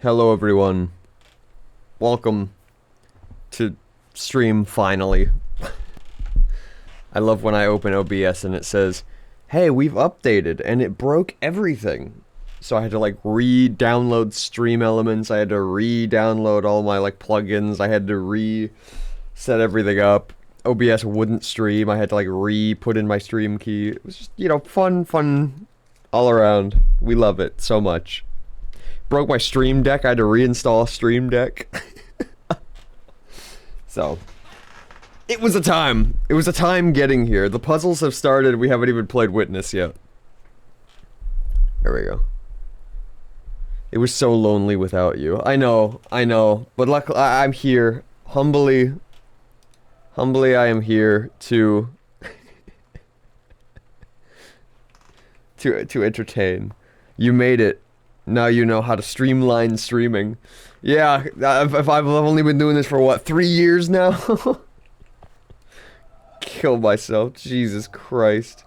Hello everyone. Welcome to stream finally. I love when I open OBS and it says, "Hey, we've updated," and it broke everything. So I had to like re-download stream elements, I had to re-download all my like plugins, I had to re-set everything up. OBS wouldn't stream, I had to like re-put in my stream key. It was just, fun all around. We love it so much. Broke my Stream Deck. I had to reinstall Stream Deck. So, it was a time. It was a time getting here. The puzzles have started. We haven't even played Witness yet. There we go. It was so lonely without you. I know. But luckily, I'm here. Humbly, I am here to to entertain. You made it. Now you know how to streamline streaming. Yeah, if I've only been doing this for what, 3 years now? Kill myself, Jesus Christ.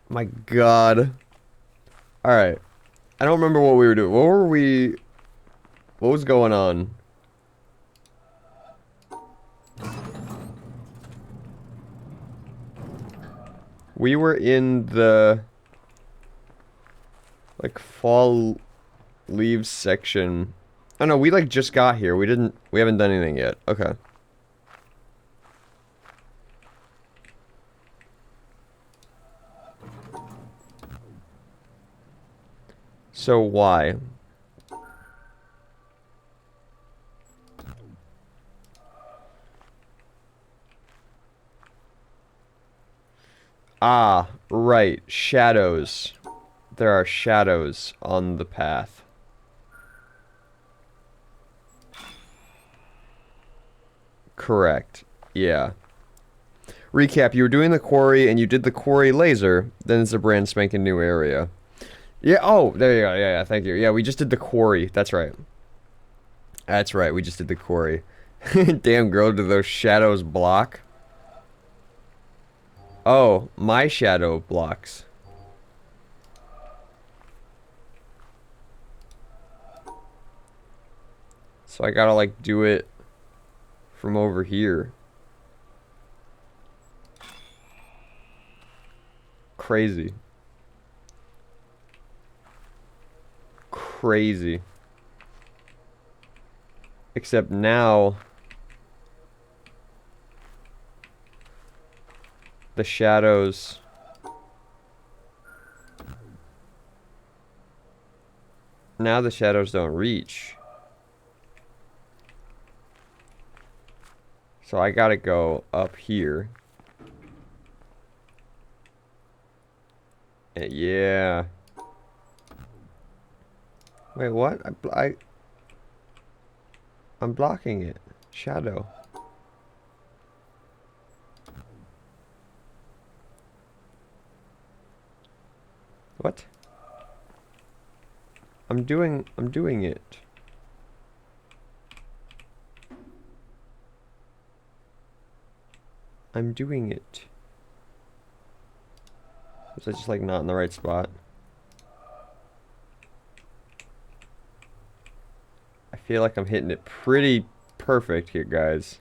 My God. Alright. I don't remember what we were doing. What was going on? We were in the like fall leaves section. Oh no, we like just got here. We haven't done anything yet. Okay. So why? Ah, right. Shadows. There are shadows on the path. Correct. Yeah. Recap, you were doing the quarry and you did the quarry laser, then it's a brand spanking new area. Yeah, oh, there you go. Yeah, thank you. Yeah, we just did the quarry. That's right. That's right, we just did the quarry. Damn girl, do those shadows block? Oh, my shadow blocks. So I gotta like do it from over here. Crazy. Crazy. Except now the shadows don't reach. So I gotta go up here. Yeah. Wait, what? I'm blocking it. Shadow. What? I'm doing it. I'm doing it. Was I just like not in the right spot? I feel like I'm hitting it pretty perfect here, guys.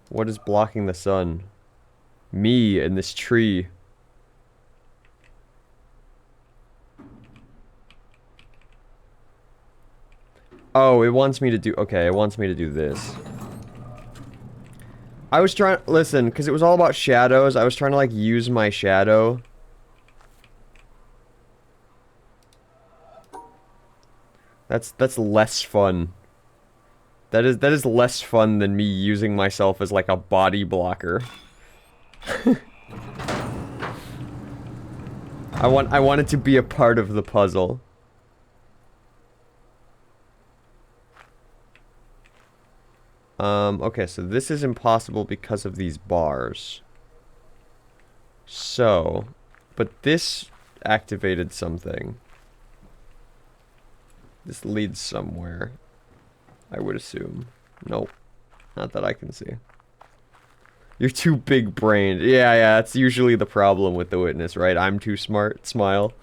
What is blocking the sun? Me and this tree. Oh, it wants me to do... Okay, it wants me to do this. I was trying... Listen, because it was all about shadows. I was trying to, like, use my shadow. That's less fun. That is less fun than me using myself as, like, a body blocker. I want it to be a part of the puzzle. Okay, so this is impossible because of these bars. So, but this activated something. This leads somewhere, I would assume. Nope. Not that I can see. You're too big-brained. Yeah, yeah, that's usually the problem with the witness, right? I'm too smart. Smile.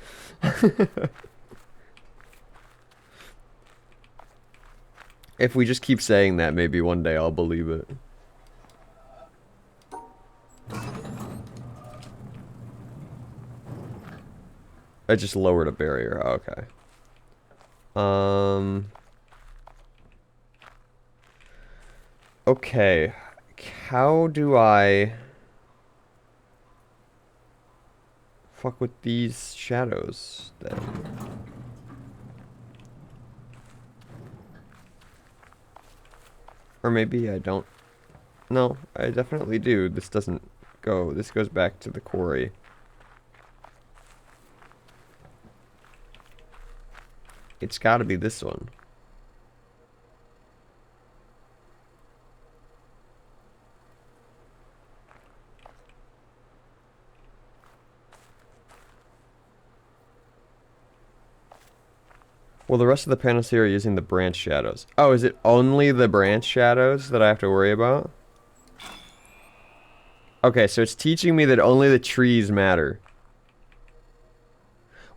If we just keep saying that, maybe one day I'll believe it. I just lowered a barrier. Okay. Okay. How do I fuck with these shadows then? Or maybe I don't. No, I definitely do. This doesn't go. This goes back to the quarry. It's gotta be this one. Well, the rest of the panels here are using the branch shadows. Oh, is it only the branch shadows that I have to worry about? Okay, so it's teaching me that only the trees matter.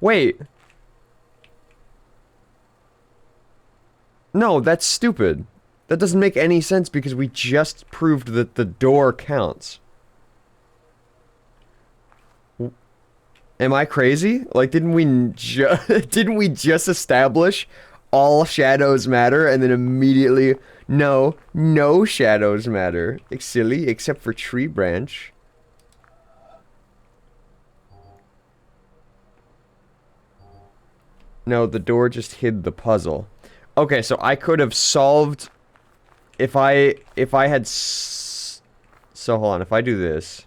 Wait. No, that's stupid. That doesn't make any sense because we just proved that the door counts. Am I crazy? Like, didn't we just establish all shadows matter and then immediately no shadows matter. Silly, except for tree branch. No, the door just hid the puzzle. Okay, so I could have solved if I had so hold on, if I do this.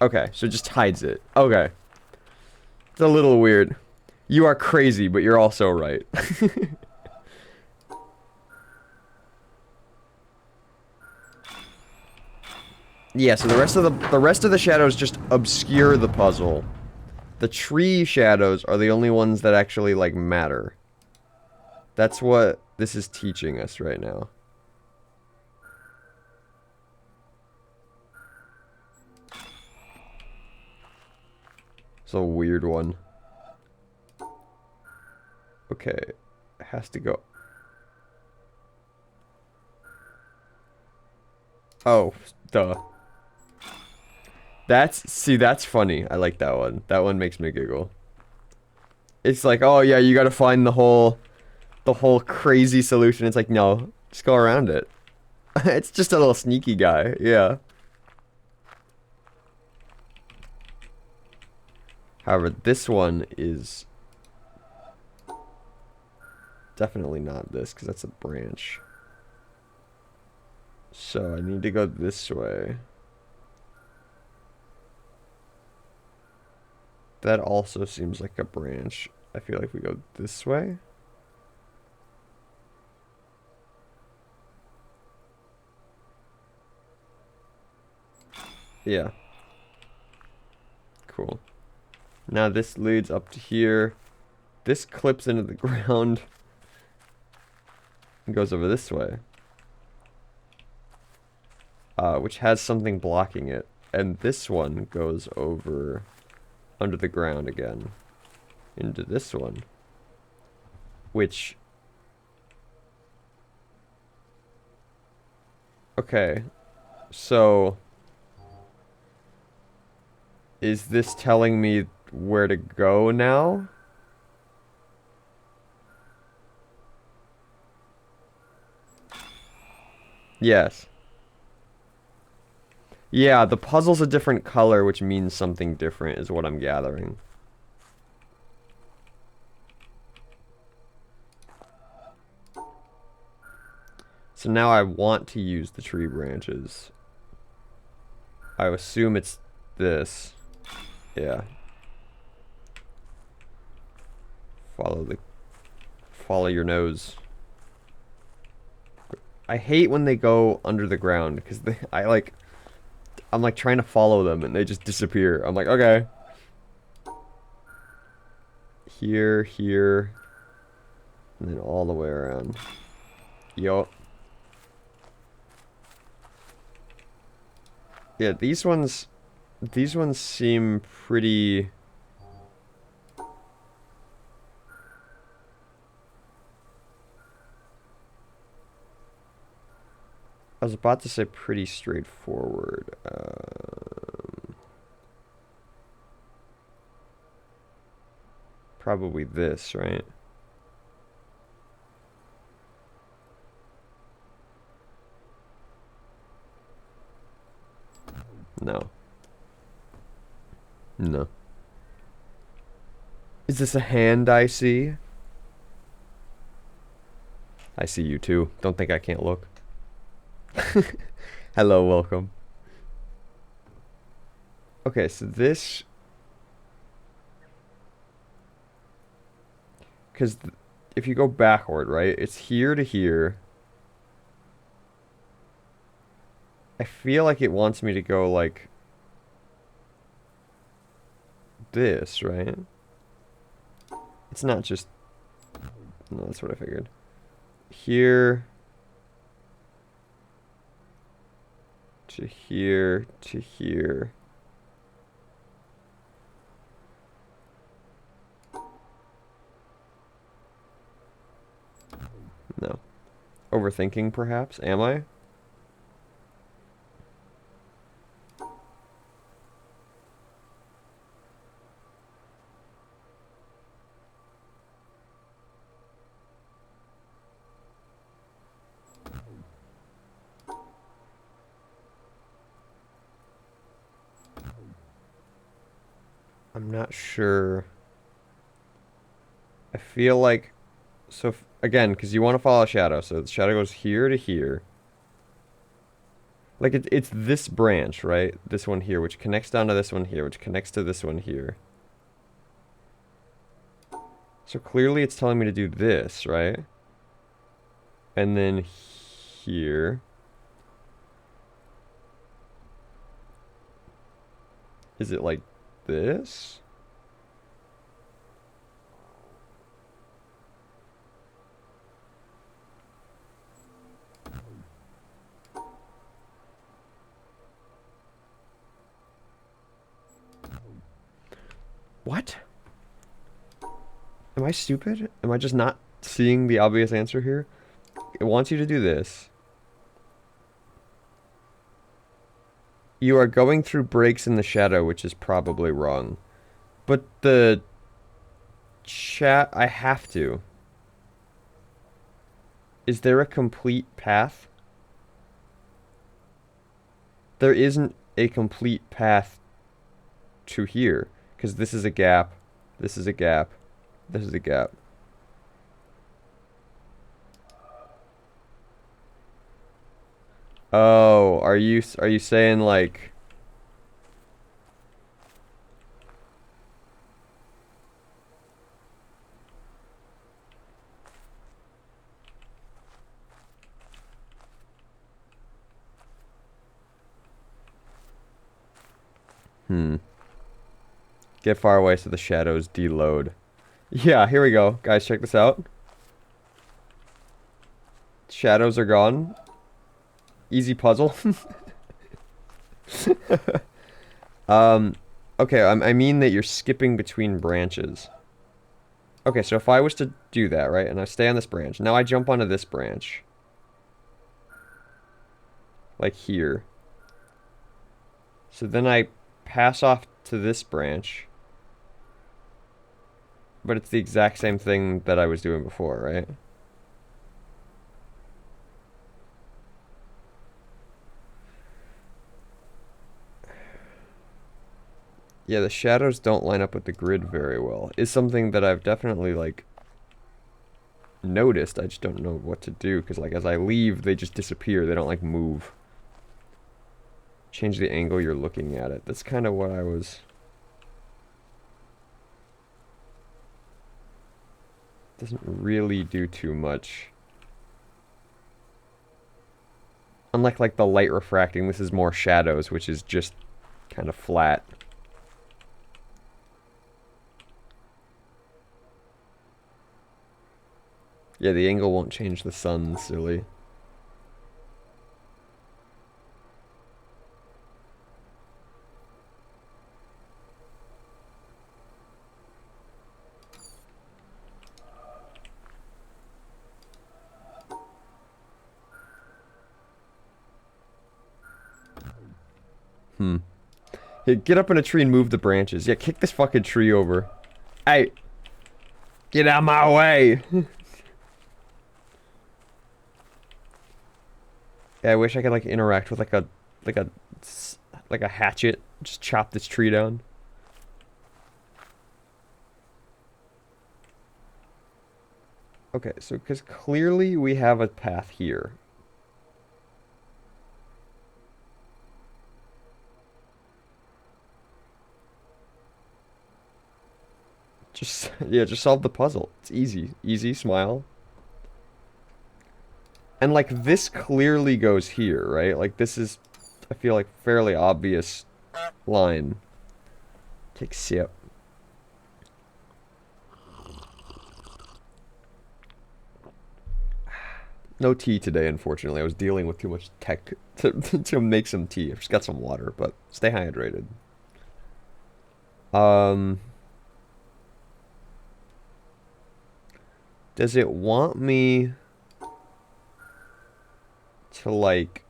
Okay, so it just hides it. Okay. It's a little weird. You are crazy, but you're also right. Yeah, so the rest of the shadows just obscure the puzzle. The tree shadows are the only ones that actually like matter. That's what this is teaching us right now. It's a weird one. Okay, it has to go. Oh, duh. That's funny. I like that one. That one makes me giggle. It's like, oh yeah, you gotta find the whole crazy solution. It's like, no, just go around it. It's just a little sneaky guy, yeah. However, this one is definitely not this, because that's a branch. So I need to go this way. That also seems like a branch. I feel like we go this way. Yeah. Cool. Now this leads up to here. This clips into the ground. And goes over this way. Which has something blocking it. And this one goes over under the ground again. Into this one. Which... Okay. So... Is this telling me where to go now? Yes. Yeah, the puzzle's a different color, which means something different, is what I'm gathering. So now I want to use the tree branches. I assume it's this. Yeah. Follow your nose. I hate when they go under the ground, because I'm like trying to follow them and they just disappear. I'm like, okay. Here. And then all the way around. Yup. Yeah, these ones seem pretty... I was about to say pretty straightforward. Probably this, right? No. No. Is this a hand I see? I see you too. Don't think I can't look. Hello, welcome. Okay, so this... Because if you go backward, right? It's here to here. I feel like it wants me to go like... this, right? It's not just... No, that's what I figured. Here... to here, to here. No. Overthinking, perhaps? Am I? I'm not sure. I feel like... So, again, because you want to follow a shadow. So the shadow goes here to here. Like, it's this branch, right? This one here, which connects down to this one here, which connects to this one here. So clearly it's telling me to do this, right? And then here. Is it like this? What? Am I stupid? Am I just not seeing the obvious answer here? It wants you to do this. You are going through breaks in the shadow, which is probably wrong. But the chat, I have to. Is there a complete path? There isn't a complete path to here. Because this is a gap. This is a gap. This is a gap. Oh, are you saying like... Get far away so the shadows deload. Yeah, here we go. Guys, check this out. Shadows are gone. Easy puzzle. Okay, I mean that you're skipping between branches. Okay, so if I was to do that, right, and I stay on this branch, now I jump onto this branch. Like here. So then I pass off to this branch. But it's the exact same thing that I was doing before, right? Yeah, the shadows don't line up with the grid very well. Is something that I've definitely, like, noticed. I just don't know what to do, because, like, as I leave, they just disappear. They don't, like, move. Change the angle you're looking at it. That's kind of what I was... Doesn't really do too much. Unlike, like, the light refracting, this is more shadows, which is just kind of flat. Yeah, the angle won't change the sun, silly. Hey, get up in a tree and move the branches. Yeah, kick this fucking tree over. Hey! Get out of my way! Yeah, I wish I could like interact with like a like a hatchet. Just chop this tree down. Okay, so because clearly we have a path here. Just yeah, just solve the puzzle. It's easy. Easy, smile. And like this clearly goes here, right? Like this is I feel like fairly obvious line. Take a sip. No tea today, unfortunately. I was dealing with too much tech to make some tea. I've just got some water, but stay hydrated. Does it want me to like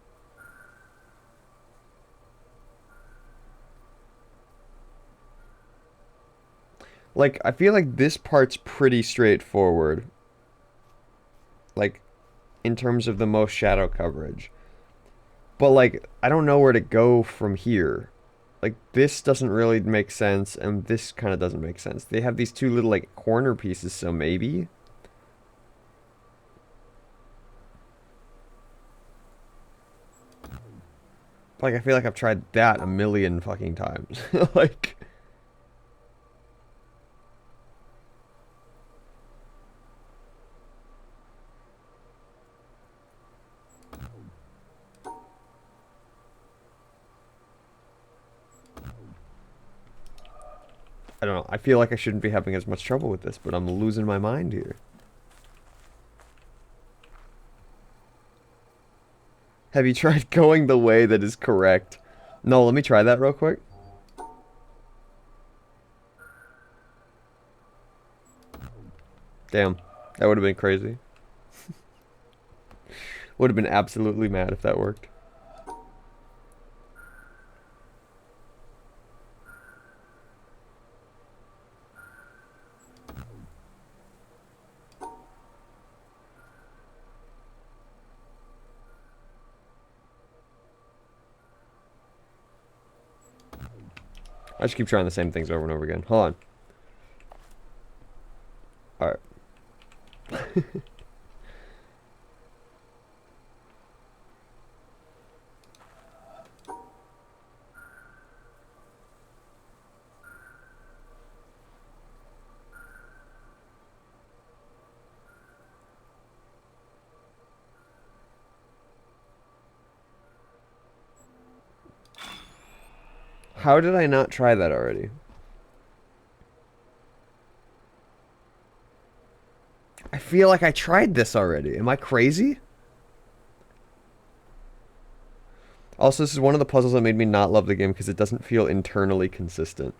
I feel like this part's pretty straightforward. Like in terms of the most shadow coverage. But like I don't know where to go from here. Like this doesn't really make sense and this kind of doesn't make sense. They have these two little like corner pieces, so maybe. Like I feel like I've tried that a million fucking times. Like I don't know. I feel like I shouldn't be having as much trouble with this, but I'm losing my mind here. Have you tried going the way that is correct? No, let me try that real quick. Damn. That would have been crazy. Would have been absolutely mad if that worked. I just keep trying the same things over and over again. Hold on. Alright. How did I not try that already? I feel like I tried this already. Am I crazy? Also, this is one of the puzzles that made me not love the game because it doesn't feel internally consistent.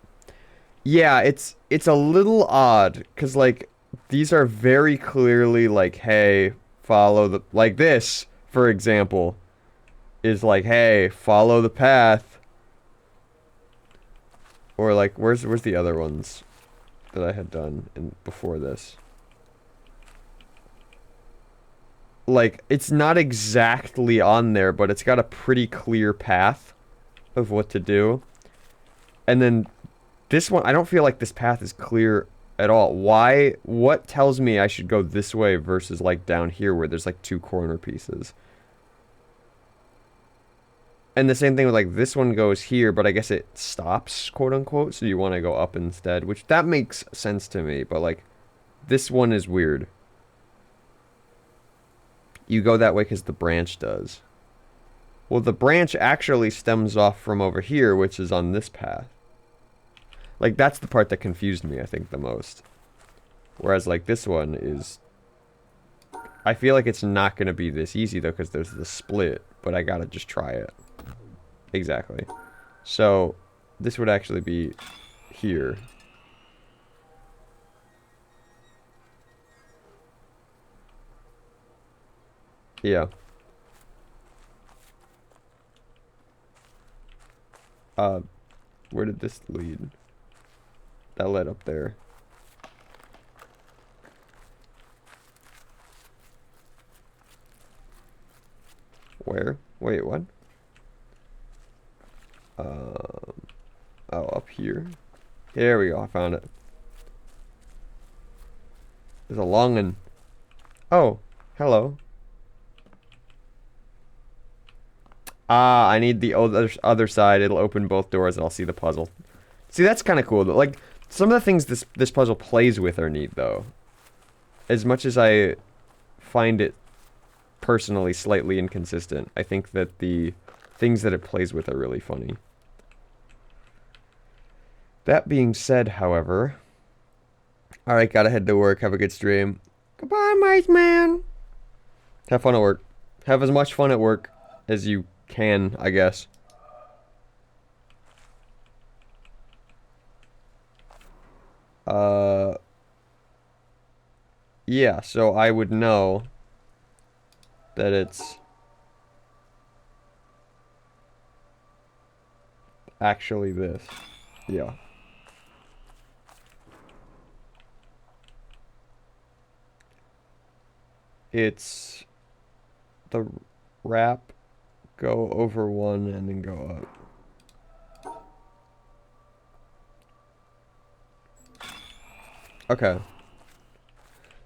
Yeah, it's a little odd because like these are very clearly like, hey, follow the like this, for example, is like, hey, follow the path. Or like, where's the other ones that I had done before this? Like, it's not exactly on there, but it's got a pretty clear path of what to do. And then this one, I don't feel like this path is clear at all. Why? What tells me I should go this way versus like down here where there's like two corner pieces? And the same thing with like this one goes here, but I guess it stops, quote unquote, so you want to go up instead, which that makes sense to me, but like this one is weird. You go that way because the branch does. Well, the branch actually stems off from over here, which is on this path. Like, that's the part that confused me, I think, the most. Whereas, like, this one is I feel like it's not going to be this easy, though, because there's the split. But I got to just try it. Exactly. So, this would actually be here. Yeah. Where did this lead? That led up there. Where? Wait, what? Oh, up here. There we go. I found it. There's a long one. Oh, hello. Ah, I need the other side. It'll open both doors and I'll see the puzzle. See, that's kind of cool. Like, some of the things this puzzle plays with are neat, though. As much as I find it personally slightly inconsistent, I think that the things that it plays with are really funny. That being said, however... Alright, gotta head to work. Have a good stream. Goodbye, mice man. Have fun at work. Have as much fun at work as you can, I guess. Yeah, so I would know that it's actually this. Yeah. It's the wrap, go over one, and then go up. Okay.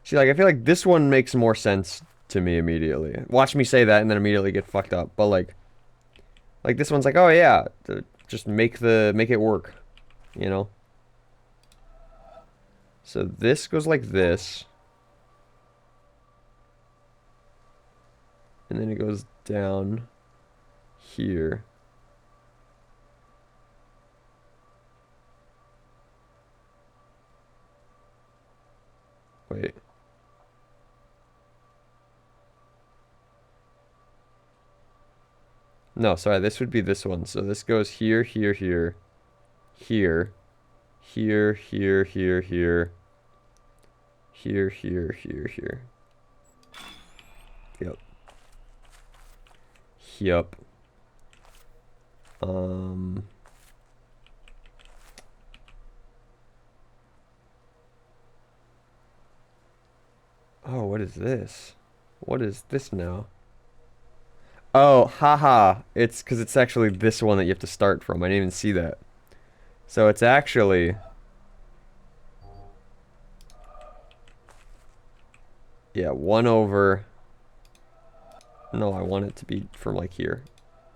See, like, I feel like this one makes more sense to me immediately. Watch me say that and then immediately get fucked up. But, like this one's like, oh, yeah, just make it work, you know? So this goes like this. And then it goes down here. Wait. No, sorry, this would be this one. So this goes here, here, here, here, here, here, here, here, here, here, here, here. Yep. Yup. Oh, what is this? What is this now? Oh, haha. It's because it's actually this one that you have to start from. I didn't even see that. So it's actually... Yeah, 1 over... No, I want it to be from, like, here.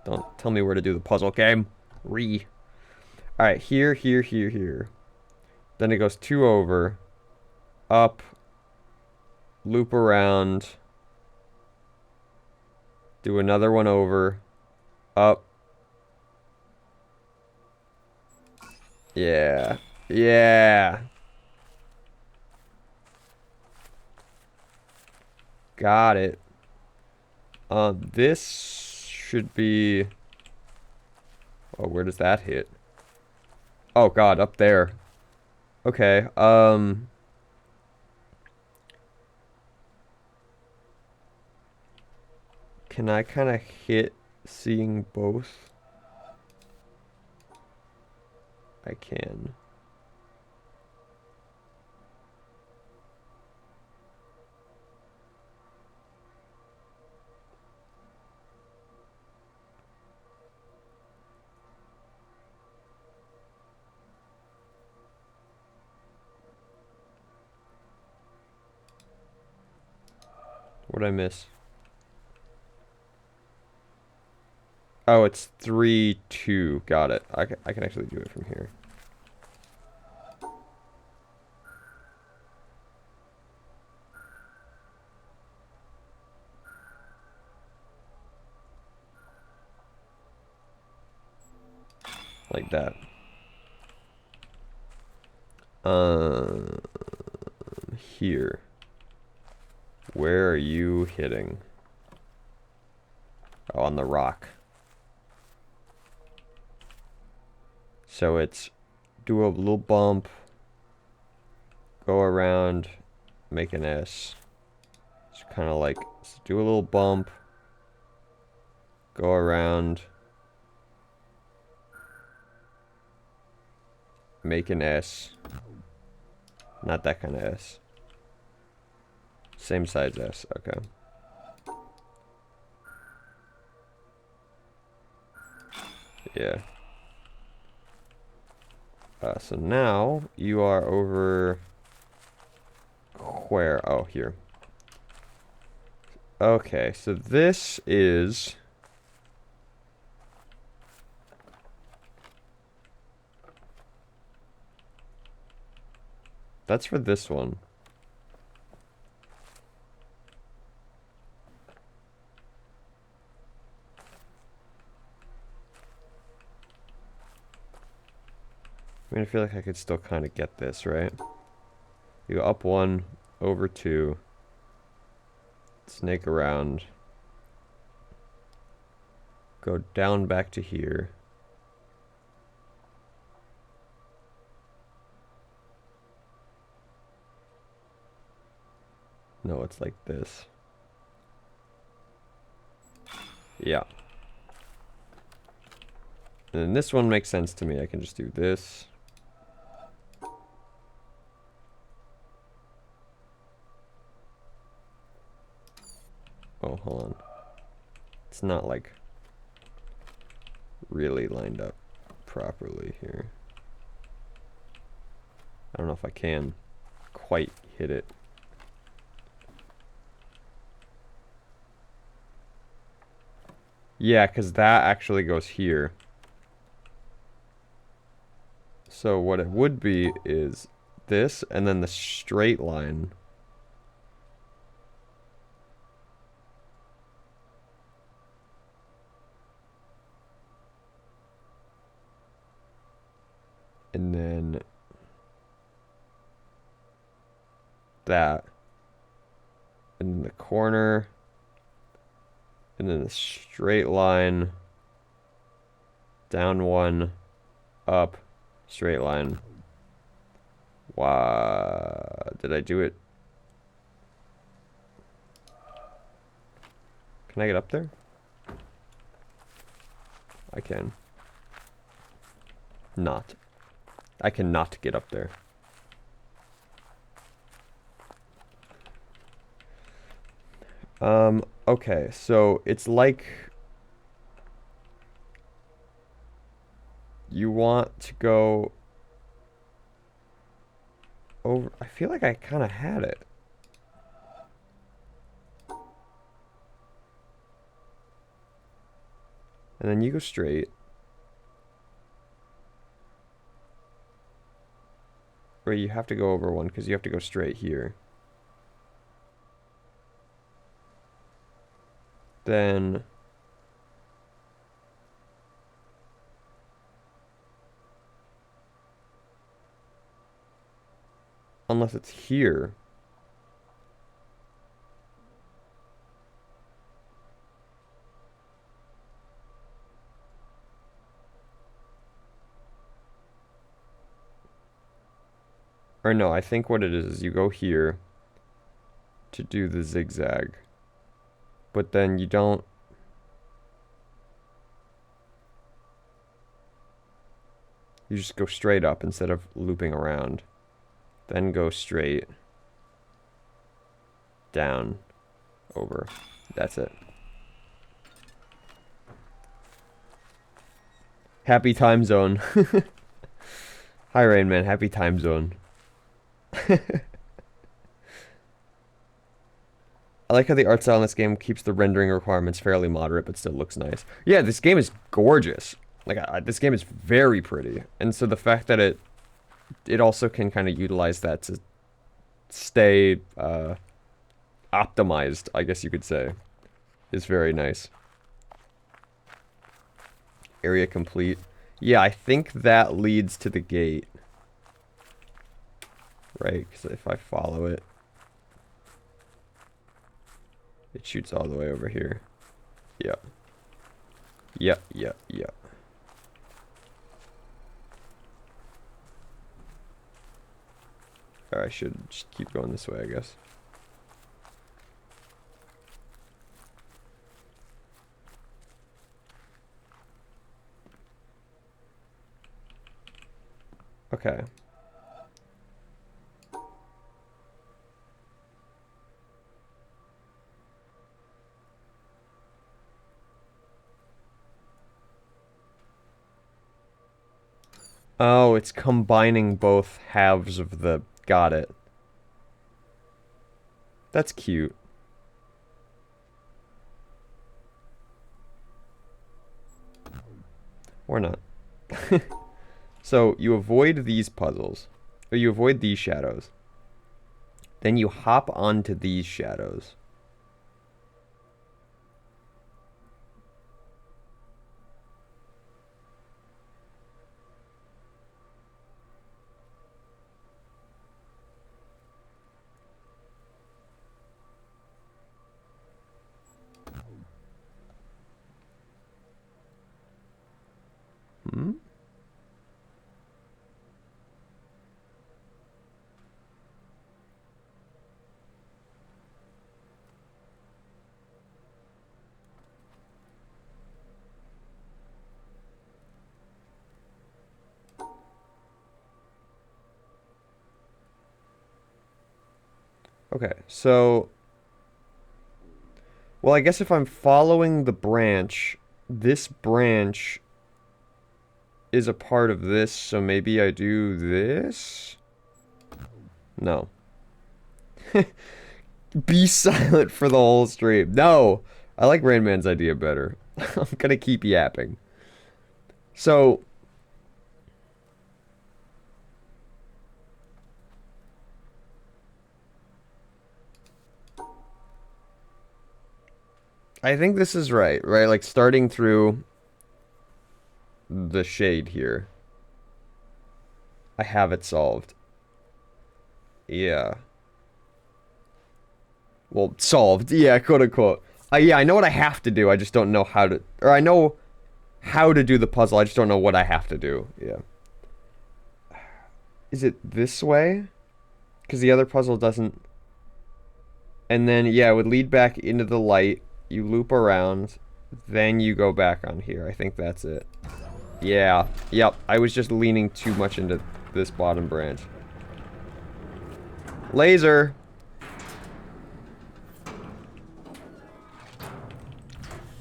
Don't tell me where to do the puzzle game. Alright, here, here, here, here. Then it goes 2 over. Up. Loop around. Do another 1 over. Up. Yeah. Yeah. Got it. This should be... Oh, where does that hit? Oh god, up there. Okay, can I kind of hit seeing both? I can. What'd I miss? Oh, it's 3, 2. Got it. I can actually do it from here. Like that. Here. Where are you hitting? Oh, on the rock. So it's do a little bump, go around, make an S. It's kind of like, so do a little bump, go around, make an S. Not that kind of S. Same size S, okay. Yeah. So now you are over where? Oh, here. Okay, so this is that's for this one. I mean, I feel like I could still kind of get this, right? You go up 1, over 2, snake around, go down back to here. No, it's like this. Yeah. And then this one makes sense to me. I can just do this. Oh, hold on. It's not like really lined up properly here. I don't know if I can quite hit it. Yeah, because that actually goes here. So what it would be is this, and then the straight line. And then that. And then the corner. And then the straight line. Down 1. Up. Straight line. Wow. Did I do it? Can I get up there? I can. Not. I cannot get up there. Okay, so it's like you want to go over. I feel like I kind of had it. And then you go straight. Or you have to go over 1 because you have to go straight here. Then unless it's here. Or no, I think what it is you go here to do the zigzag. But then you don't. You just go straight up instead of looping around. Then go straight. Down. Over. That's it. Happy time zone. Hi, Rain Man. Happy time zone. I like how the art style in this game keeps the rendering requirements fairly moderate, but still looks nice. Yeah, this game is gorgeous. Like, this game is very pretty. And so the fact that it also can kind of utilize that to stay optimized, I guess you could say, is very nice. Area complete. Yeah, I think that leads to the gate. Right, because if I follow it. It shoots all the way over here. Yep. Yep, yep, yep. Or I should just keep going this way, I guess. Okay. Oh, it's combining both halves of the... Got it. That's cute. Or not. So, you avoid these puzzles. Or you avoid these shadows. Then you hop onto these shadows. Hmm? Okay, so... Well, I guess if I'm following the branch, this branch is a part of this, so maybe I do this? No. Be silent for the whole stream. No! I like Rain Man's idea better. I'm gonna keep yapping. So... I think this is right? Like, starting through the shade here. I have it solved. Yeah. Well, solved. Yeah, quote unquote. Yeah, I know what I have to do. I just don't know how to... Or I know how to do the puzzle. I just don't know what I have to do. Yeah. Is it this way? Because the other puzzle doesn't... And then, yeah, it would lead back into the light. You loop around. Then you go back on here. I think that's it. Yeah. Yep. I was just leaning too much into this bottom branch. Laser!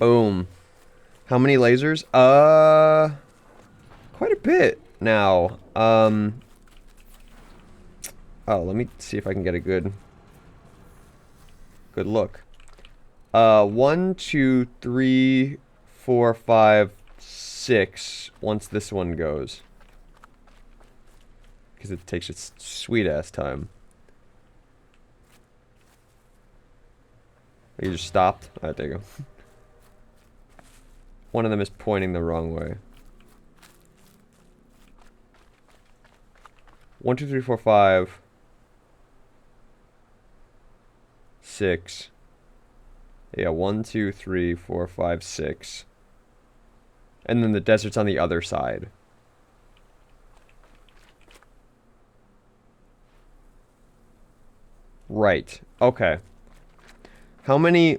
Boom. How many lasers? Quite a bit now. Oh, let me see if I can get a good look. 1, 2, 3, 4, 5, 6. Once this one goes. Because it takes its sweet-ass time. You just stopped? Alright, there you go. One of them is pointing the wrong way. 1, 2, 3, 4, 5. 6. Yeah, 1, 2, 3, 4, 5, 6. And then the desert's on the other side. Right. Okay. How many...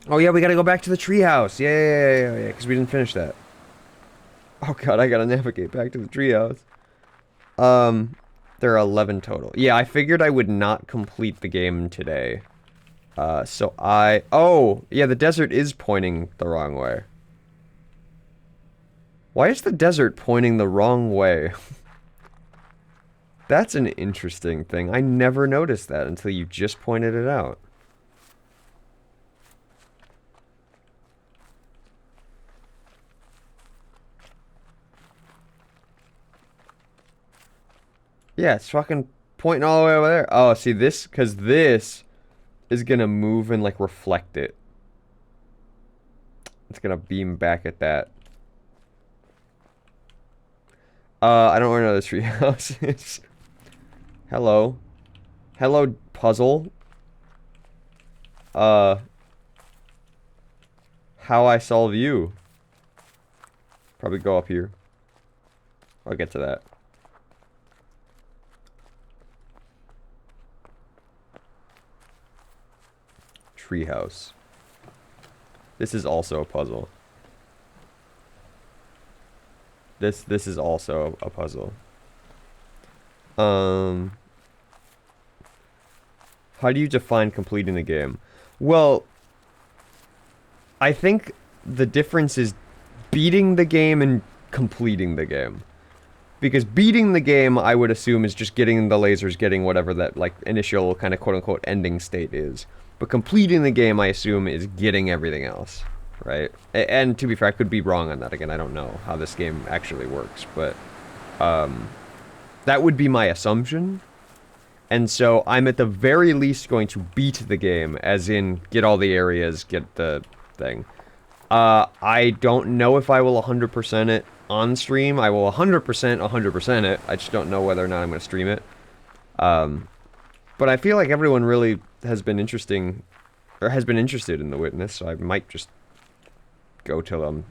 Oh, yeah, we gotta go back to the treehouse. Yeah, because we didn't finish that. Oh, God, I gotta navigate back to the treehouse. There are 11 total. Yeah, I figured I would not complete the game today. Oh, yeah, the desert is pointing the wrong way. Why is the desert pointing the wrong way? That's an interesting thing. I never noticed that until you just pointed it out. Yeah, it's fucking pointing all the way over there. Oh, see this? Because this is gonna move and, like, reflect it. It's gonna beam back at that. I don't know where this treehouse is. Hello. Hello, puzzle. how I solve you. Probably go up here. I'll get to that. Treehouse. This is also a puzzle. This is also a puzzle. How do you define completing the game? Well, I think the difference is beating the game and completing the game. Because beating the game, I would assume, is just getting the lasers, getting whatever that, like, initial kind of quote-unquote ending state is. But completing the game, I assume, is getting everything else, right? And to be fair, I could be wrong on that. Again, I don't know how this game actually works, but that would be my assumption. And so I'm at the very least going to beat the game, as in get all the areas, get the thing. I don't know if I will 100% it on stream. I will 100% it. I just don't know whether or not I'm going to stream it. But I feel like everyone really has been interested in The Witness, so I might just go till I'm...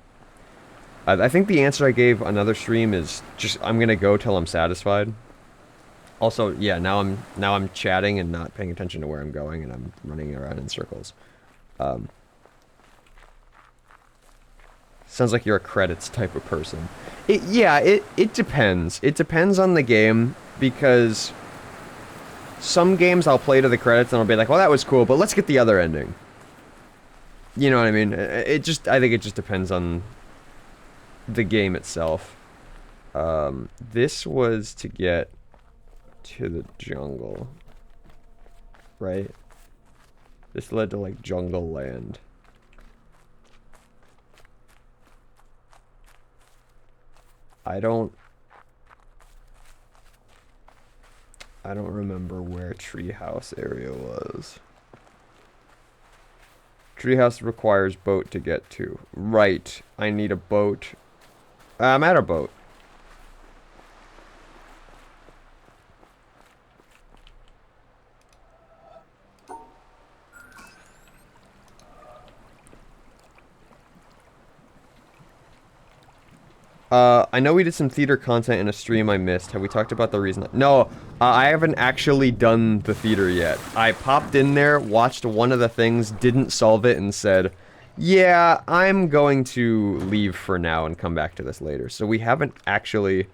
I think the answer I gave another stream is just I'm going to go till I'm satisfied. Also, yeah, now I'm chatting and not paying attention to where I'm going, and I'm running around in circles. Sounds like you're a credits type of person. It depends. It depends on the game, because some games I'll play to the credits and I'll be like, well, that was cool, but let's get the other ending. You know what I mean? I think it just depends on the game itself. This was to get to the jungle, right? This led to, like, jungle land. I don't remember where treehouse area was. Treehouse requires boat to get to. Right. I need a boat. I'm at a boat. I know we did some theater content in a stream I missed. Have we talked about the reason? No, I haven't actually done the theater yet. I popped in there, watched one of the things, didn't solve it, and said, yeah, I'm going to leave for now and come back to this later. So we haven't actually...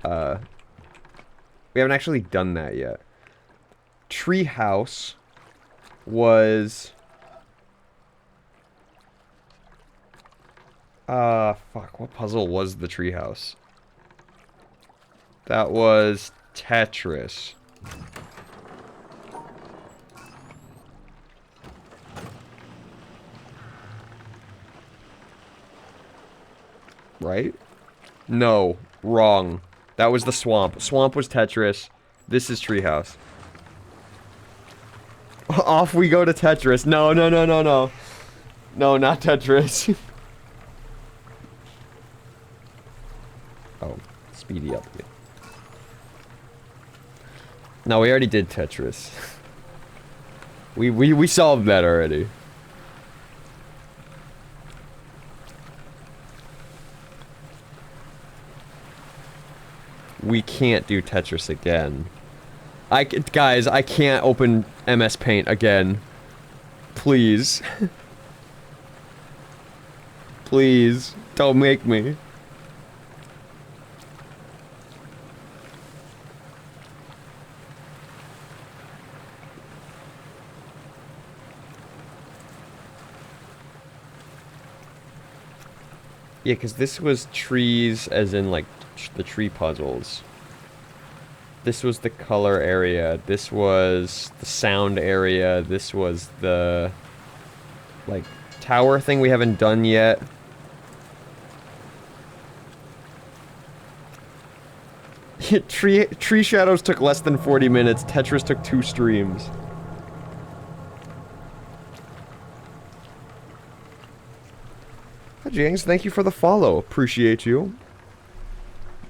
we haven't actually done that yet. Treehouse was... fuck, what puzzle was the treehouse? That was Tetris. Right? No, wrong. That was the swamp. Swamp was Tetris. This is treehouse. Off we go to Tetris. No, no, no, no, no. No, not Tetris. Oh, speedy up. No, we already did Tetris. We solved that already. We can't do Tetris again. Guys, I can't open MS Paint again. Please. Please, don't make me. Yeah, because this was trees, as in, like, the tree puzzles. This was the color area. This was the sound area. This was the, like, tower thing we haven't done yet. Tree Shadows took less than 40 minutes. Tetris took 2 streams. Hi, James. Thank you for the follow. Appreciate you.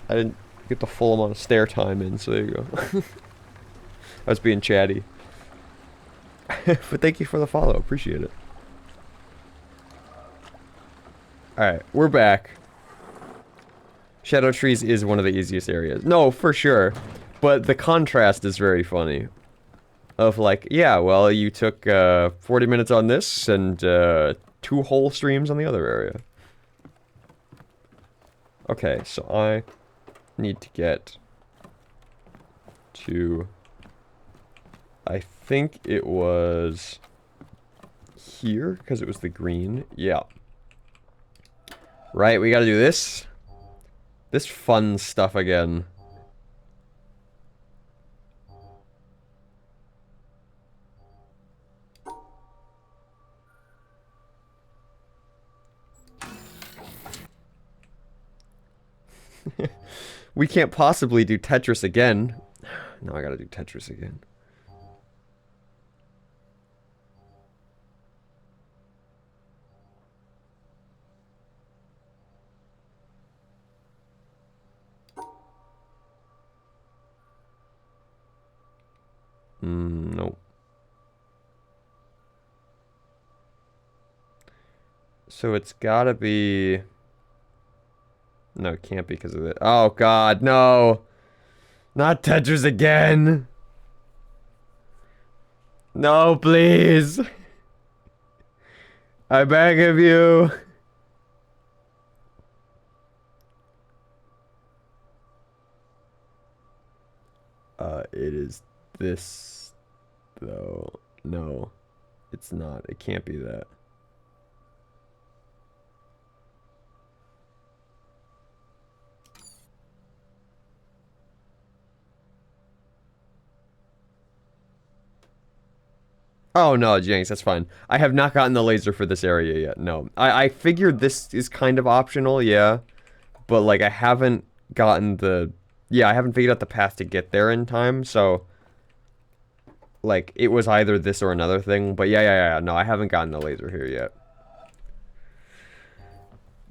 I didn't get the full amount of stare time in, so there you go. I was being chatty. But thank you for the follow. Appreciate it. Alright, we're back. Shadow trees is one of the easiest areas. No, for sure. But the contrast is very funny. Of like, yeah, well, you took 40 minutes on this and 2 whole streams on the other area. Okay, so I need to get to... I think it was here, because it was the green. Yeah. Right, we gotta do this. This fun stuff again. We can't possibly do Tetris again. No, I gotta do Tetris again. Nope. So it's gotta be... No, it can't be because of it. Oh god, no! Not Tetris again! No, please! I beg of you! It is this, though. No, it's not. It can't be that. Oh no, Jinx, that's fine. I have not gotten the laser for this area yet, no. I figured this is kind of optional, yeah. But, like, I haven't gotten the... Yeah, I haven't figured out the path to get there in time, so... Like, it was either this or another thing, but yeah, no, I haven't gotten the laser here yet.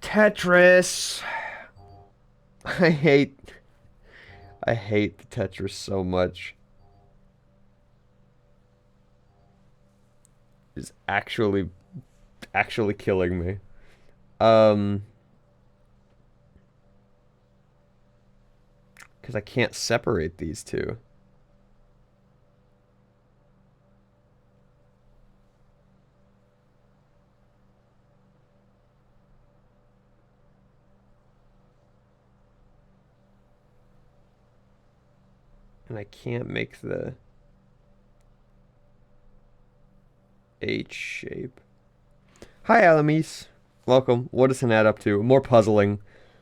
Tetris! I hate the Tetris so much. It's actually killing me. Because I can't separate these two. And I can't make the H shape. Hi, Alamis. Welcome. What is Hanat up to? More puzzling.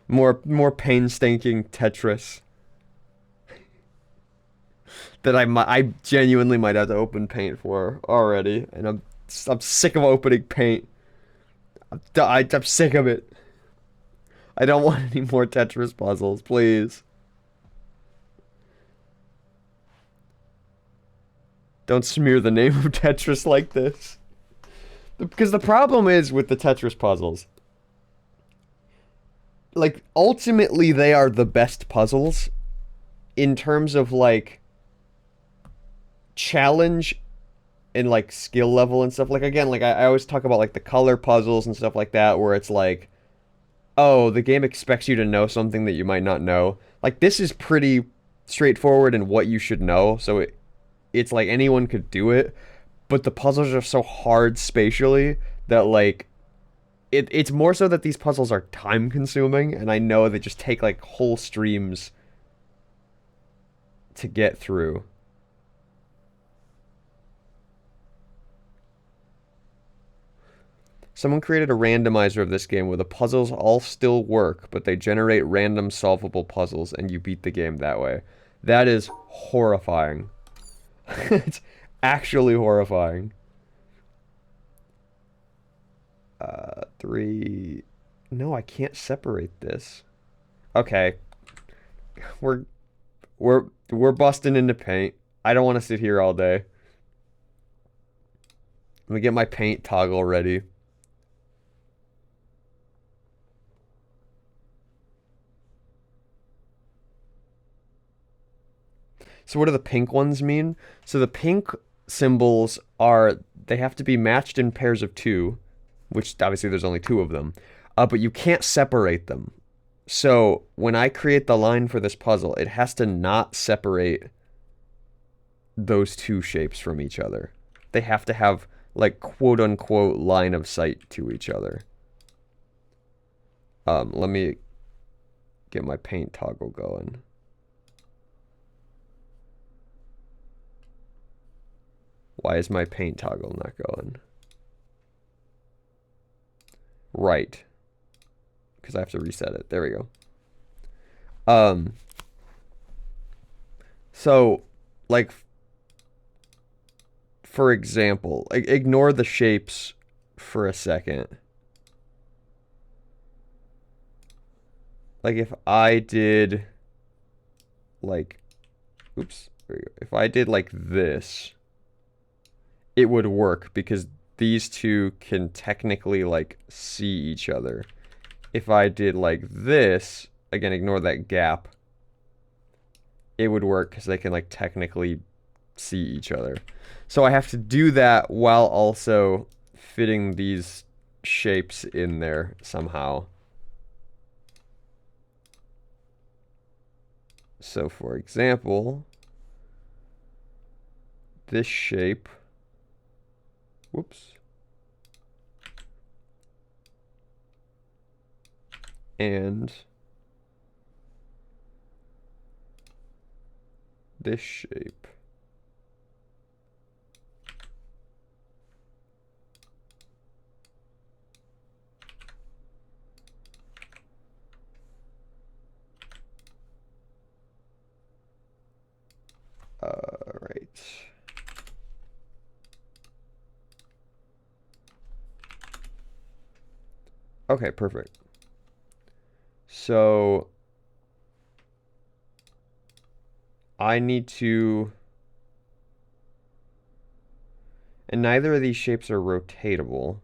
More painstaking Tetris. That I genuinely might have to open paint for already. And I'm sick of opening paint. I'm sick of it. I don't want any more Tetris puzzles, please. Don't smear the name of Tetris like this. Because the problem is with the Tetris puzzles. Like, ultimately they are the best puzzles. In terms of, like... challenge and like skill level and stuff. Like, again, like I always talk about like the color puzzles and stuff like that, where it's like, oh, the game expects you to know something that you might not know. Like, this is pretty straightforward in what you should know, so it's like anyone could do it, but the puzzles are so hard spatially that like it's more so that these puzzles are time consuming, and I know they just take like whole streams to get through. Someone created a randomizer of this game where the puzzles all still work, but they generate random solvable puzzles, and you beat the game that way. That is horrifying. It's actually horrifying. 3... No, I can't separate this. Okay. We're busting into paint. I don't want to sit here all day. Let me get my paint toggle ready. So what do the pink ones mean? So the pink symbols are, they have to be matched in pairs of 2, which obviously there's only 2 of them. But you can't separate them. So when I create the line for this puzzle, it has to not separate those two shapes from each other. They have to have, like, quote unquote line of sight to each other. Let me get my paint toggle going. Why is my paint toggle not going? Right. Because I have to reset it. There we go. So, like, for example, ignore the shapes for a second. Like, if I did, like, oops, there we go. If I did like this, it would work because these two can technically, like, see each other. If I did like this, again, ignore that gap, it would work because they can, like, technically see each other. So I have to do that while also fitting these shapes in there somehow. So for example, this shape, whoops, and this shape. Right. Okay, perfect. So I need to, and neither of these shapes are rotatable.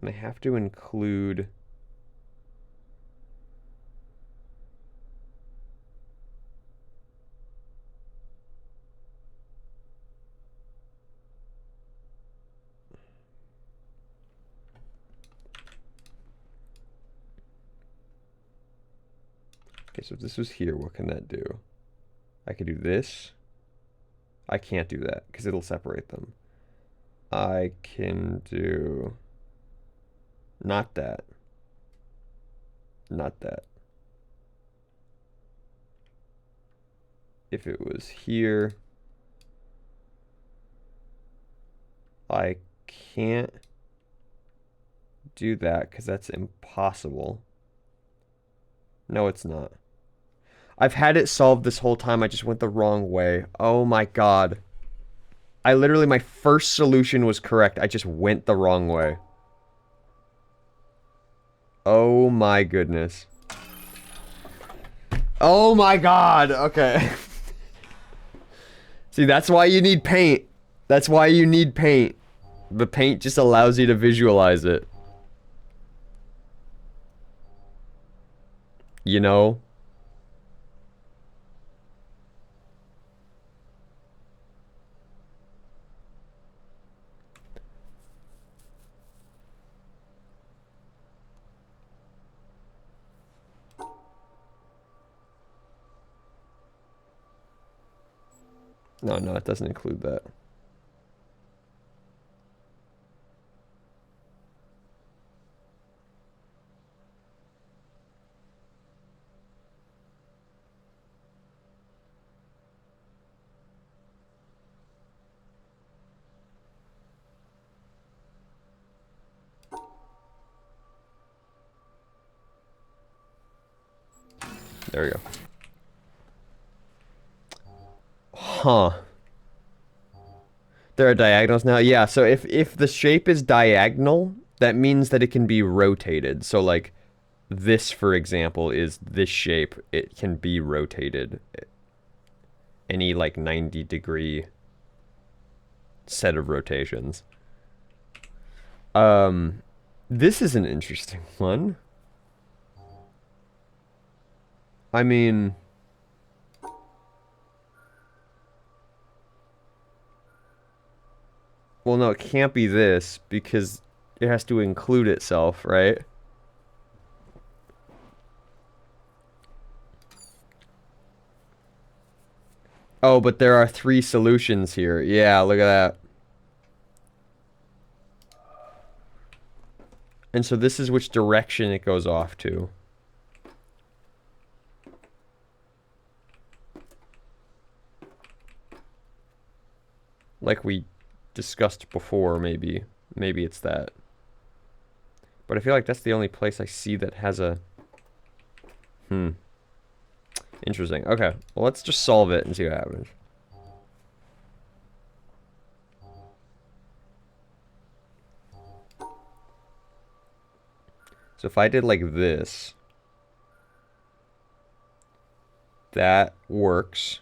And I have to include okay, so if this was here, what can that do? I could do this. I can't do that because it'll separate them. I can do not that. Not that. If it was here, I can't do that because that's impossible. No, it's not. I've had it solved this whole time. I just went the wrong way. Oh my god. I literally, my first solution was correct. I just went the wrong way. Oh my goodness. Oh my god. Okay. See, that's why you need paint. That's why you need paint. The paint just allows you to visualize it. You know? No, no, it doesn't include that. There we go. Huh. There are diagonals now? Yeah, so if the shape is diagonal, that means that it can be rotated. So, like, this, for example, is this shape. It can be rotated. Any, like, 90-degree set of rotations. This is an interesting one. I mean, Well, no, it can't be this because it has to include itself, right? Oh, but there are 3 solutions here. Yeah, look at that. And so this is which direction it goes off to. Like we discussed before, maybe. Maybe it's that. But I feel like that's the only place I see that has a... Interesting. Okay. Well, let's just solve it and see what happens. So if I did like this, that works.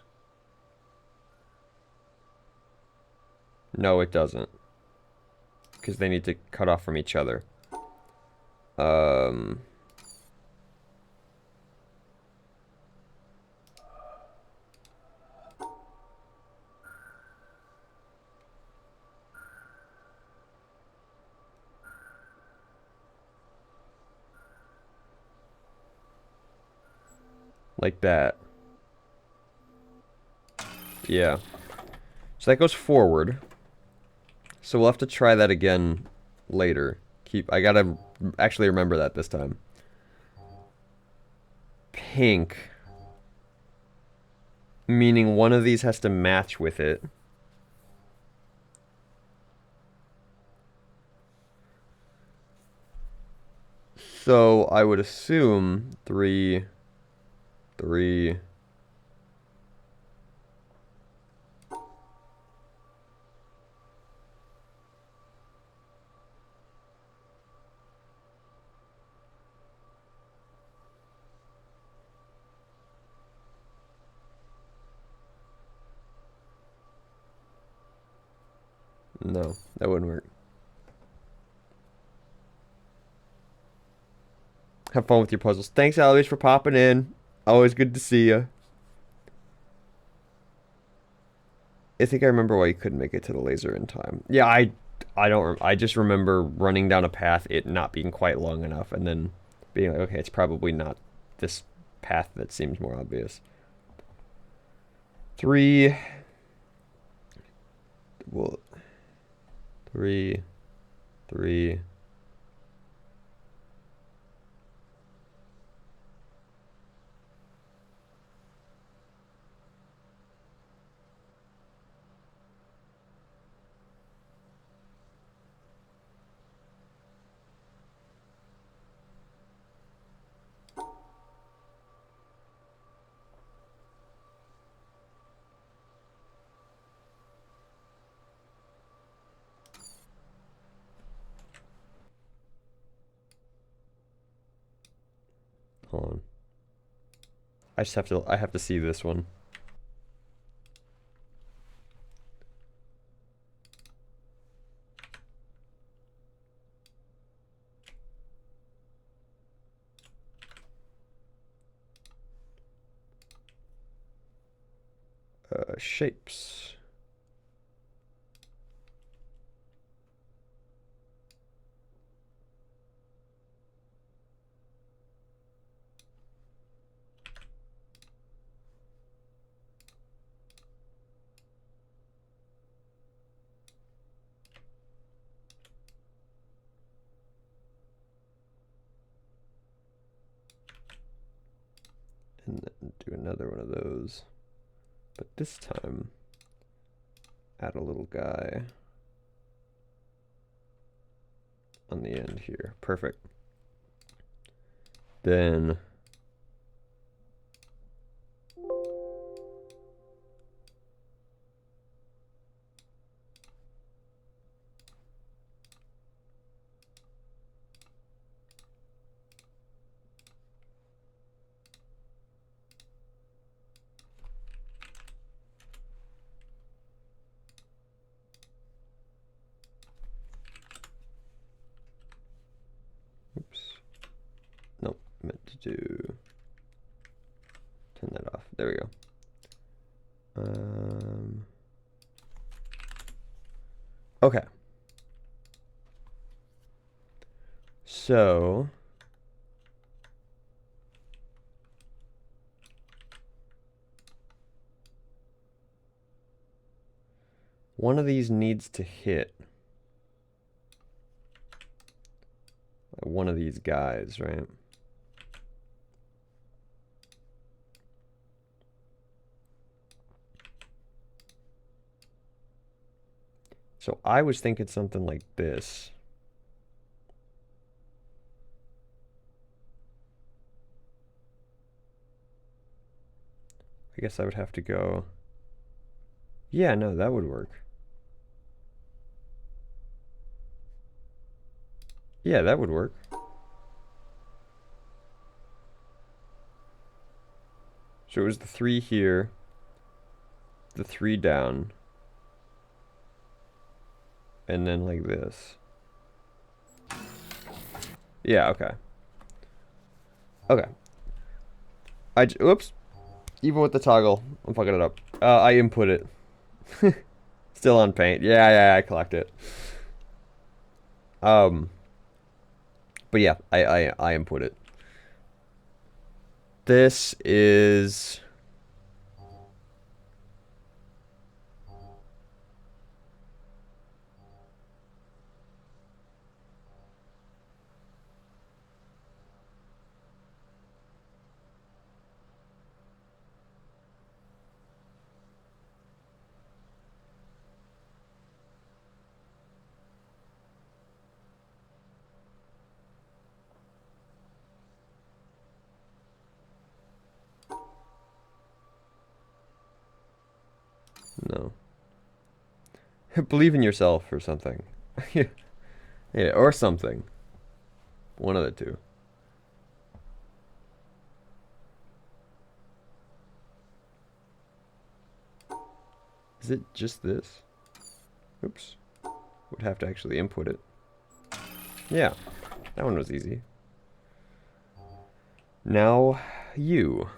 No, it doesn't. Because they need to cut off from each other. Like that. Yeah. So that goes forward. So we'll have to try that again later. I gotta actually remember that this time. Pink. Meaning one of these has to match with it. So I would assume 3, 3. No, that wouldn't work. Have fun with your puzzles. Thanks, Alois, for popping in. Always good to see you. I think I remember why you couldn't make it to the laser in time. Yeah, I don't. I just remember running down a path, it not being quite long enough, and then being like, okay, it's probably not this path that seems more obvious. 3. Well, 3, 3. Hold on. I have to see this one. Shapes. And then do another one of those. But this time, add a little guy on the end here. Perfect. Then oops. Nope, meant to do turn that off. There we go. Okay. So... one of these needs to hit. One of these guys, right? So I was thinking something like this. I guess I would have to go... yeah, no, that would work. Yeah, that would work. So it was the 3 here, the 3 down, and then like this. Yeah, okay. Okay. Oops. Even with the toggle, I'm fucking it up. I input it. Still on paint. Yeah, I collect it. But yeah, I input it. This is... no. Believe in yourself or something. Yeah, or something. One of the two. Is it just this? Oops. Would have to actually input it. Yeah, that one was easy. Now, you.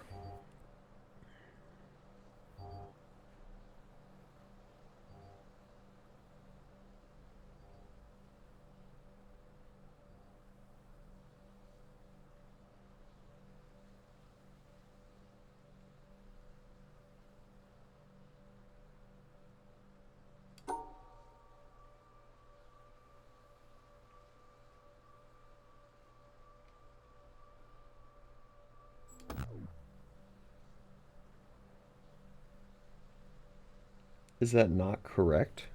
Is that not correct?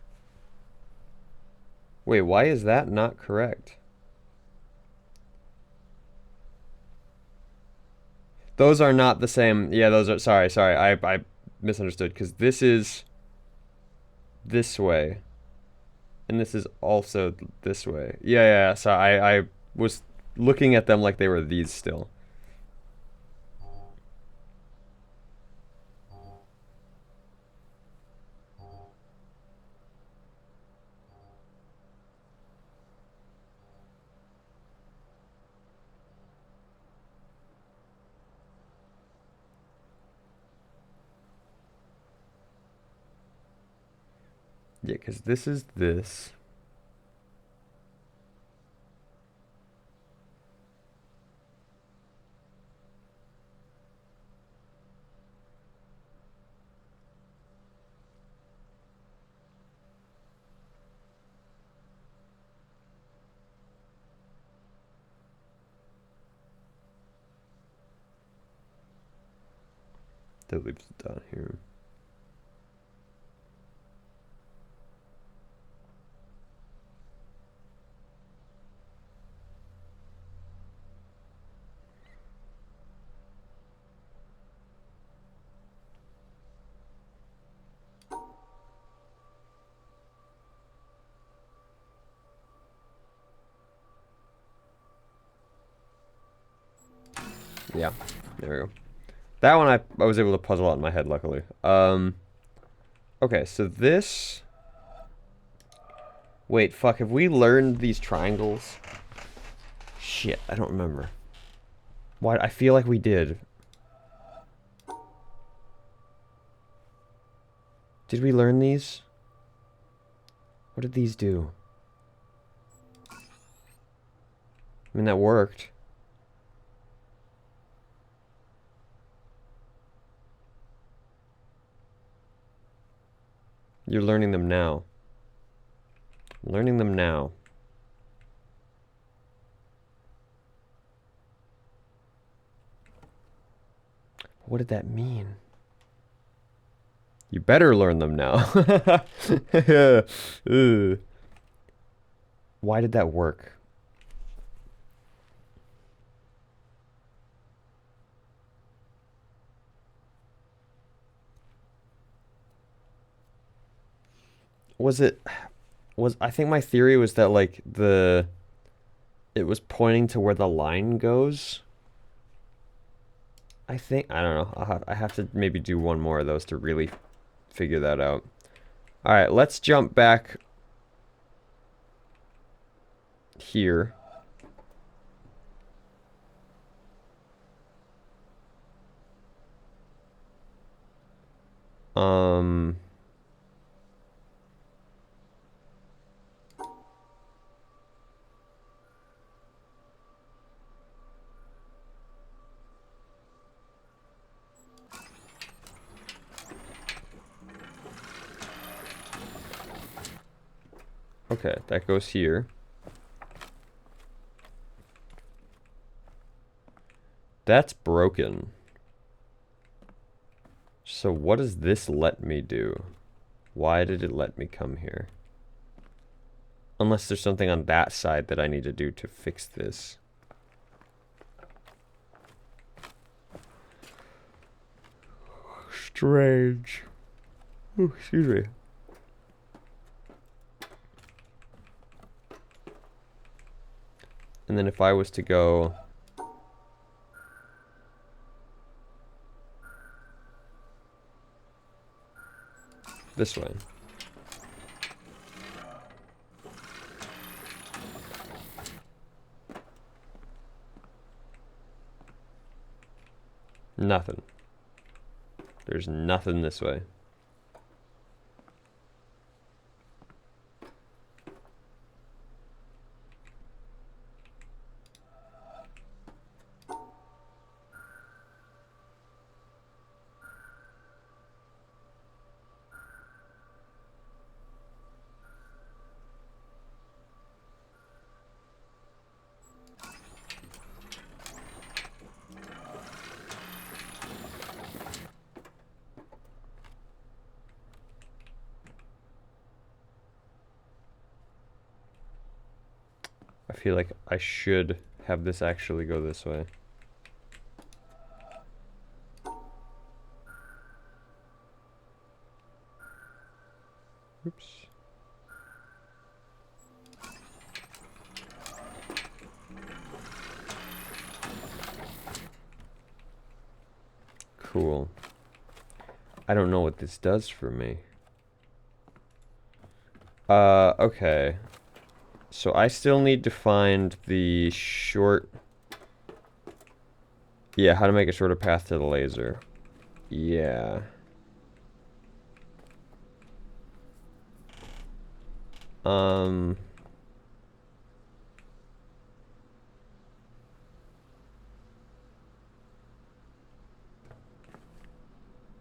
Wait, why is that not correct? Those are not the same. Yeah, those are... Sorry. I misunderstood, because this is this way. And this is also this way. Yeah. So I was looking at them like they were these still. Yeah, because this is this. That leaves it down here. Yeah, there we go. That one I was able to puzzle out in my head, luckily. Okay, so this... Wait, fuck, have we learned these triangles? Shit, I don't remember. Why? I feel like we did. Did we learn these? What did these do? I mean, that worked. You're learning them now. Learning them now. What did that mean? You better learn them now. Why did that work? I think my theory was that like it was pointing to where the line goes. I don't know. I have to maybe do one more of those to really figure that out. All right, let's jump back here. Okay, that goes here. That's broken. So what does this let me do? Why did it let me come here? Unless there's something on that side that I need to do to fix this. Strange. Ooh, excuse me. And then if I was to go this way. Nothing. There's nothing this way. I feel like I should have this actually go this way. Oops. Cool. I don't know what this does for me. Okay. So I still need to find the short... Yeah, how to make a shorter path to the laser. Yeah.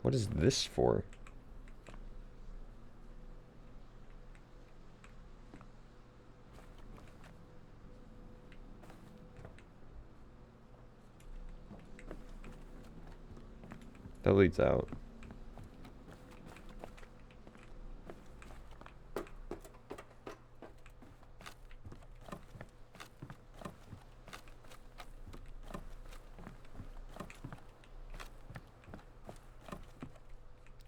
What is this for? That leads out.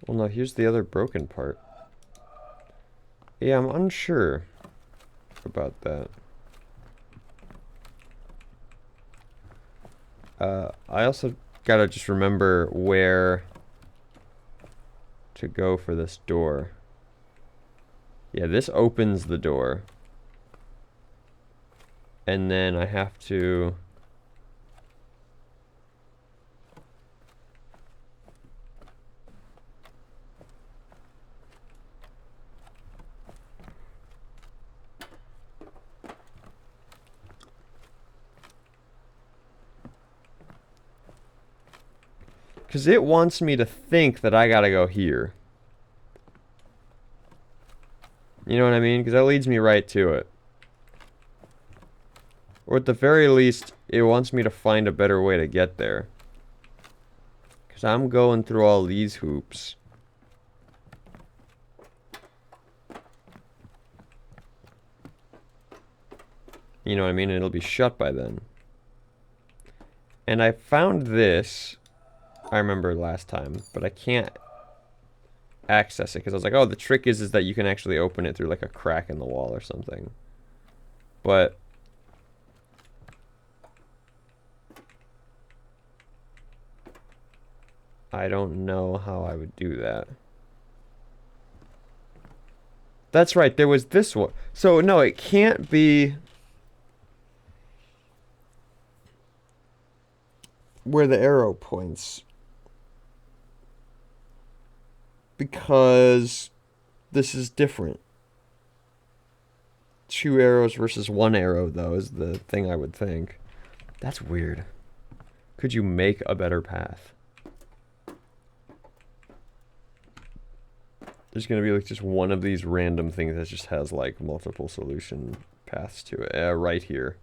Well, no, here's the other broken part. Yeah, I'm unsure about that. I also gotta just remember where to go for this door. Yeah, this opens the door. And then I have to... Because it wants me to think that I gotta go here. You know what I mean? Because that leads me right to it. Or at the very least, it wants me to find a better way to get there. Because I'm going through all these hoops. You know what I mean? And it'll be shut by then. And I found this, I remember last time, but I can't access it because I was like, oh, the trick is that you can actually open it through like a crack in the wall or something. But I don't know how I would do that. That's right, there was this one. So no, it can't be where the arrow points. Because this is different. 2 arrows versus 1 arrow, though, is the thing I would think. That's weird. Could you make a better path? There's gonna be like just one of these random things that just has like multiple solution paths to it. Right here.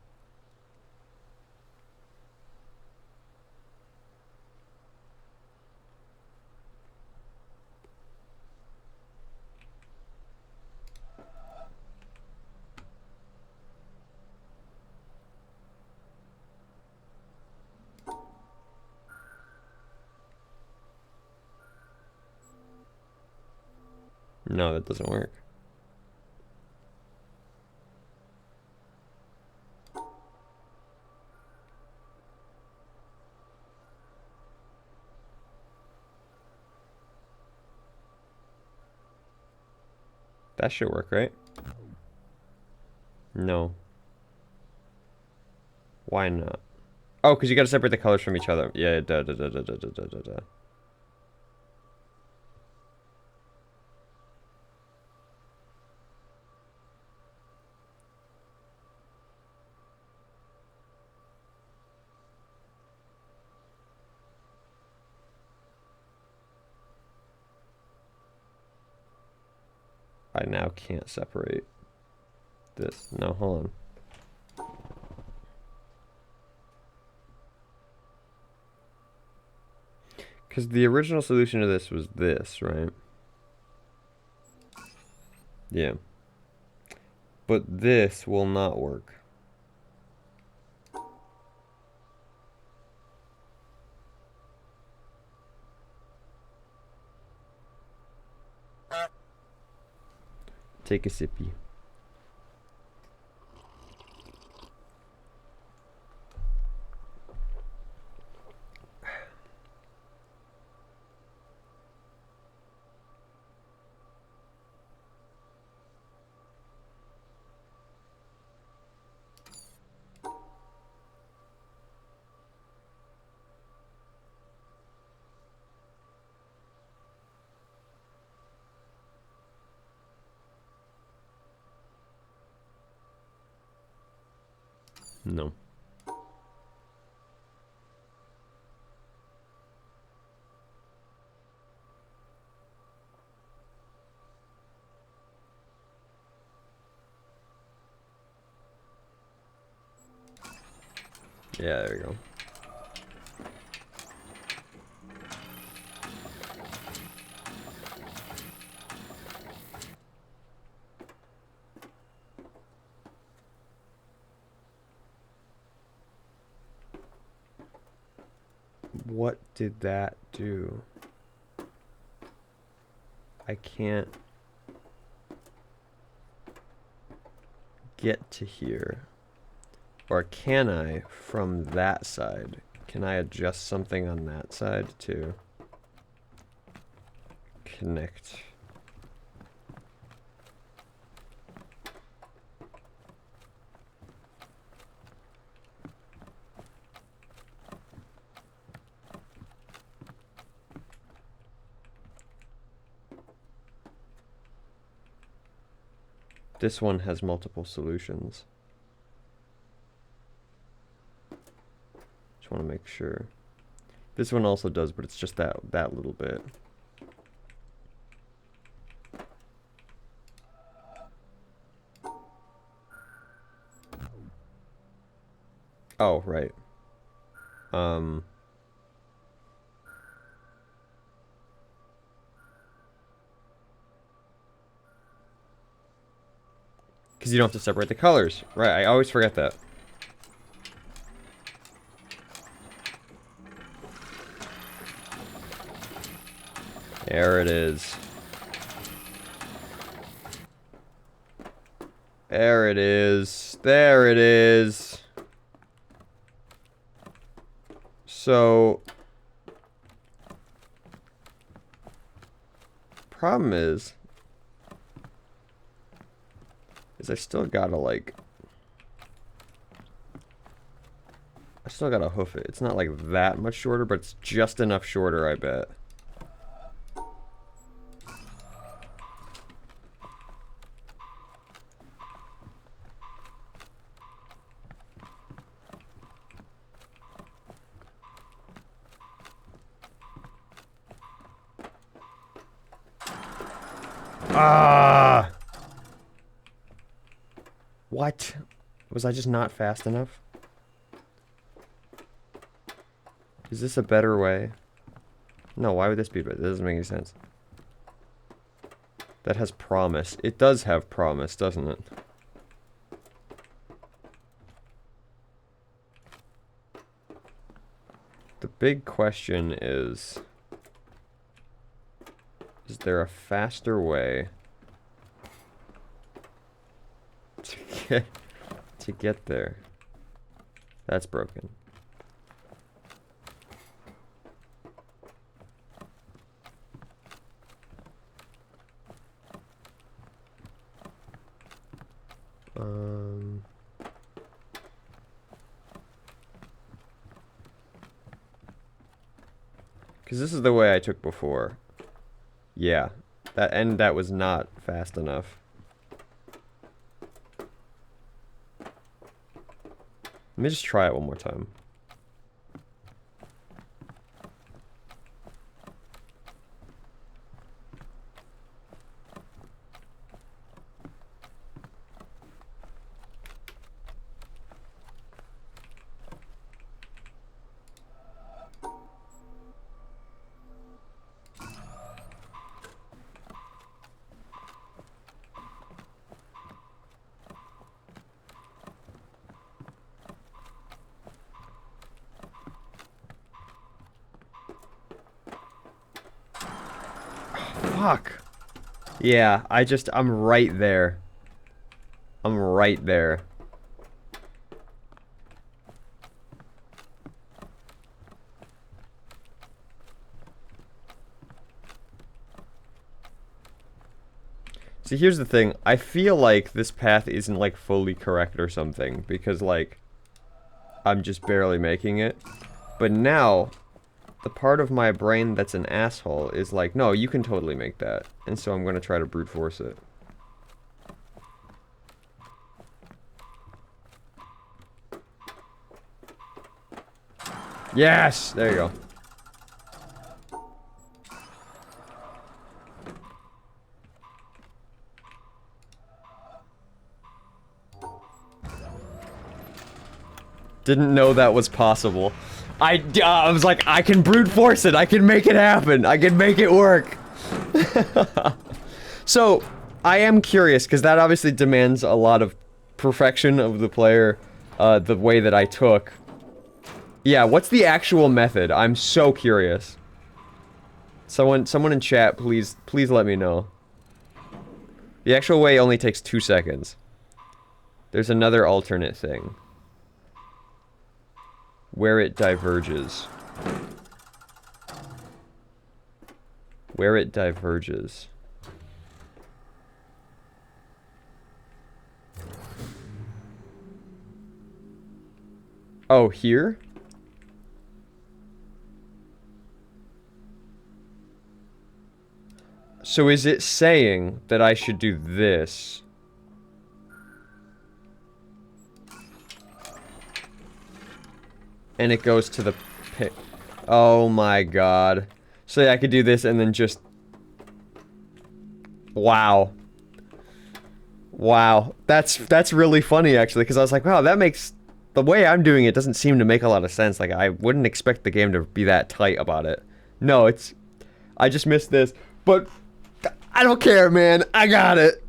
No, that doesn't work. That should work, right? No. Why not? Oh, because you gotta separate the colors from each other. Yeah, duh, duh, duh, duh, duh, duh, duh, duh, duh. I now can't separate this. No, hold on. Because the original solution to this was this, right? Yeah. But this will not work. Take a sippy. No. Yeah, there we go. What did that do? I can't get to here. Or can I from that side? Can I adjust something on that side to connect? This one has multiple solutions. Just want to make sure. This one also does, but it's just that little bit. Oh, right. Because you don't have to separate the colors. Right, I always forget that. There it is. There it is. There it is. So, problem is I still gotta like, I still gotta hoof it. It's not like that much shorter, but it's just enough shorter, I bet. Ah! What? Was I just not fast enough? Is this a better way? No, why would this be better? That doesn't make any sense. That has promise. It does have promise, doesn't it? The big question is there a faster way to get there? That's broken. Because this is the way I took before. Yeah. That was not fast enough. Let me just try it one more time. Fuck. Yeah, I'm right there. I'm right there. See, here's the thing. I feel like this path isn't, like, fully correct or something, because, like, I'm just barely making it. But now, the part of my brain that's an asshole is like, no, you can totally make that. And so I'm going to try to brute force it. Yes! There you go. Didn't know that was possible. I was like, I can brute force it. I can make it happen. I can make it work. So, I am curious, because that obviously demands a lot of perfection of the player, the way that I took. Yeah, what's the actual method? I'm so curious. Someone in chat, please let me know. The actual way only takes 2 seconds. There's another alternate thing. Where it diverges. Where it diverges. Oh, here? So is it saying that I should do this? And it goes to the pick. Oh my god. So yeah, I could do this and then just... Wow. Wow. That's really funny, actually, because I was like, wow, that makes... The way I'm doing it doesn't seem to make a lot of sense. Like, I wouldn't expect the game to be that tight about it. No, it's... I just missed this. But... I don't care, man. I got it.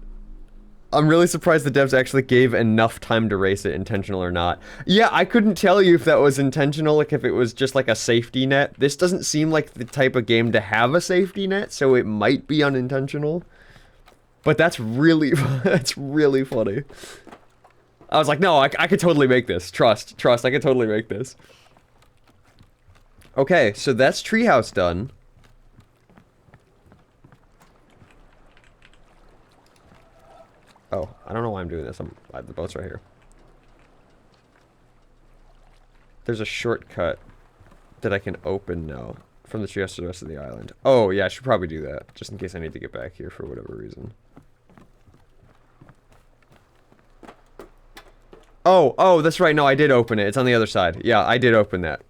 I'm really surprised the devs actually gave enough time to race it, intentional or not. Yeah, I couldn't tell you if that was intentional, like if it was just like a safety net. This doesn't seem like the type of game to have a safety net, so it might be unintentional. But that's really, that's really funny. I was like, no, I could totally make this. Trust, I could totally make this. Okay, so that's treehouse done. Oh, I don't know why I'm doing this. The boat's right here. There's a shortcut that I can open now from the treehouse to the rest of the island. Oh, yeah, I should probably do that, just in case I need to get back here for whatever reason. Oh, that's right. No, I did open it. It's on the other side. Yeah, I did open that.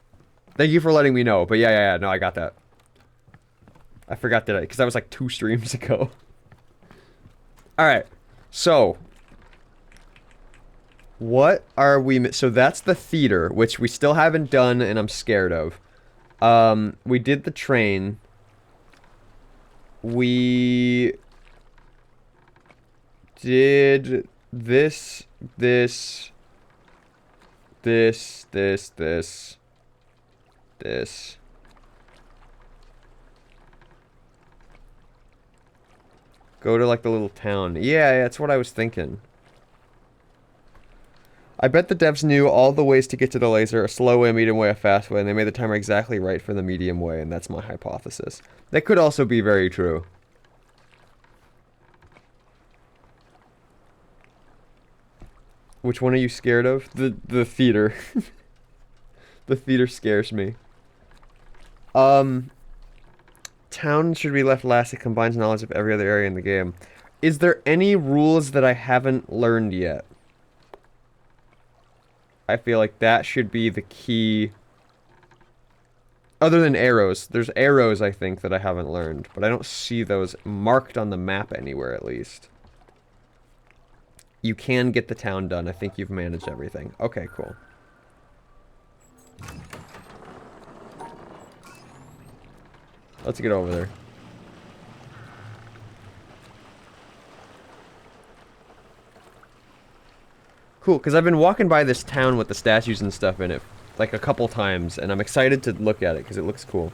Thank you for letting me know. But yeah, no, I got that. I forgot that because that was like 2 streams ago. Alright. So, what are we... So that's the theater, which we still haven't done and I'm scared of. We did the train. We did this. Go to, like, the little town. Yeah, that's what I was thinking. I bet the devs knew all the ways to get to the laser, a slow way, a medium way, a fast way, and they made the timer exactly right for the medium way, and that's my hypothesis. That could also be very true. Which one are you scared of? The theater. The theater scares me. Town should be left last. It combines knowledge of every other area in the game. Is there any rules that I haven't learned yet? I feel like that should be the key. Other than arrows. There's arrows, I think, that I haven't learned. But I don't see those marked on the map anywhere, at least. You can get the town done. I think you've managed everything. Okay, cool. Let's get over there. Cool, because I've been walking by this town with the statues and stuff in it, like, a couple times, and I'm excited to look at it, because it looks cool.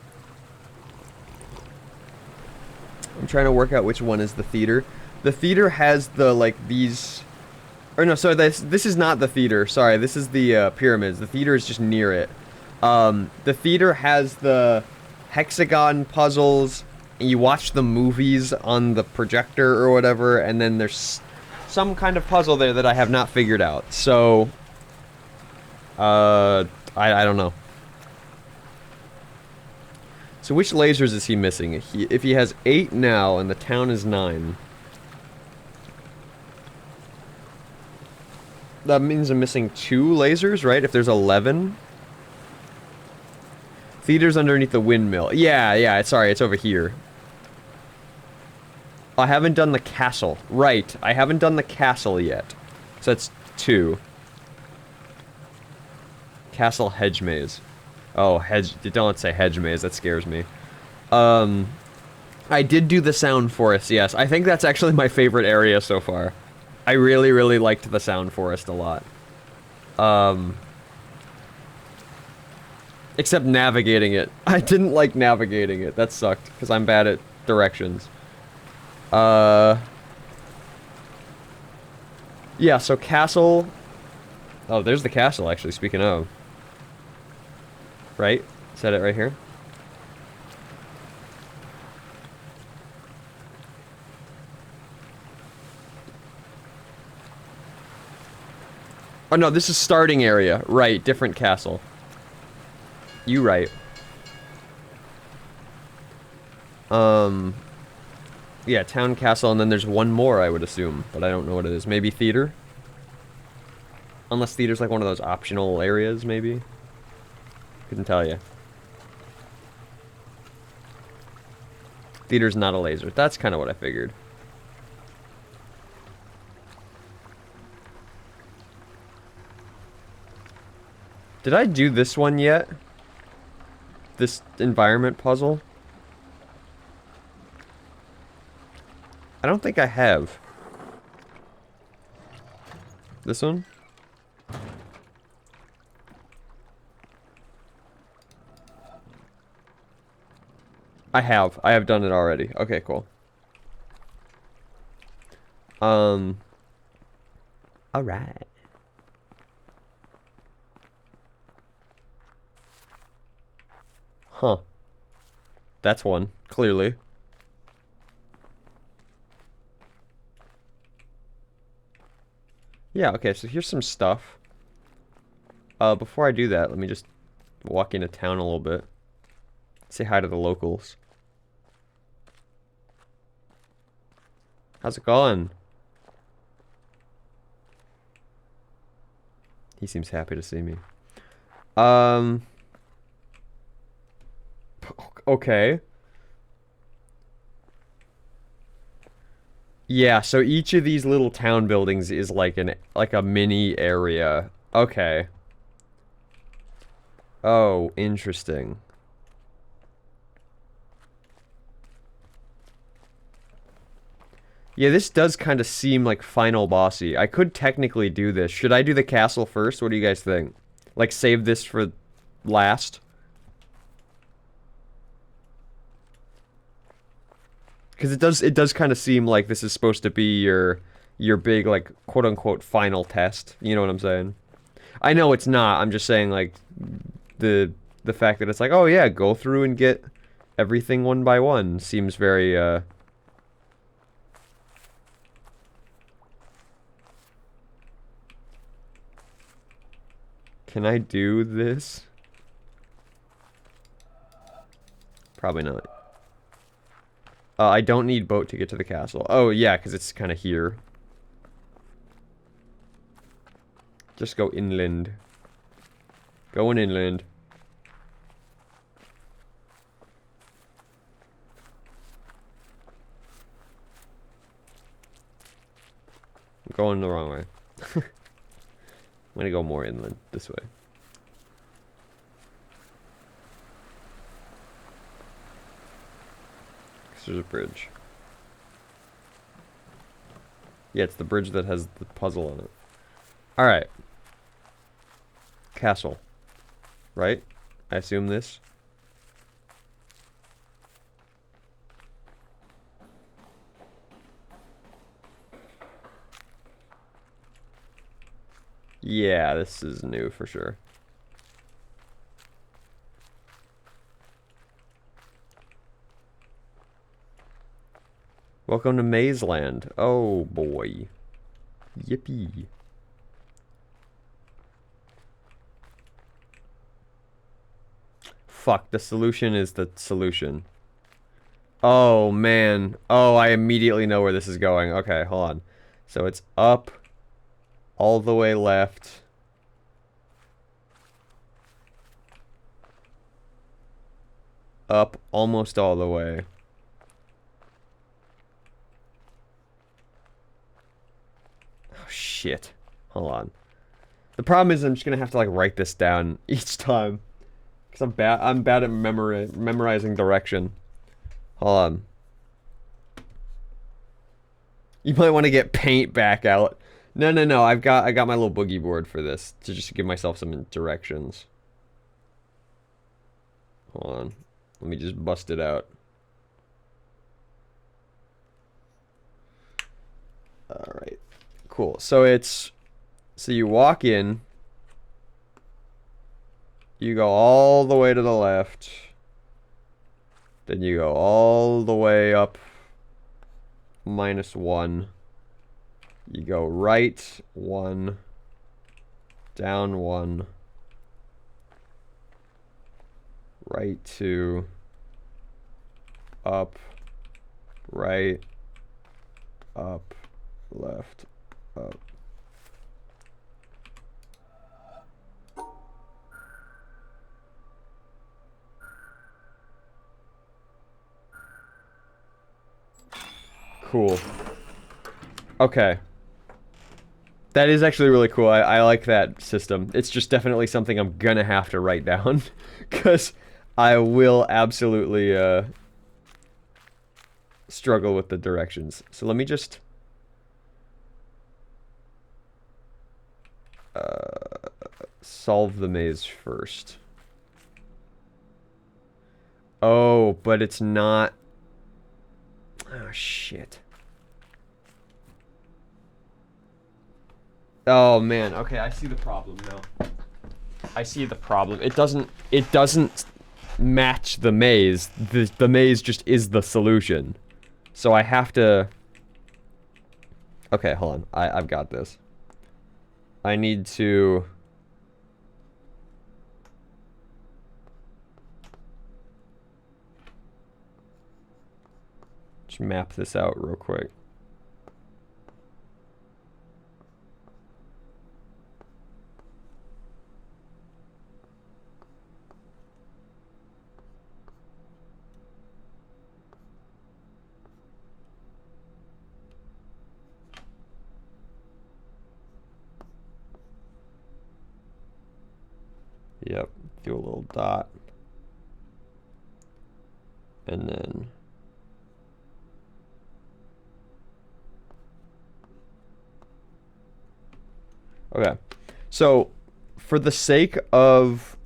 I'm trying to work out which one is the theater. The theater has the, like, these... Or no, sorry, this is not the theater. Sorry, this is the pyramids. The theater is just near it. The theater has the hexagon puzzles, and you watch the movies on the projector or whatever, and then there's some kind of puzzle there that I have not figured out. So, I don't know. So which lasers is he missing? If he has 8 now, and the town is 9... That means I'm missing 2 lasers, right? If there's 11. Theater's underneath the windmill. Yeah, sorry, it's over here. I haven't done the castle. Right, I haven't done the castle yet. So that's 2. Castle hedge maze. Oh, hedge... Don't say hedge maze, that scares me. I did do the sound forest, yes. I think that's actually my favorite area so far. I really, really liked the sound forest a lot. Except navigating it. I didn't like navigating it. That sucked, because I'm bad at directions. Yeah, so castle... Oh, there's the castle, actually, speaking of. Right? Is that it right here? Oh, no, this is starting area. Right, different castle. You right. Yeah, town, castle, and then there's one more, I would assume. But I don't know what it is. Maybe theater? Unless theater's like one of those optional areas, maybe? Couldn't tell you. Theater's not a laser. That's kind of what I figured. Did I do this one yet? This environment puzzle? I don't think I have. This one? I have. I have done it already. Okay, cool. Alright. Huh. That's one, clearly. Yeah, okay, so here's some stuff. Before I do that, let me just walk into town a little bit. Say hi to the locals. How's it going? He seems happy to see me. Okay. Yeah, so each of these little town buildings is like a mini area. Okay. Oh, interesting. Yeah, this does kind of seem like final bossy. I could technically do this. Should I do the castle first? What do you guys think? Like, save this for last? Because it does kind of seem like this is supposed to be your big, like, quote-unquote final test. You know what I'm saying? I know it's not. I'm just saying, like, the fact that it's like, oh yeah, go through and get everything one by one seems very, Can I do this? Probably not. I don't need boat to get to the castle. Oh, yeah, because it's kind of here. Just go inland. Going inland. I'm going the wrong way. I'm gonna go more inland, this way. There's a bridge. Yeah, it's the bridge that has the puzzle on it. Alright. Castle. Right? I assume this. Yeah, this is new for sure. Welcome to Maze Land. Oh boy. Yippee. Fuck, the solution is the solution. Oh man. Oh, I immediately know where this is going. Okay, hold on. So it's up, all the way left. Up almost all the way. Oh shit. Hold on. The problem is I'm just gonna have to like write this down each time. Because I'm bad at memorizing direction. Hold on. You might want to get paint back out. No. I got my little boogie board for this to just give myself some directions. Hold on. Let me just bust it out. Alright. Cool. So you walk in. You go all the way to the left. Then you go all the way up -1. You go right 1. Down 1. Right 2. Up. Right. Up. Left. Up. Cool. Okay. That is actually really cool. I like that system. It's just definitely something I'm gonna have to write down. Because I will absolutely, struggle with the directions. So let me just... solve the maze first. Oh, but it's not... Oh, shit. Oh, man. Okay, I see the problem now. I see the problem. It doesn't match the maze. The maze just is the solution. So I have to... Okay, hold on. I've got this. I need to... just map this out real quick. Yep, do a little dot. And then... Okay, so for the sake of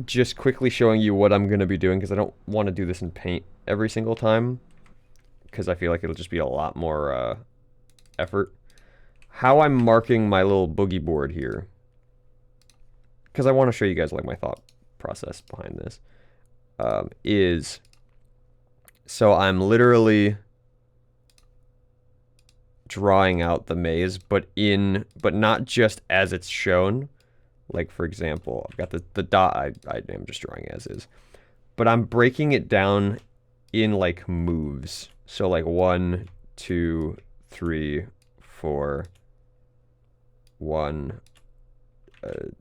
just quickly showing you what I'm going to be doing, because I don't want to do this in Paint every single time, because I feel like it'll just be a lot more effort. How I'm marking my little boogie board here, because I want to show you guys like my thought process behind this, is so I'm literally drawing out the maze, but not just as it's shown. Like, for example, I've got the dot I am just drawing as is, but I'm breaking it down in like moves. So like 1, 2, 3, 4, 1,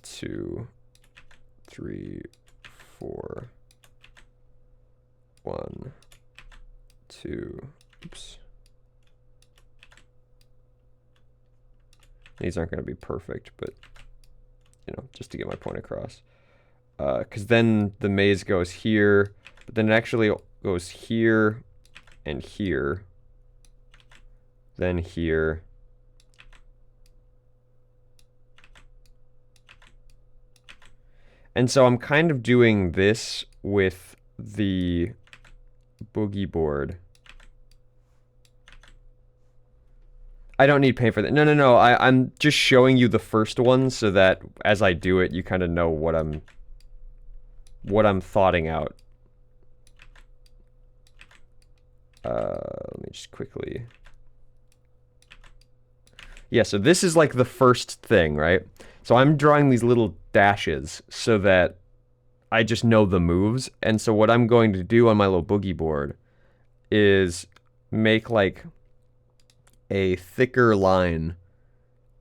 2, 3, 4, 1, 2, oops. These aren't going to be perfect, but, you know, just to get my point across. Because then the maze goes here, but then it actually goes here and here, then here. And so I'm kind of doing this with the boogie board. I don't need paint for that. No. I'm just showing you the first one so that as I do it, you kind of know what I'm thoughting out. Let me just quickly... Yeah, so this is like the first thing, right? So I'm drawing these little dashes so that I just know the moves. And so what I'm going to do on my little boogie board is make like a thicker line.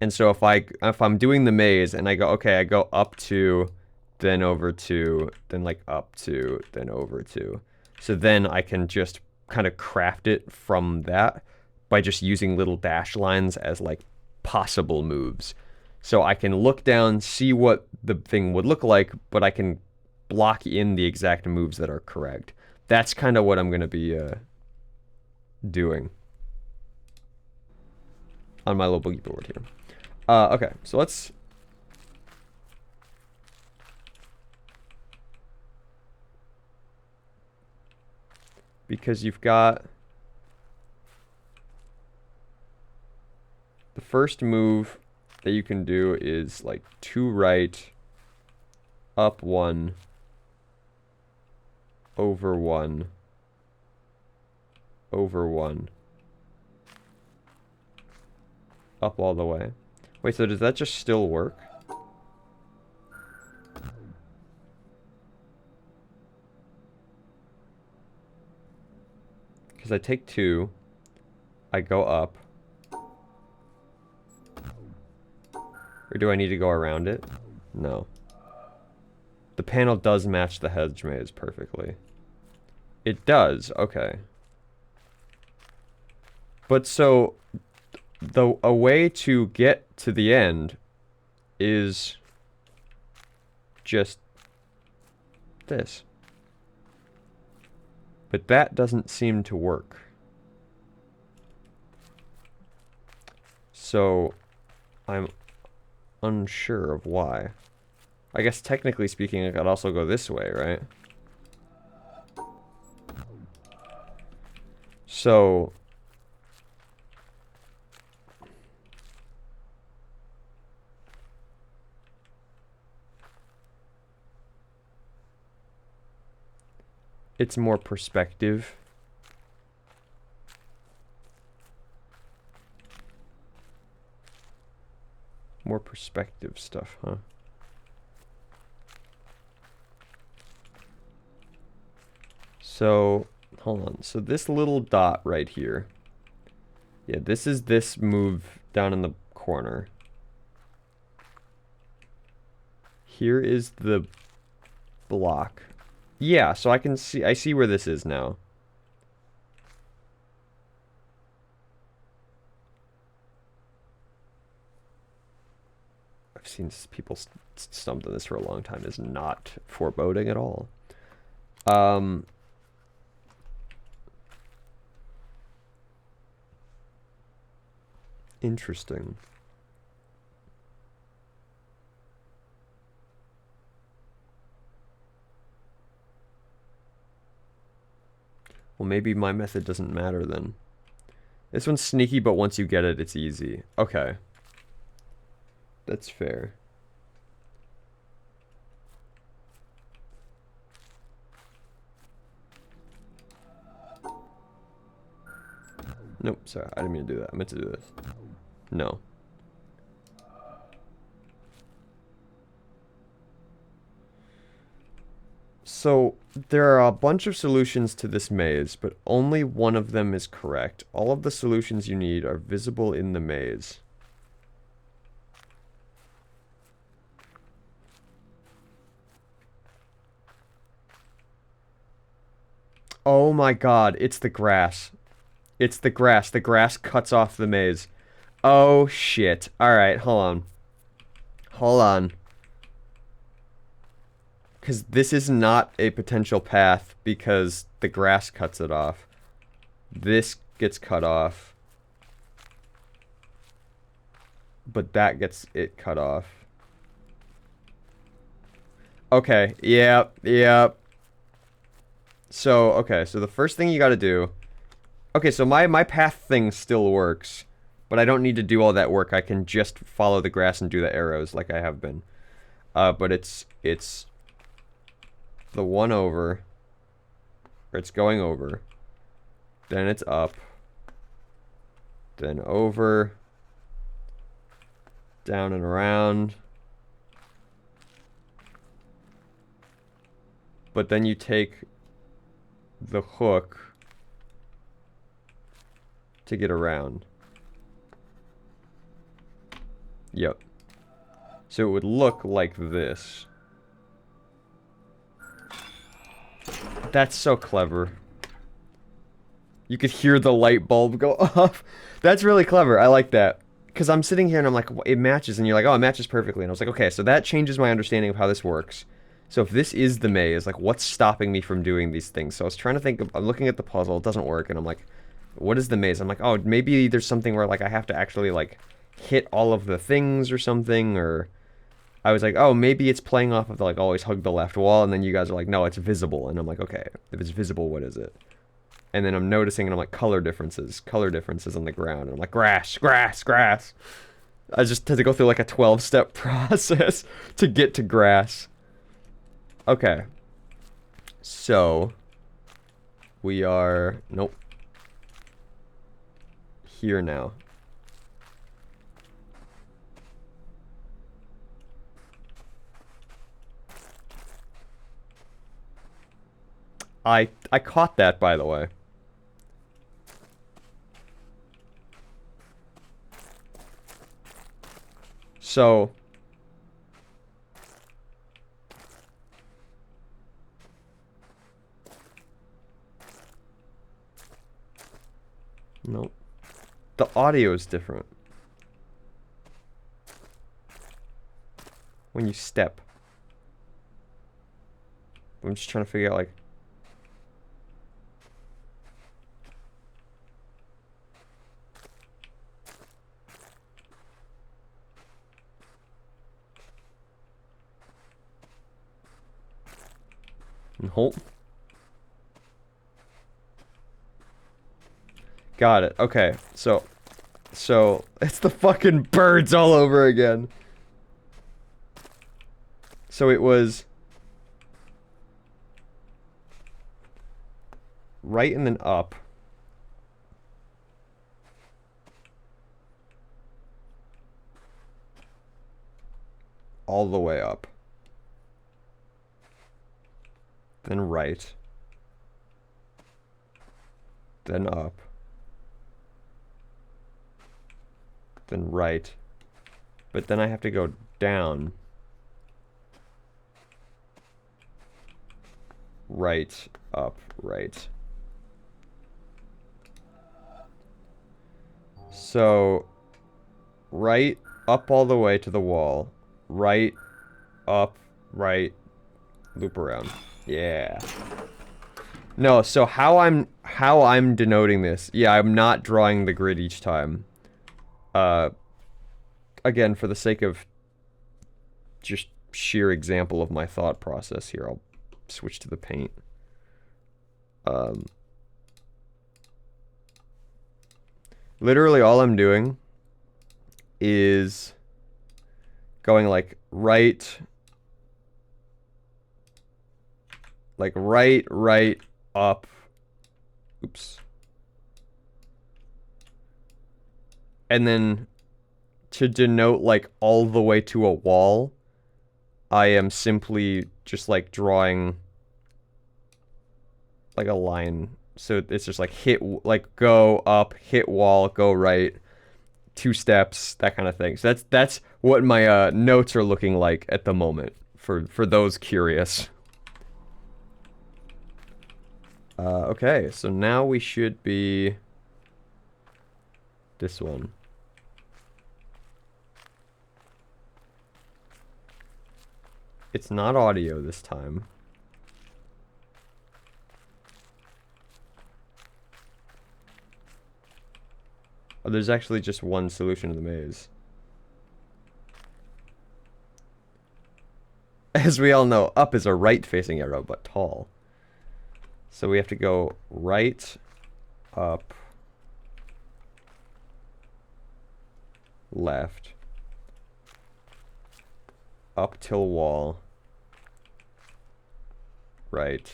And so if I'm doing the maze and I go, okay, I go up to, then over to, then like up to, then over to. So then I can just kind of craft it from that by just using little dash lines as like possible moves. So I can look down, see what the thing would look like, but I can block in the exact moves that are correct. That's kind of what I'm going to be doing on my little boogie board here. Okay, so let's... Because you've got... The first move that you can do is like 2 right, up 1, over 1, over 1. Up all the way. Wait, so does that just still work? Because I take 2, I go up. Or do I need to go around it? No. The panel does match the hedge maze perfectly. It does, okay. But so a way to get to the end is just this. But that doesn't seem to work. So I'm unsure of why. I guess technically speaking, I could also go this way, right? So it's more perspective. More perspective stuff, huh? So, hold on. So this little dot right here. Yeah, this is this move down in the corner. Here is the block. Yeah, so I see where this is now. I've seen people stumped on this for a long time. Is not foreboding at all. Interesting. Well, maybe my method doesn't matter then. This one's sneaky, but once you get it, it's easy. Okay. That's fair. Nope, sorry, I didn't mean to do that. I meant to do this. No. So, there are a bunch of solutions to this maze, but only one of them is correct. All of the solutions you need are visible in the maze. Oh my god, it's the grass. It's the grass. The grass cuts off the maze. Oh shit. Alright, hold on. Hold on. Because this is not a potential path because the grass cuts it off. This gets cut off. But that gets it cut off. Okay, yep, yep. So, okay, so the first thing you gotta do... Okay, so my path thing still works. But I don't need to do all that work. I can just follow the grass and do the arrows like I have been. But it's the one over, or it's going over, then it's up, then over, down and around, but then you take the hook to get around. Yep. So it would look like this. That's so clever. You could hear the light bulb go off. That's really clever. I like that. Because I'm sitting here and I'm like, it matches. And you're like, oh, it matches perfectly. And I was like, okay, so that changes my understanding of how this works. So if this is the maze, like, what's stopping me from doing these things? So I was trying to think, I'm looking at the puzzle. It doesn't work. And I'm like, what is the maze? I'm like, oh, maybe there's something where, like, I have to actually, like, hit all of the things or something. Or I was like, oh, maybe it's playing off of the, like, always hug the left wall. And then you guys are like, no, it's visible. And I'm like, okay, if it's visible, what is it? And then I'm noticing, and I'm like, color differences on the ground. And I'm like, grass, grass, grass. I just had to go through like a 12-step process to get to grass. Okay. So, we are, nope. Here now. I caught that, by the way. So, nope. The audio is different. When you step. I'm just trying to figure out, like... Nope. Got it. Okay. So it's the fucking birds all over again. So it was right and then up. All the way up. Then right. Then up. Then right. But then I have to go down. Right, up, right. So, right, up all the way to the wall. Right, up, right, loop around. Yeah. No, so how I'm denoting this. Yeah, I'm not drawing the grid each time. Again, for the sake of just sheer example of my thought process here, I'll switch to the paint. Literally all I'm doing is going like right, right, up. Oops. And then to denote like all the way to a wall, I am simply just like drawing like a line. So it's just like hit, like go up, hit wall, go right, 2 steps, that kind of thing. So that's what my notes are looking like at the moment for those curious. Okay, so now we should be this one. It's not audio this time. Oh, there's actually just one solution to the maze. As we all know, up is a right-facing arrow, but tall. So we have to go right, up, left, up till wall, right,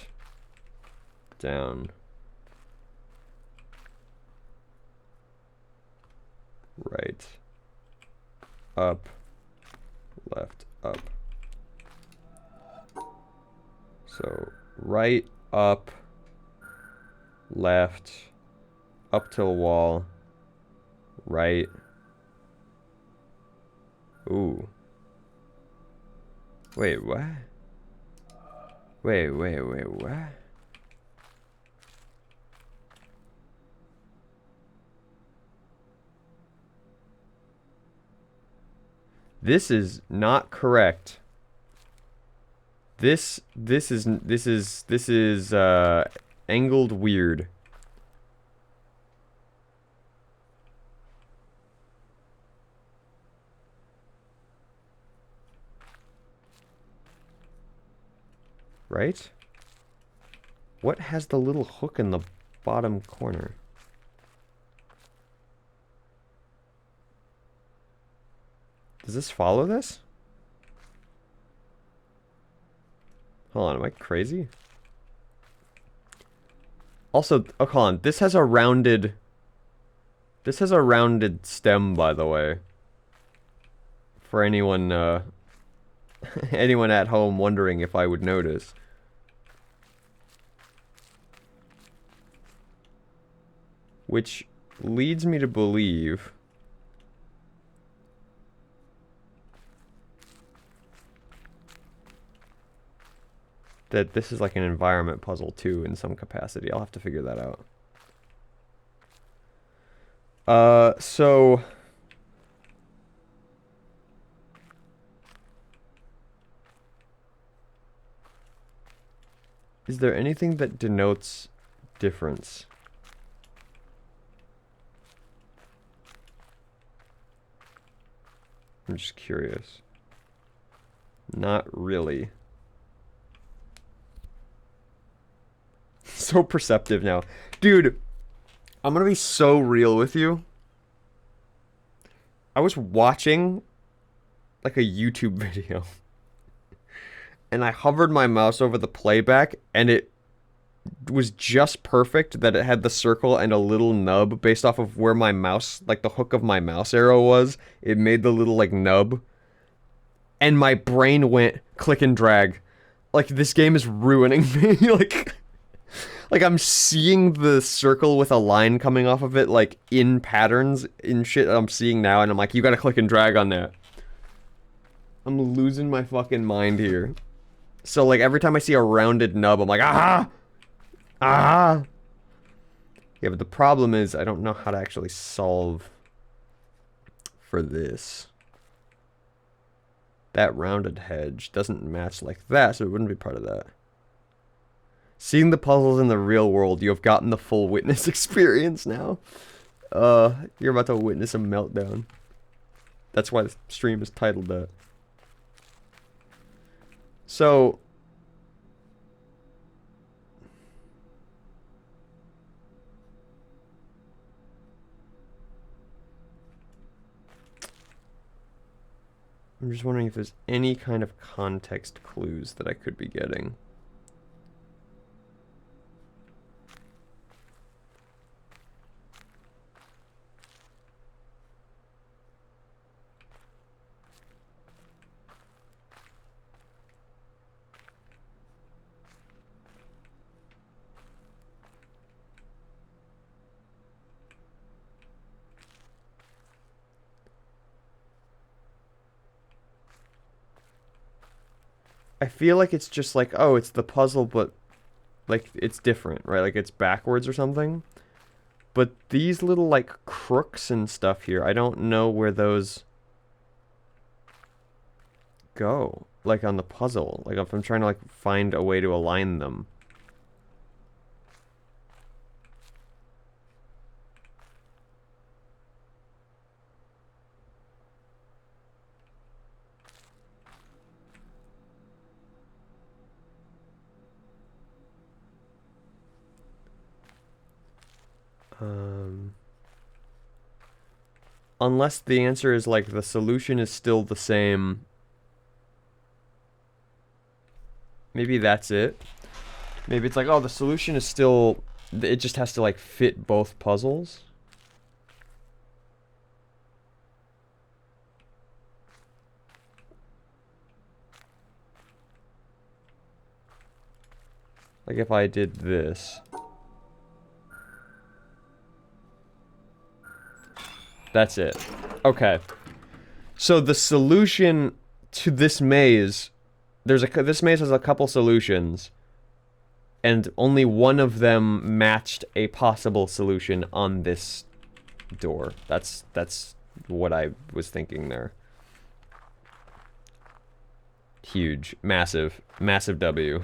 down, right, up, left, up. So right, up, left, up till wall, right. Ooh. Wait, what? Wait, what? This is not correct. This is angled weird. Right? What has the little hook in the bottom corner? Does this follow this? Hold on, am I crazy? Also, oh, hold on, this has a rounded stem, by the way. For anyone, anyone at home wondering if I would notice. Which leads me to believe that this is like an environment puzzle too in some capacity. I'll have to figure that out. So is there anything that denotes difference? I'm just curious. Not really. So perceptive now. Dude, I'm gonna be so real with you. I was watching like a YouTube video and I hovered my mouse over the playback and it was just perfect that it had the circle and a little nub based off of where my mouse, like the hook of my mouse arrow was. It made the little like nub. And my brain went click and drag. Like this game is ruining me. Like I'm seeing the circle with a line coming off of it like in patterns in shit I'm seeing now and I'm like, you gotta click and drag on that. I'm losing my fucking mind here. So like every time I see a rounded nub, I'm like, ah! Ah! Yeah, but the problem is I don't know how to actually solve for this. That rounded hedge doesn't match like that, so it wouldn't be part of that. Seeing the puzzles in the real world, you have gotten the full witness experience now. You're about to witness a meltdown. That's why the stream is titled that. So... I'm just wondering if there's any kind of context clues that I could be getting. I feel like it's just like, oh, it's the puzzle, but like it's different, right? Like it's backwards or something. But these little like crooks and stuff here, I don't know where those go. Like on the puzzle. Like if I'm trying to like find a way to align them. Unless the answer is like the solution is still the same. Maybe that's it. Maybe it's like, oh, the solution is still... It just has to like fit both puzzles. Like if I did this. That's it. Okay. So the solution to this maze, this maze has a couple solutions, and only one of them matched a possible solution on this door. That's what I was thinking there. Huge, massive W.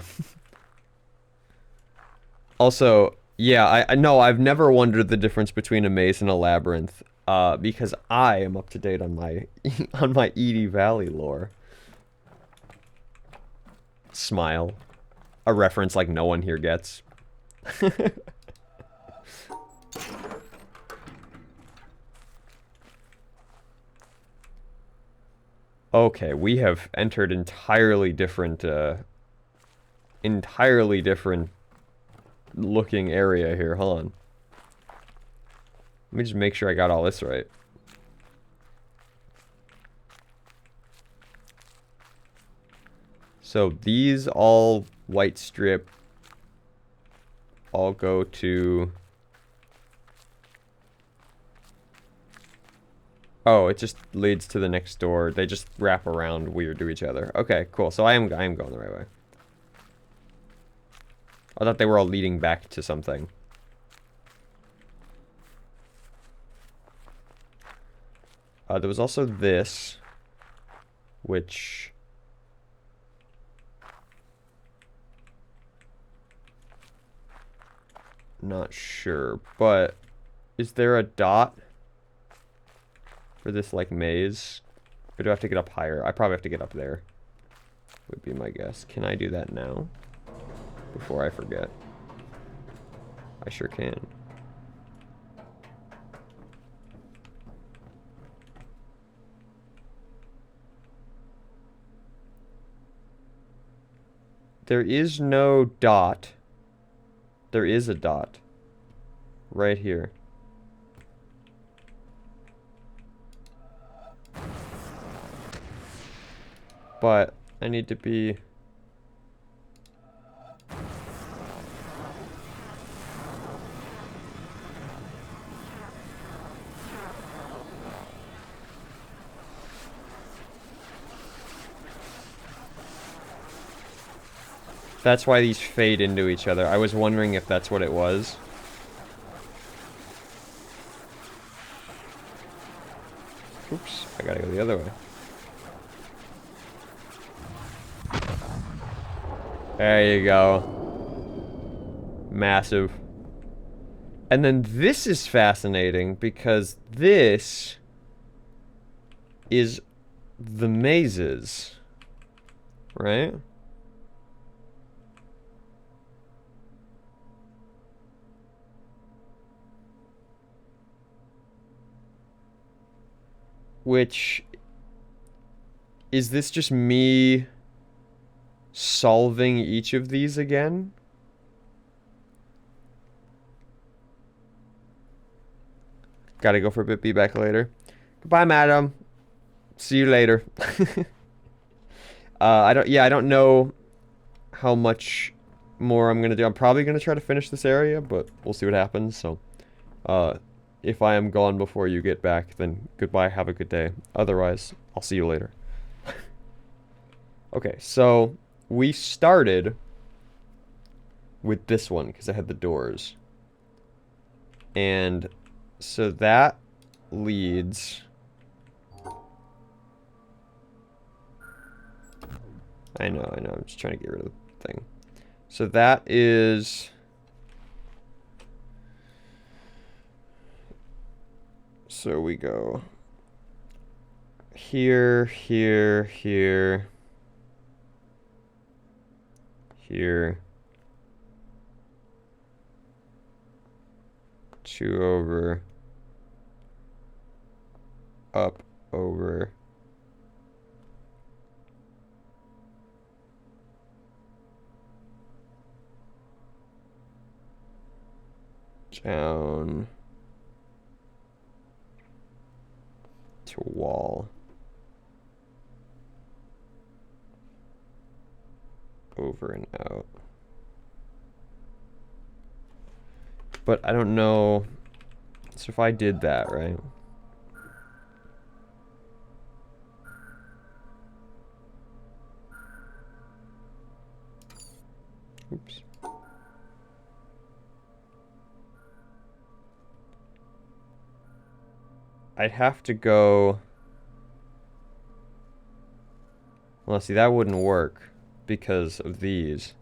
Also, yeah, I know I've never wondered the difference between a maze and a labyrinth. Because I am up to date on my on my Edie Valley lore. Smile. A reference like no one here gets. Okay, we have entered entirely different looking area here. Hold on. Let me just make sure I got all this right. So these all white strip all go to... Oh, it just leads to the next door. They just wrap around weird to each other. Okay, cool. So I am going the right way. I thought they were all leading back to something. There was also this, which... Not sure, but is there a dot for this, like, maze? Or do I have to get up higher? I probably have to get up there, would be my guess. Can I do that now? Before I forget. I sure can. There is no dot. There is a dot. Right here. But I need to be... That's why these fade into each other. I was wondering if that's what it was. Oops, I gotta go the other way. There you go. Massive. And then this is fascinating because this is the mazes, right? Which, is this just me solving each of these again? Gotta go for a bit, be back later. Goodbye, madam. See you later. I don't know how much more I'm gonna do. I'm probably gonna try to finish this area, but we'll see what happens, so, if I am gone before you get back, then goodbye, have a good day. Otherwise, I'll see you later. Okay, so we started with this one because I had the doors. And so that leads... I know, I'm just trying to get rid of the thing. So that is... So we go here, here, here, here, 2 over, up, over, down, to wall, over and out. But I don't know, so if I did that, right? Oops. I'd have to go... Well, see, that wouldn't work because of these.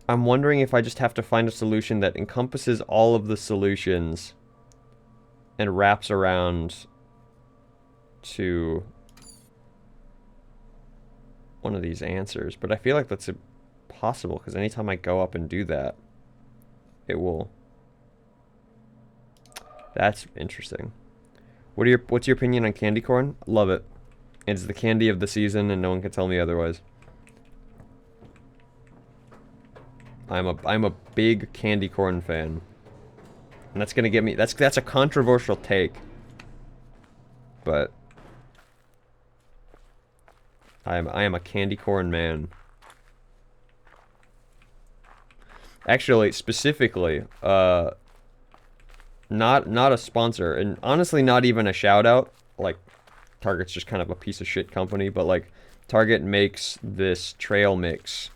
I'm wondering if I just have to find a solution that encompasses all of the solutions and wraps around to one of these answers. But I feel like that's impossible because anytime I go up and do that, it will... That's interesting. What's your opinion on candy corn? Love it. It's the candy of the season and no one can tell me otherwise. I'm a big candy corn fan. And that's gonna get me, that's a controversial take. But I am a candy corn man. Actually, specifically, not a sponsor, and honestly not even a shout out. Like, Target's just kind of a piece of shit company, but like, Target makes this trail mix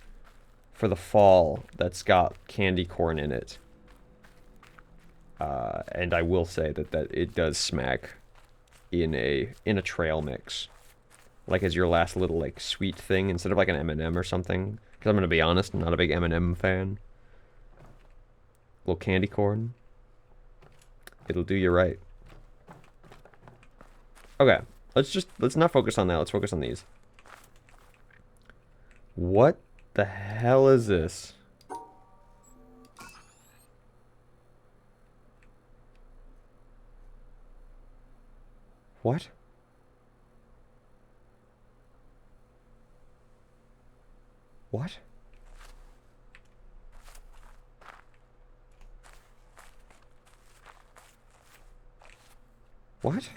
for the fall that's got candy corn in it. And I will say that it does smack in a trail mix, like as your last little like sweet thing instead of like an M&M or something. Because I'm gonna be honest, I'm not a big M&M fan. Little candy corn, it'll do you right. Okay, let's not focus on that. Let's focus on these. What the hell is this? What? What? What?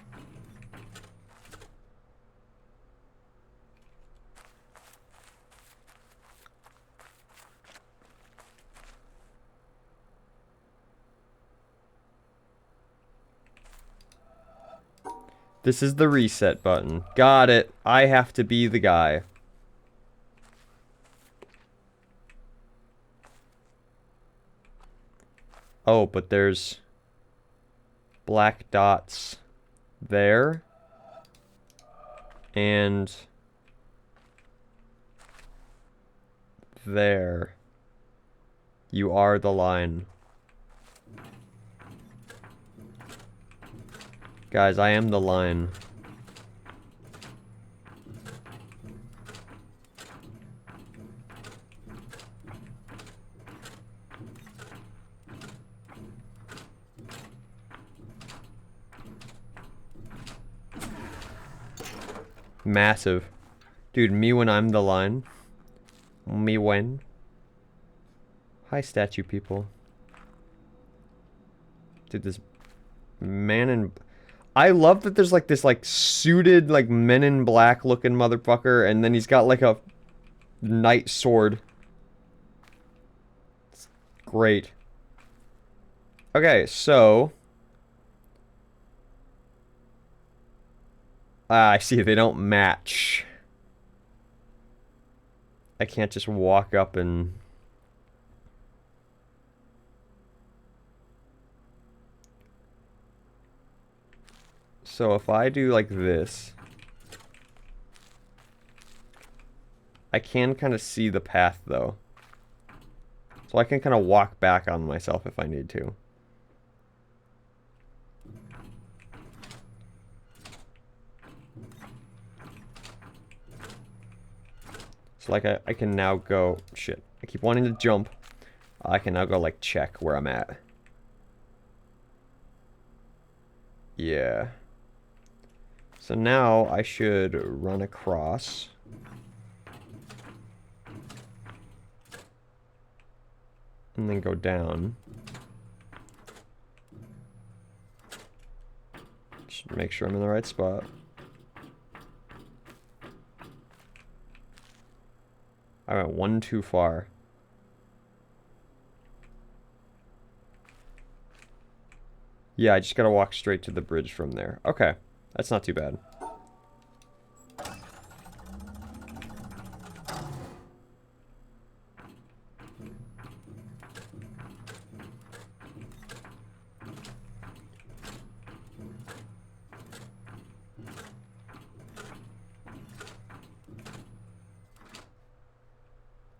This is the reset button. Got it. I have to be the guy. Oh, but there's black dots there. And there. You are the line. Guys, I am the line. Massive. Dude, me when I'm the line. Me when. Hi, statue people. Dude, this man in... I love that there's like this like suited like Men in Black looking motherfucker, and then he's got like a knight sword. It's great. Okay, so I see they don't match. I can't just walk up and... So if I do like this, I can kind of see the path though. So I can kind of walk back on myself if I need to. So like I can now go, shit, I keep wanting to jump. I can now go like check where I'm at. Yeah. So now I should run across. And then go down. Just make sure I'm in the right spot. I went one too far. Yeah, I just gotta walk straight to the bridge from there. Okay, that's not too bad.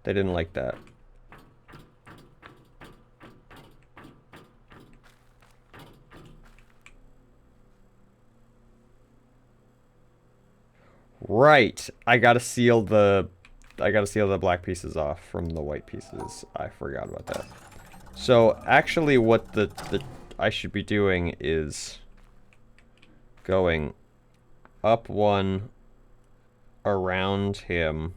They didn't like that. Right. I gotta seal the black pieces off from the white pieces. I forgot about that. So actually what I should be doing is going up one around him,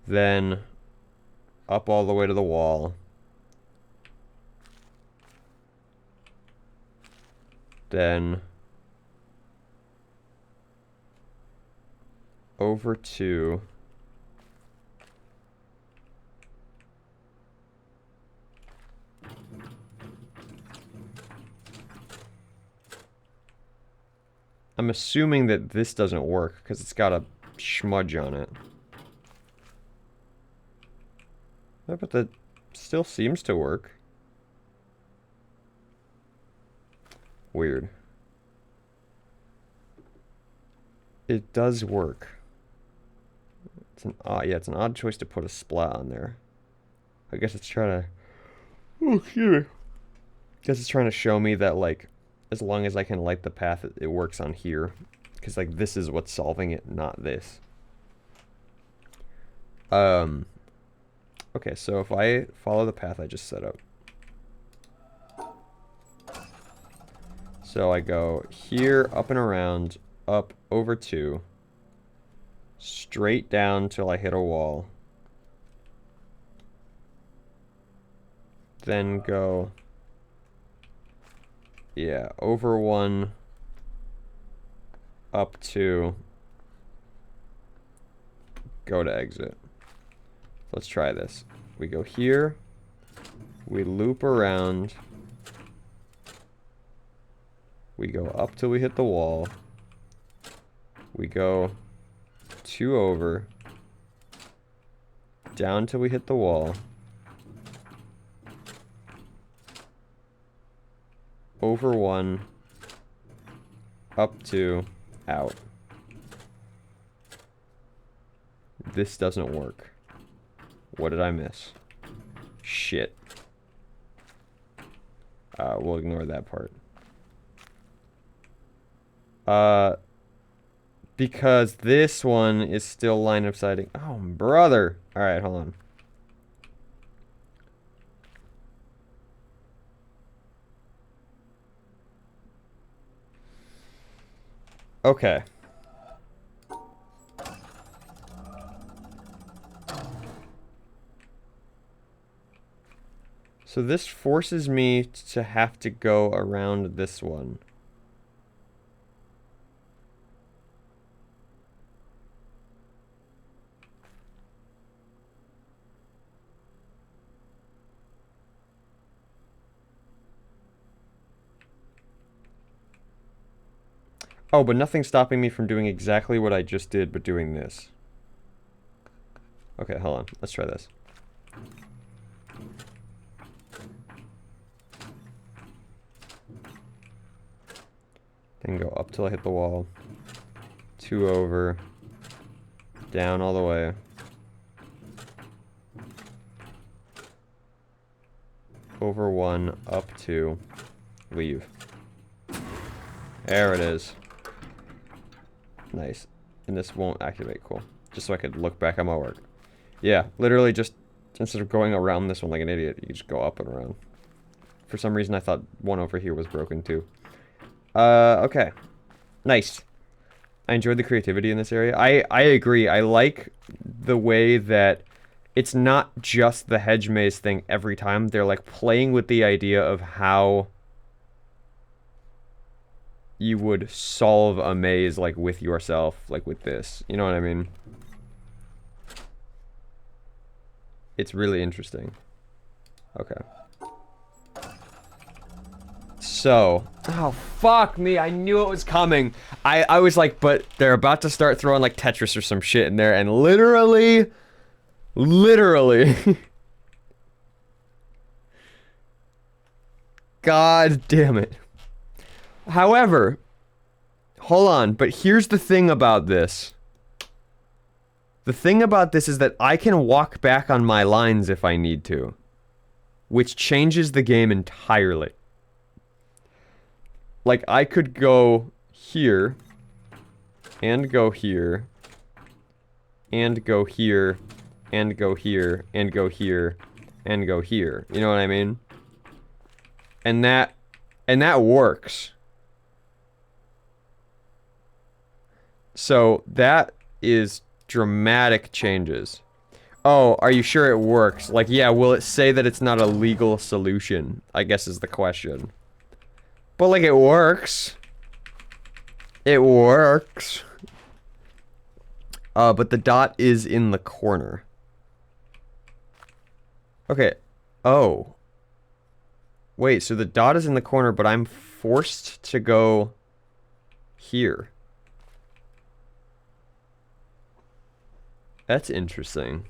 then up all the way to the wall, then over to I'm assuming that this doesn't work because it's got a smudge on it. Yeah, but that still seems to work. Weird. It does work. It's an odd, yeah, it's an odd choice to put a splat on there. I guess it's trying to. Oh, excuse me. I guess it's trying to show me that, like, as long as I can light the path, it works on here. Because, like, this is what's solving it, not this. Okay, so if I follow the path I just set up. So I go here, up and around, up, over 2. Straight down till I hit a wall. Then go... Yeah, over 1, up 2, go to exit. Let's try this. We go here, we loop around, we go up till we hit the wall, we go 2 over, down till we hit the wall, over 1, up 2, out. This doesn't work. What did I miss? Shit. We'll ignore that part. Because this one is still line of sighting. Oh, brother. Alright, hold on. Okay. So this forces me to have to go around this one. Oh, but nothing's stopping me from doing exactly what I just did, but doing this. Okay, hold on. Let's try this. Then go up till I hit the wall. 2 over. Down all the way. Over 1, up 2. Leave. There it is. Nice. And this won't activate. Cool. Just so I could look back at my work. Yeah, literally just, instead of going around this one like an idiot, you just go up and around. For some reason, I thought one over here was broken too. Okay. Nice. I enjoyed the creativity in this area. I agree. I like the way that it's not just the hedge maze thing every time. They're like playing with the idea of how you would solve a maze like with yourself, like with this. You know what I mean? It's really interesting. Okay. So, oh fuck me, I knew it was coming. I was like, but they're about to start throwing like Tetris or some shit in there, and literally God damn it. However, hold on, but here's the thing about this. The thing about this is that I can walk back on my lines if I need to, which changes the game entirely. Like, I could go here, and go here, and go here, and go here, and go here, and go here. You know what I mean? And that works. So, that is dramatic changes. Oh, are you sure it works? Like, yeah, will it say that it's not a legal solution? I guess is the question. But, like, it works. It works. But the dot is in the corner. Okay. Oh. Wait, so the dot is in the corner, but I'm forced to go here. That's interesting.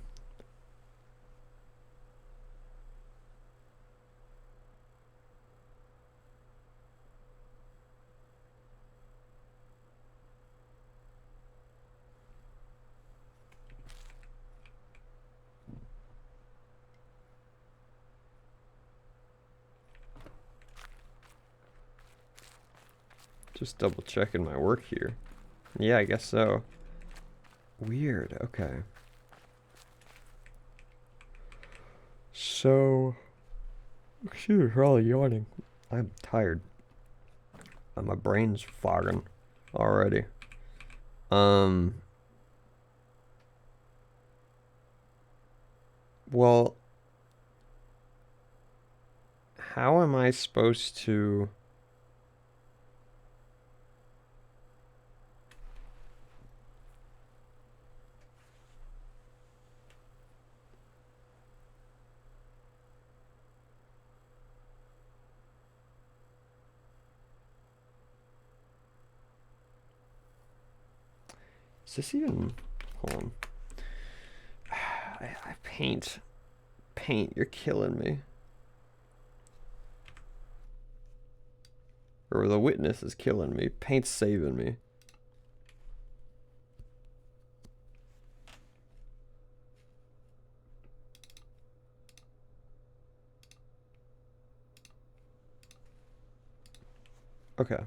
Just double checking my work here. Yeah, I guess so. Weird, okay. So, excuse me for all the yawning. I'm tired. My brain's fogging already. Well, how am I supposed to... Is this even... Hold on. I paint. Paint, you're killing me. Or the witness is killing me. Paint's saving me. Okay.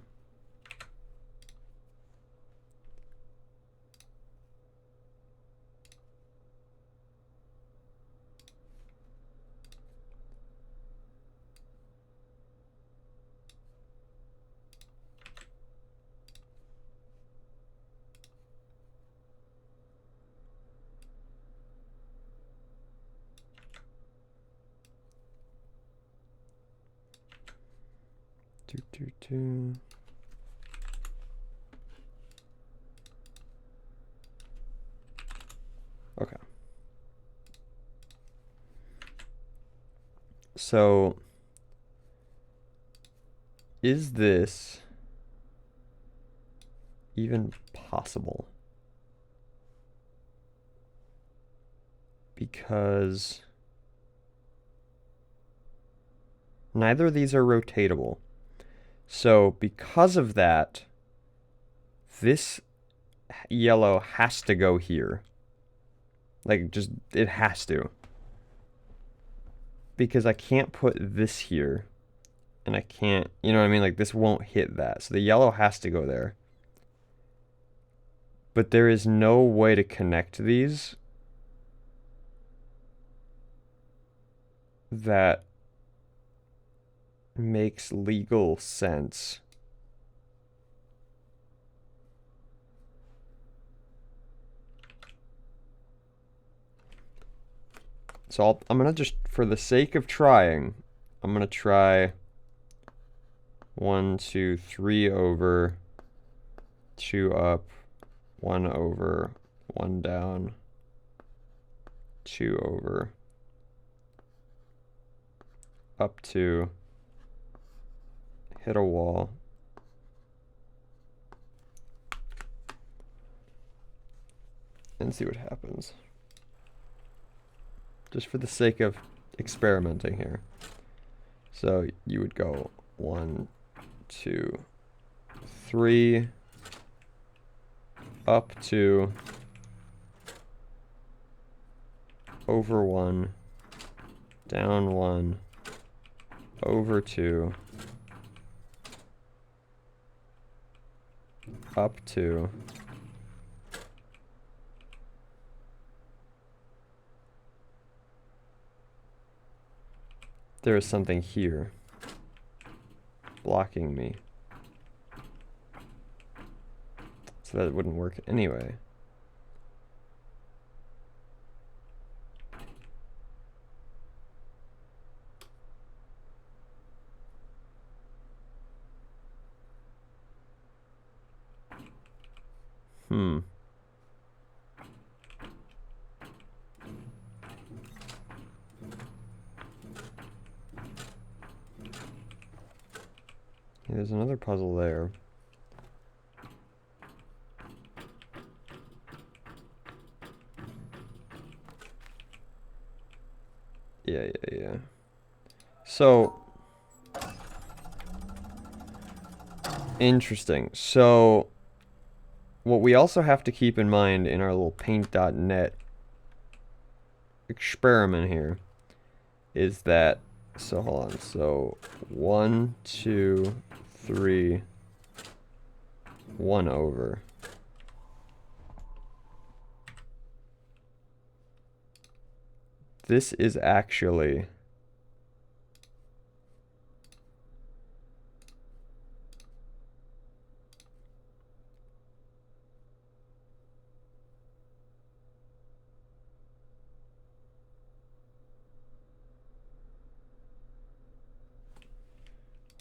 Do. Okay. So, is this even possible? Because neither of these are rotatable. So, because of that, this yellow has to go here. Like, just, it has to. Because I can't put this here. And I can't, you know what I mean? Like, this won't hit that. So the yellow has to go there. But there is no way to connect these that makes legal sense. So I'm going to just, for the sake of trying, I'm going to try 1, 2, 3 over, 2 up, 1 over, 1 down, 2 over, up 2, hit a wall, and see what happens. Just for the sake of experimenting here. So you would go 1, 2, 3, up 2, over 1, down 1, over 2, up 2, there is something here blocking me. So that wouldn't work anyway. Yeah, there's another puzzle there. Yeah. So, interesting. So, what we also have to keep in mind in our little paint.net experiment here is that, so hold on, so 1, 2, 3, 1 over. This is actually...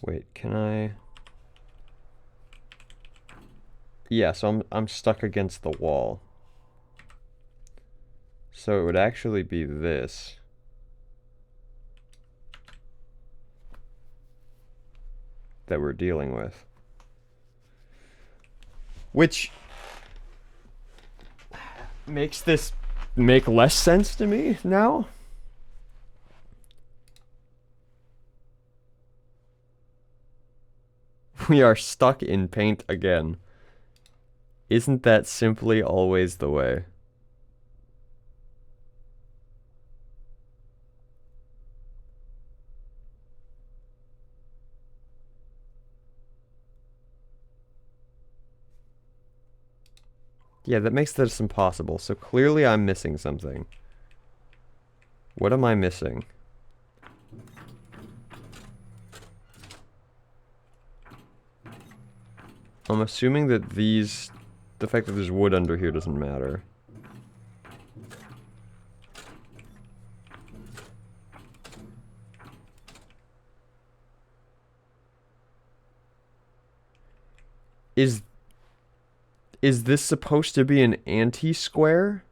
Wait, can I... Yeah, so I'm stuck against the wall. So it would actually be this. That we're dealing with. Which makes this make less sense to me now. We are stuck in paint again. Isn't that simply always the way? Yeah, that makes this impossible. So clearly I'm missing something. What am I missing? I'm assuming that these... The fact that there's wood under here doesn't matter. Is this supposed to be an anti-square?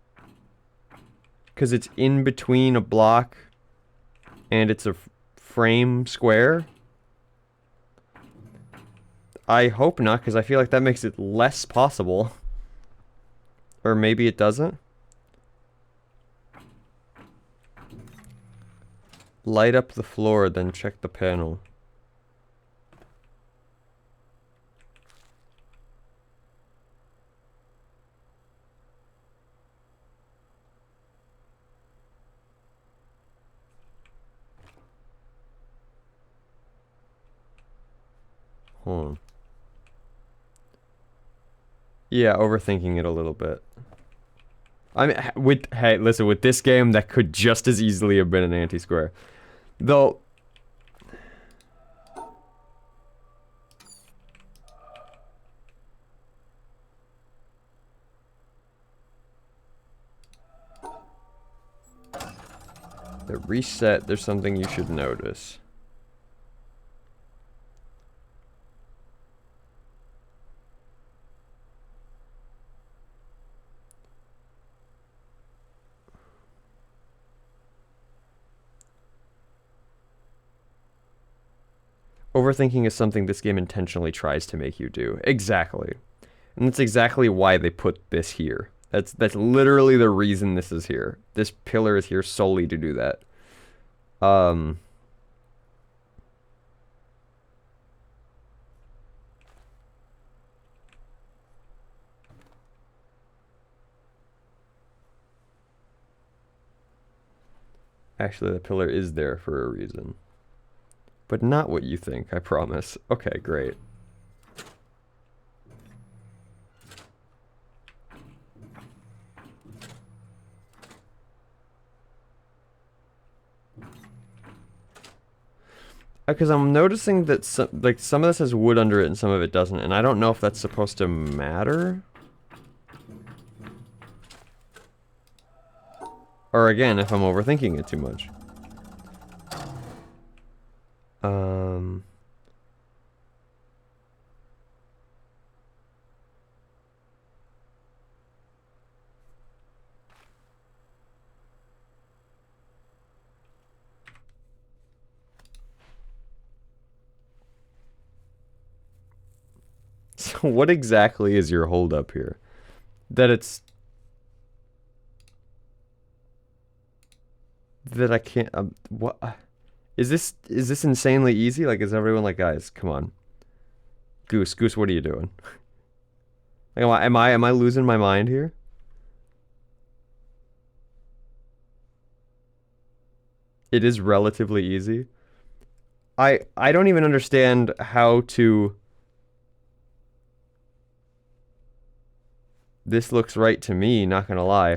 Because it's in between a block and it's a frame square? I hope not, because I feel like that makes it less possible. Or maybe it doesn't. Light up the floor, then check the panel. Hold on. Yeah, overthinking it a little bit. I mean, hey, listen, with this game, that could just as easily have been an anti-square. Though... The reset, there's something you should notice. Overthinking is something this game intentionally tries to make you do. Exactly. And that's exactly why they put this here. That's literally the reason this is here. This pillar is here solely to do that. Actually, the pillar is there for a reason. But not what you think, I promise. Okay, great. Because I'm noticing that some of this has wood under it and some of it doesn't, and I don't know if that's supposed to matter. Or again, if I'm overthinking it too much. So what exactly is your holdup here? That it's... That I can't... what... Is this insanely easy? Like, is everyone like, guys, come on. Goose, what are you doing? Like, am I losing my mind here? It is relatively easy. I don't even understand how to... This looks right to me, not gonna lie.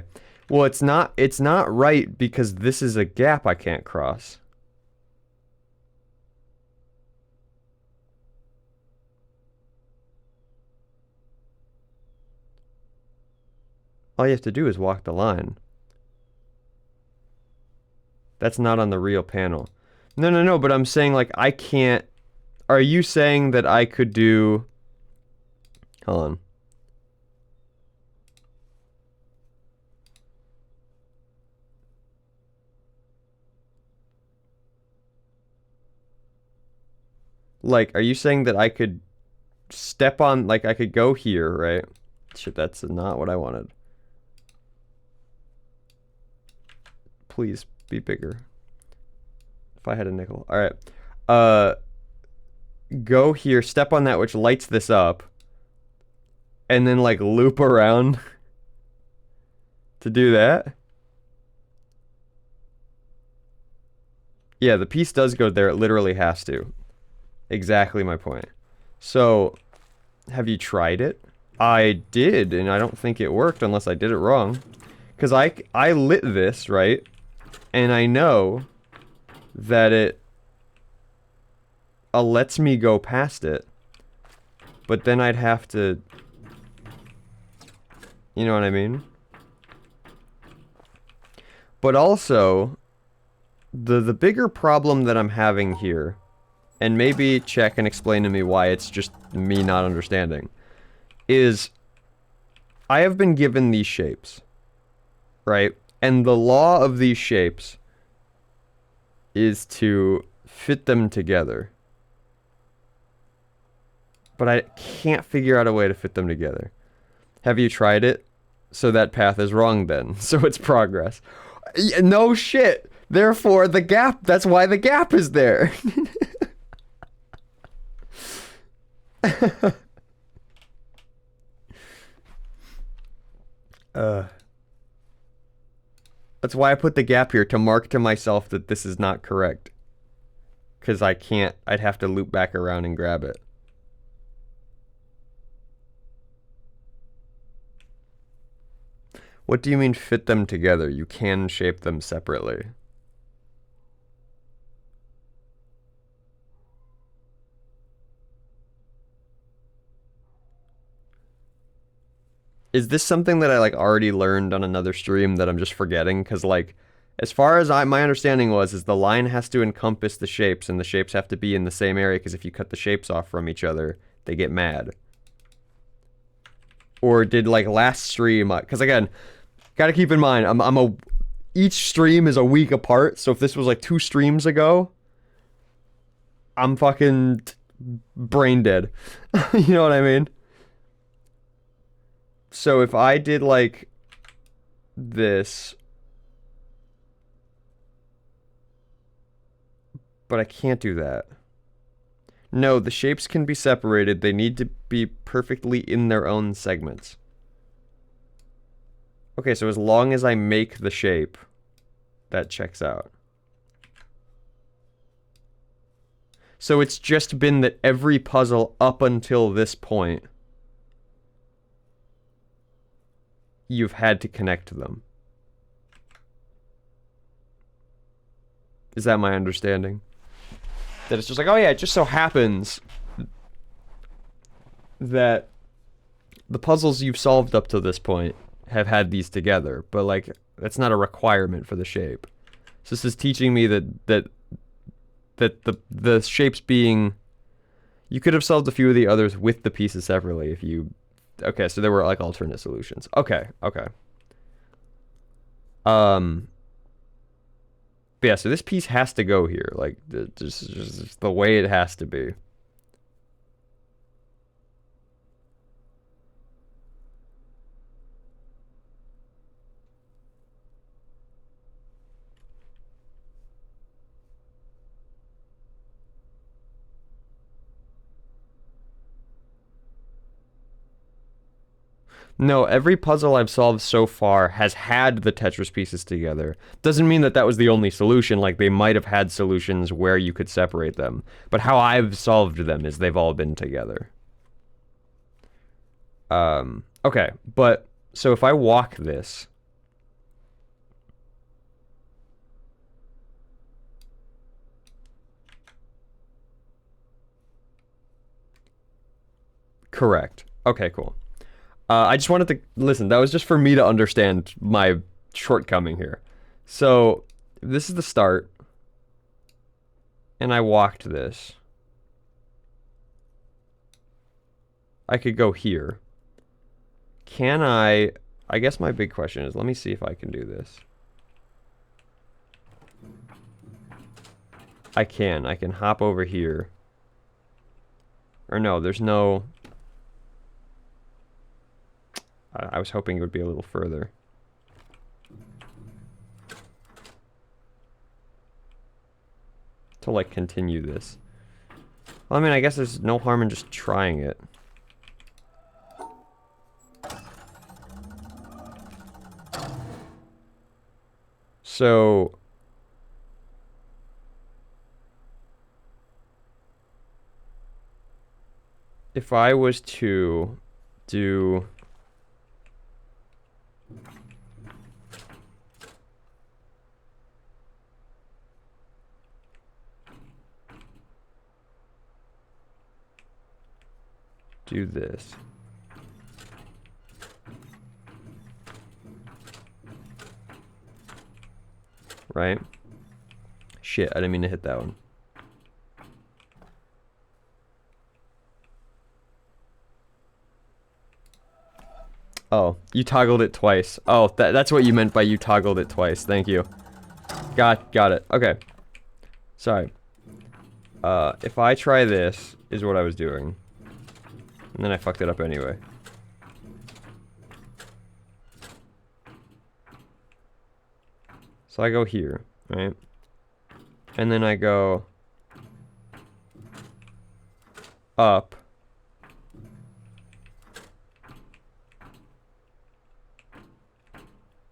Well, it's not right because this is a gap I can't cross. All you have to do is walk the line. That's not on the real panel. No, but I'm saying, like, I can't... Are you saying that I could do... Hold on. Like, are you saying that I could step on... Like, I could go here, right? Shit, that's not what I wanted. Please, be bigger. If I had a nickel. Alright. Go here, step on that, which lights this up. And then, like, loop around to do that. Yeah, the piece does go there. It literally has to. Exactly my point. So, have you tried it? I did, and I don't think it worked unless I did it wrong. Because I lit this, right? And I know that it lets me go past it. But then I'd have to... You know what I mean? But also, the bigger problem that I'm having here, and maybe check and explain to me why it's just me not understanding, is I have been given these shapes, right? And the law of these shapes is to fit them together. But I can't figure out a way to fit them together. Have you tried it? So that path is wrong then. So it's progress. No shit. Therefore, the gap, that's why the gap is there. That's why I put the gap here, to mark to myself that this is not correct. Because I can't, I'd have to loop back around and grab it. What do you mean fit them together? You can shape them separately. Is this something that I, like, already learned on another stream that I'm just forgetting? Because, like, as far as my understanding is the line has to encompass the shapes, and the shapes have to be in the same area, because if you cut the shapes off from each other, they get mad. Or did, like, last stream... Because, again, gotta keep in mind, each stream is a week apart, so if this was, like, 2 streams ago, I'm fucking brain dead. You know what I mean? So if I did, like, this... But I can't do that. No, the shapes can be separated. They need to be perfectly in their own segments. Okay, so as long as I make the shape, that checks out. So it's just been that every puzzle up until this point, you've had to connect them. Is that my understanding? That it's just like, oh yeah, it just so happens that the puzzles you've solved up to this point have had these together, but, like, that's not a requirement for the shape. So this is teaching me that the shapes being... You could have solved a few of the others with the pieces separately if you... Okay, so there were, like, alternate solutions. Okay. But yeah, so this piece has to go here. Like, just the way it has to be. No, every puzzle I've solved so far has had the Tetris pieces together. Doesn't mean that that was the only solution, like they might have had solutions where you could separate them. But how I've solved them is they've all been together. Okay, but So if I walk this, correct. Okay, cool. I just wanted to listen. That was just for me to understand my shortcoming here. So this is the start, and I walked this. I could go here. Can I? I guess my big question is, let me see if I can do this. I can hop over here. Or no, there's no... I was hoping it would be a little further. To, like, continue this. Well, I mean, I guess there's no harm in just trying it. So... if I was to do... do this. Right? Shit, I didn't mean to hit that one. Oh, you toggled it twice. Oh, that's what you meant by you toggled it twice. Thank you. Got it. Okay. Sorry. If I try this, is what I was doing. And then I fucked it up anyway. So I go here, right? And then I go up.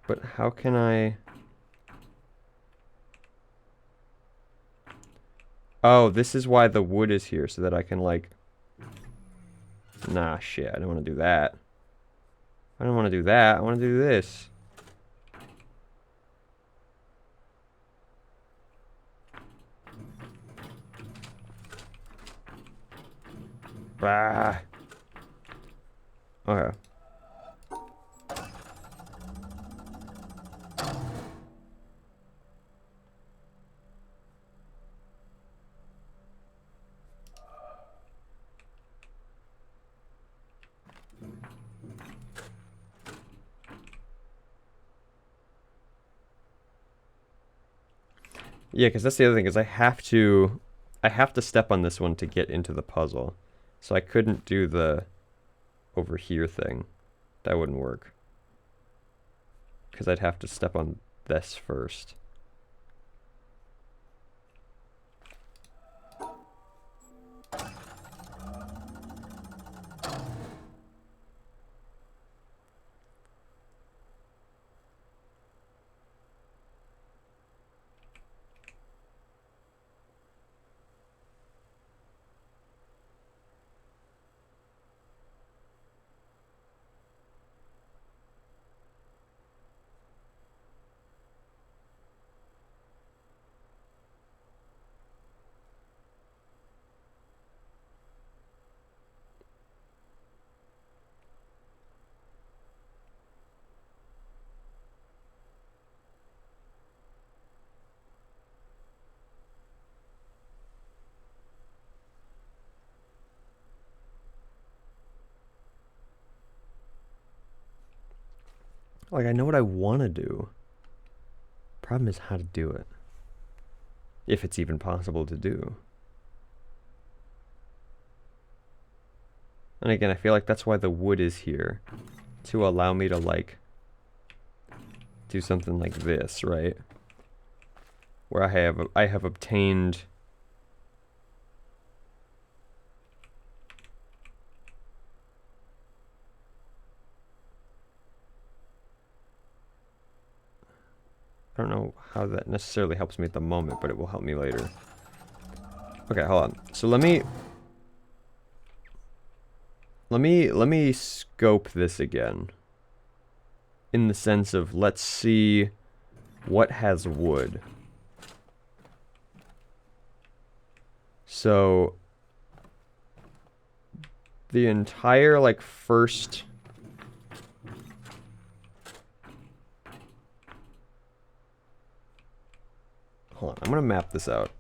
But how can I... oh, this is why the wood is here, so that I can, like... nah, shit, I don't want to do that. I don't want to do that, I want to do this. Ah. Okay. Yeah, because that's the other thing, is I have to step on this one to get into the puzzle. So I couldn't do the over here thing. That wouldn't work. Because I'd have to step on this first. Like, I know what I want to do. Problem is how to do it. If it's even possible to do. And again, I feel like that's why the wood is here. To allow me to, like, do something like this, right? Where I have obtained... I don't know how that necessarily helps me at the moment, but it will help me later. Okay, hold on. So let me scope this again. in the sense of let's see what has wood. So the entire like first hold on, I'm gonna map this out.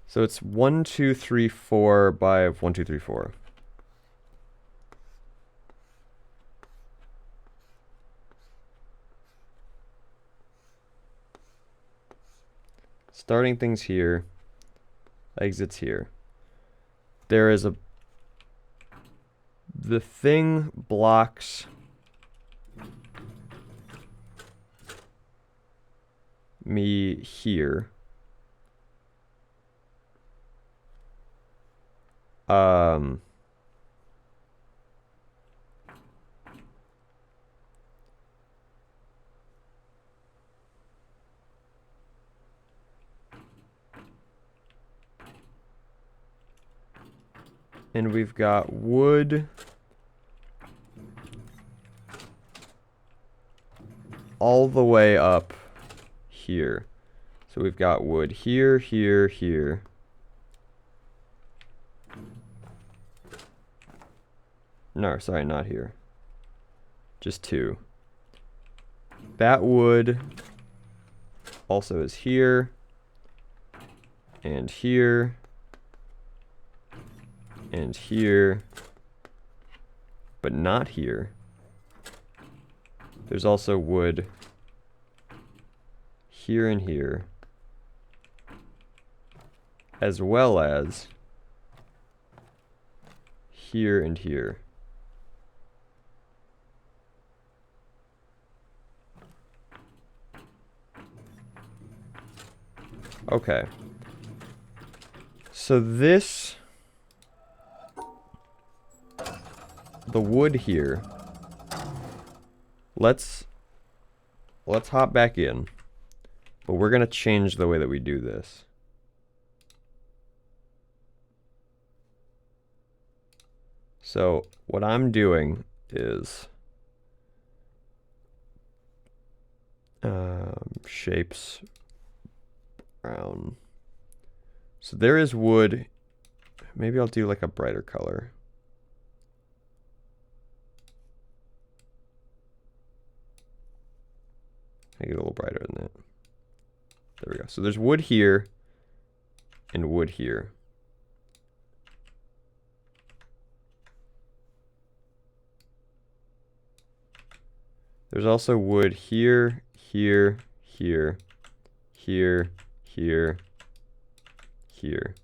So it's 1, 2, 3, 4 by 1, 2, 3, 4. Starting things here, exits here. There is the thing blocks me here. And we've got wood all the way up here. So we've got wood here, here, here. No, sorry, not here. Just 2. That wood also is here, and here, and here, but not here. There's also wood here and here, as well as here and here. Okay. So this, the wood here, let's hop back in, but we're gonna change the way that we do this. So what I'm doing is shapes brown. So there is wood. Maybe I'll do like a brighter color. Make it a little brighter than that. There we go. So there's wood here and wood here. There's also wood here, here, here, here, here, here.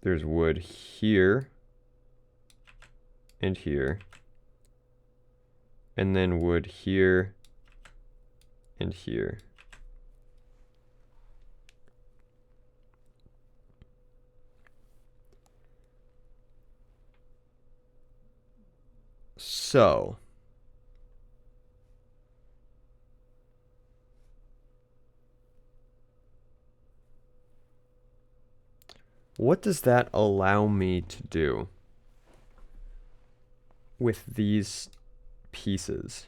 There's wood here and here. And then wood here and here. So what does that allow me to do with these pieces?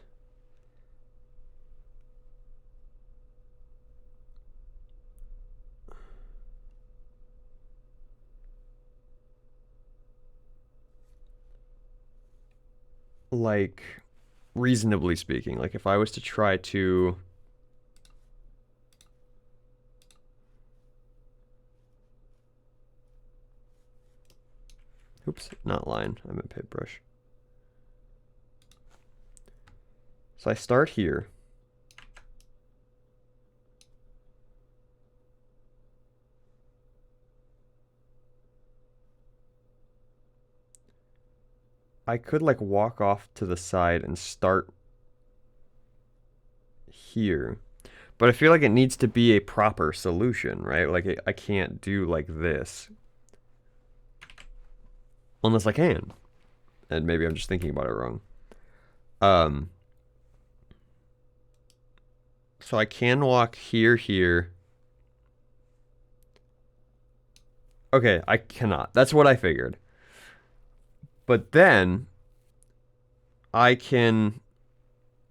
Like, reasonably speaking, like if I was to try to oops, not line, I meant paintbrush. So I start here. I could like walk off to the side and start here, but I feel like it needs to be a proper solution, right? Like I can't do like this unless I can, and maybe I'm just thinking about it wrong. So I can walk here, here. Okay, I cannot. That's what I figured. But then I can,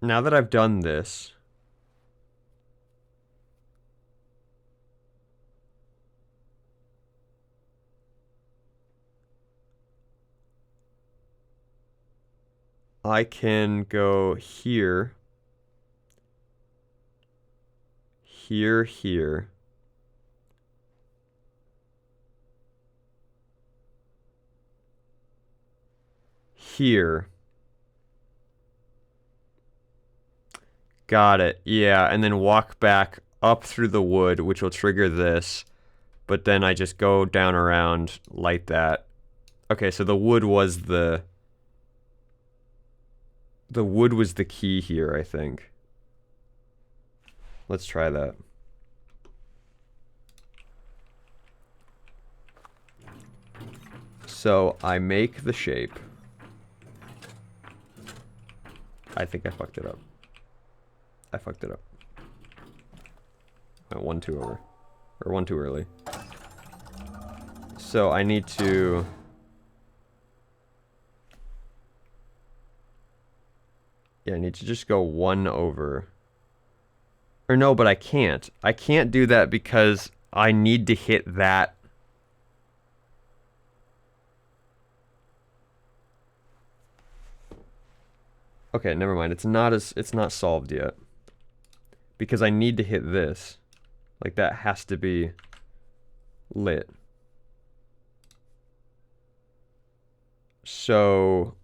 now that I've done this, I can go here, here, here. Here. Got it. Yeah, and then walk back up through the wood, which will trigger this. But then I just go down around, light that. Okay, so the wood was the key here, I think. Let's try that. So I make the shape. I think I fucked it up. I fucked it up. I went one too over. Or one too early. So I need to... Yeah, I need to just go one over. Or no, but I can't. I can't do that because I need to hit that. Okay, never mind. It's not solved yet. Because I need to hit this. Like that has to be lit. So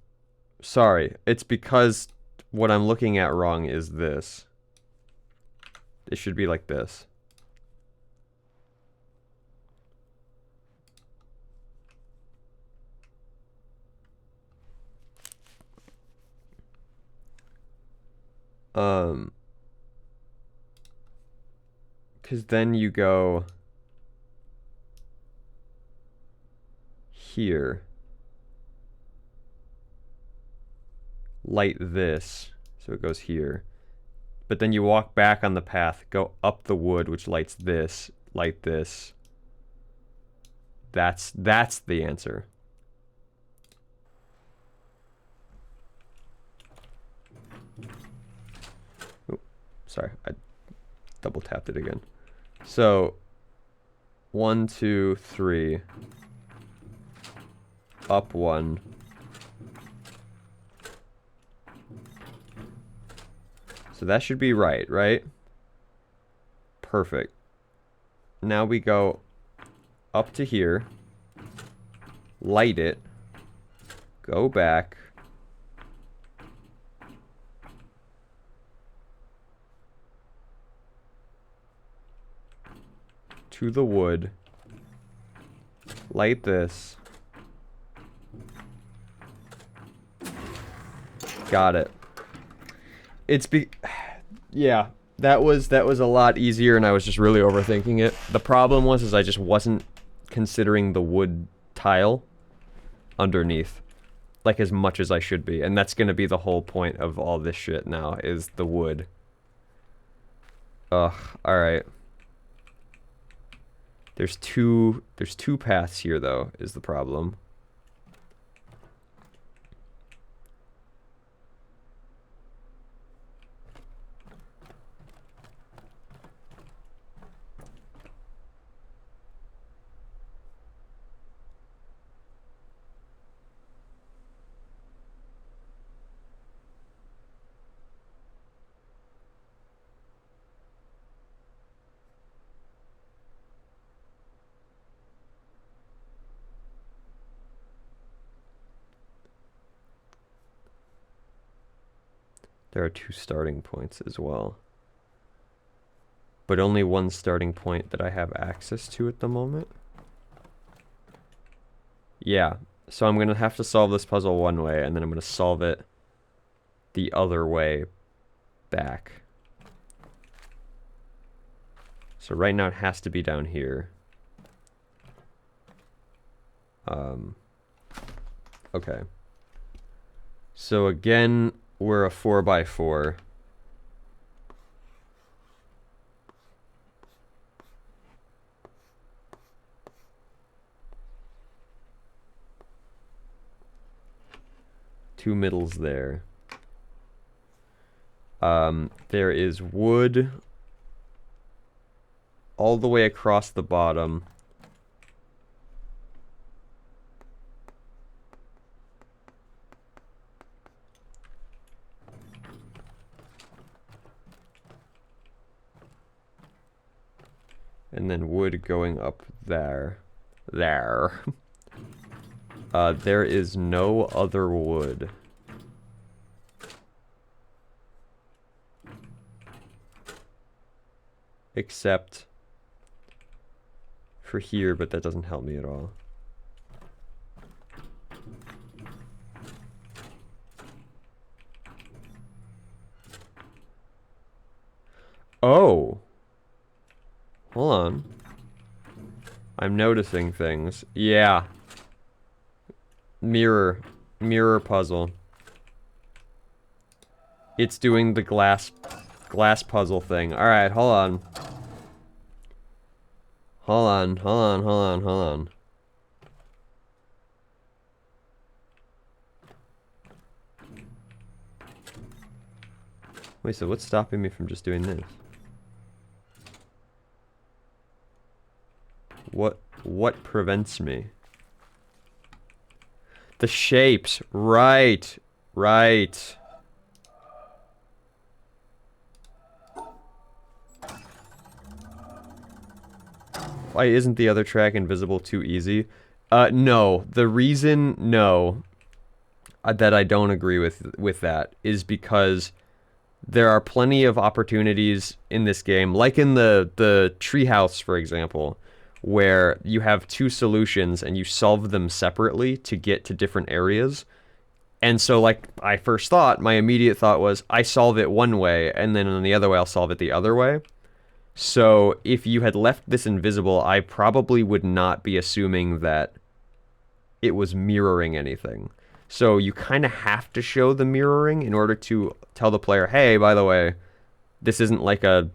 sorry. It's because what I'm looking at wrong is this. It should be like this. Because then you go here. Light this, so it goes here. But then you walk back on the path, go up the wood, which lights this, light this. That's the answer. Ooh, sorry, I double tapped it again. So 1, 2, 3, up 1. So that should be right? Perfect. Now we go up to here, light it, go back, to the wood, light this. Got it. Yeah, that was a lot easier, and I was just really overthinking it. The problem was I just wasn't considering the wood tile underneath like as much as I should be, and that's gonna be the whole point of all this shit now is the wood. Ugh. All right. There's two paths here though, is the problem. There are 2 starting points as well. But only one starting point that I have access to at the moment. Yeah, so I'm going to have to solve this puzzle one way, and then I'm going to solve it the other way back. So right now it has to be down here. Okay. So again, we're a 4x4. 2 middles there. There is wood all the way across the bottom. And then wood going up there. There. There is no other wood. Except for here, but that doesn't help me at all. Oh. Hold on. I'm noticing things. Yeah. Mirror puzzle. It's doing the glass puzzle thing. Alright, hold on. Hold on. Wait, so what's stopping me from just doing this? What prevents me? The shapes. Right. Right. Why isn't the other track invisible too easy? No. The reason, no, that I don't agree with that is because there are plenty of opportunities in this game, like in the treehouse, for example, where you have 2 solutions and you solve them separately to get to different areas. And so, like, I first thought, my immediate thought was, I solve it one way, and then on the other way, I'll solve it the other way. So, if you had left this invisible, I probably would not be assuming that it was mirroring anything. So, you kind of have to show the mirroring in order to tell the player, hey, by the way, this isn't like a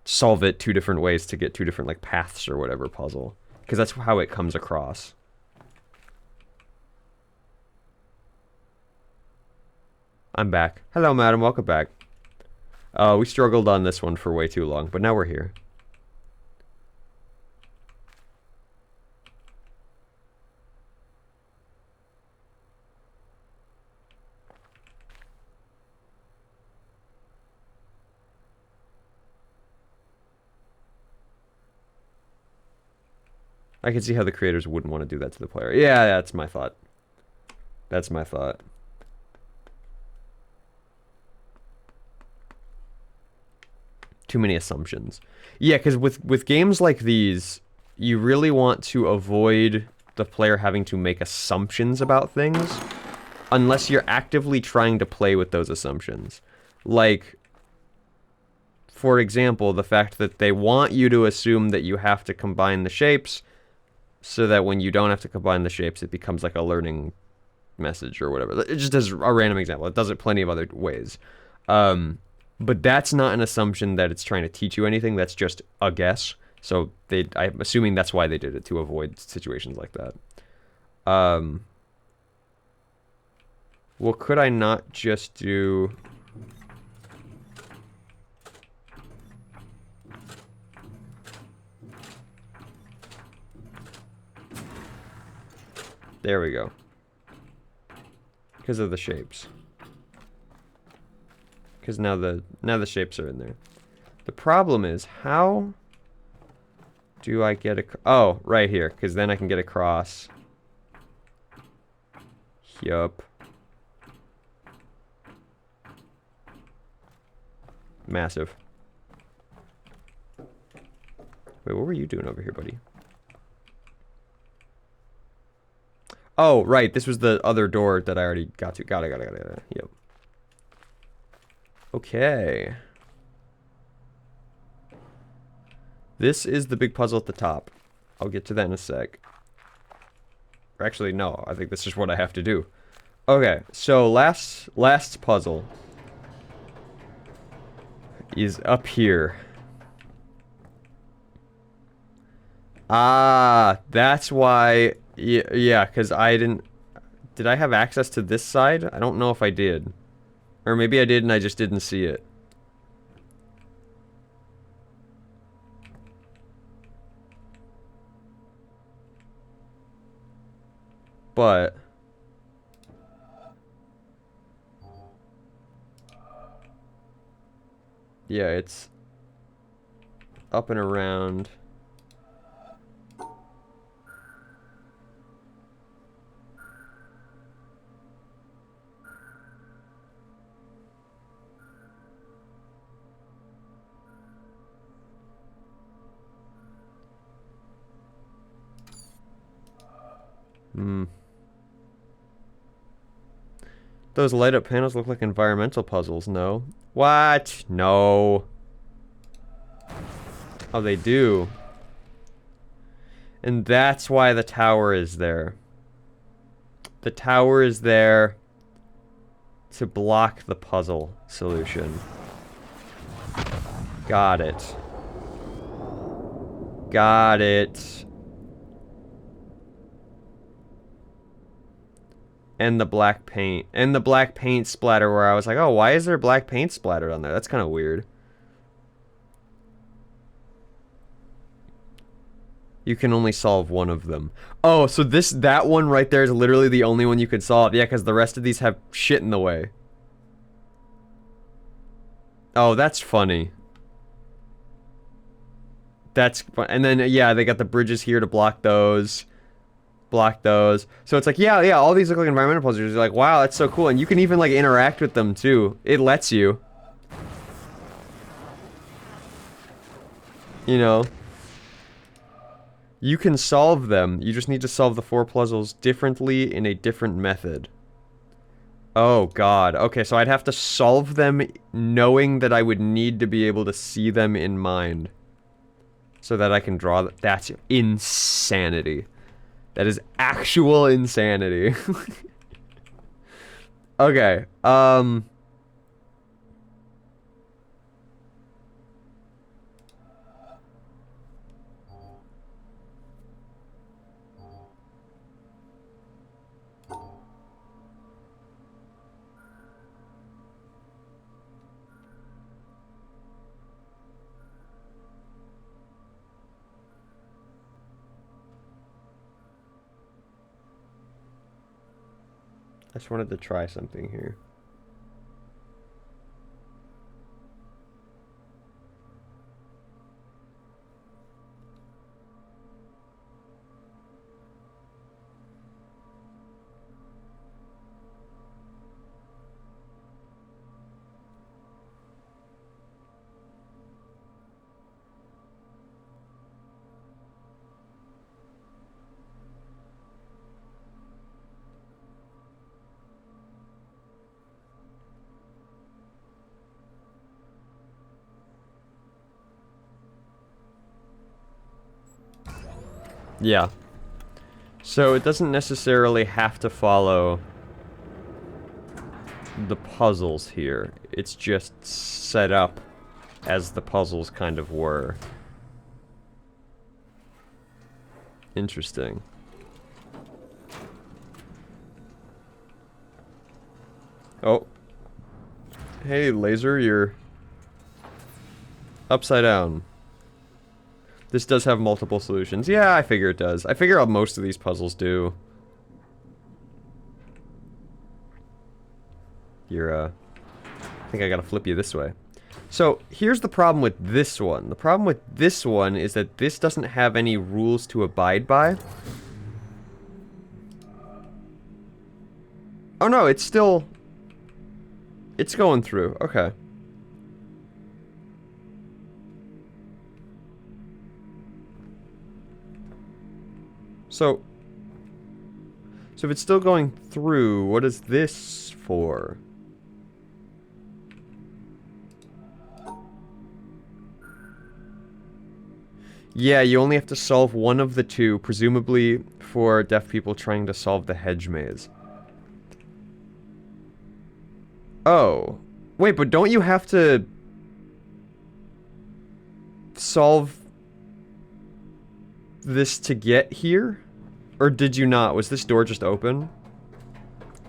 solve it 2 different ways to get 2 different, like, paths or whatever puzzle. Because that's how it comes across. I'm back. Hello, madam. Welcome back. We struggled on this one for way too long, but now we're here. I can see how the creators wouldn't want to do that to the player. Yeah, that's my thought. That's my thought. Too many assumptions. Yeah, because with games like these, you really want to avoid the player having to make assumptions about things unless you're actively trying to play with those assumptions. Like, for example, the fact that they want you to assume that you have to combine the shapes so that when you don't have to combine the shapes, it becomes like a learning message or whatever. It just does a random example. It does it plenty of other ways. But that's not an assumption that it's trying to teach you anything. That's just a guess. So I'm assuming that's why they did it, to avoid situations like that. Well, could I not just do... There we go. Because of the shapes. Because now the shapes are in there. The problem is, how do I get a... Oh, right here. Because then I can get across. Yup. Massive. Wait, what were you doing over here, buddy? Oh, right. This was the other door that I already got to. Got it. Yep. Okay. This is the big puzzle at the top. I'll get to that in a sec. Actually, no. I think this is what I have to do. Okay. So, last puzzle is up here. Ah, that's why... Yeah, because I didn't... Did I have access to this side? I don't know if I did. Or maybe I did and I just didn't see it. But... yeah, it's... up and around. Those light up panels look like environmental puzzles, no? What? No. Oh, they do. And that's why the tower is there. The tower is there to block the puzzle solution. Got it. Got it. And the black paint. And the black paint splatter where I was like, oh, why is there black paint splattered on there? That's kind of weird. You can only solve one of them. Oh, so that one right there is literally the only one you could solve. Yeah, because the rest of these have shit in the way. Oh, that's funny. That's fun. And then, yeah, they got the bridges here to block those. Block those. So it's like, yeah, all these look like environmental puzzles. You're like, wow, that's so cool. And you can even, like, interact with them, too. It lets you. You know? You can solve them. You just need to solve the 4 puzzles differently in a different method. Oh, God. Okay, so I'd have to solve them knowing that I would need to be able to see them in mind. So that I can draw them. That's insanity. That is actual insanity. Okay, I just wanted to try something here. Yeah. So it doesn't necessarily have to follow the puzzles here. It's just set up as the puzzles kind of were. Interesting. Oh. Hey, laser, you're upside down. This does have multiple solutions. Yeah, I figure it does. I figure out most of these puzzles do. You're, I think I gotta flip you this way. So, here's the problem with this one. The problem with this one is that this doesn't have any rules to abide by. Oh no, it's still... it's going through. Okay. So if it's still going through, what is this for? Yeah, you only have to solve one of the 2, presumably for deaf people trying to solve the hedge maze. Oh. Wait, but don't you have to solve this to get here? Or did you not? Was this door just open?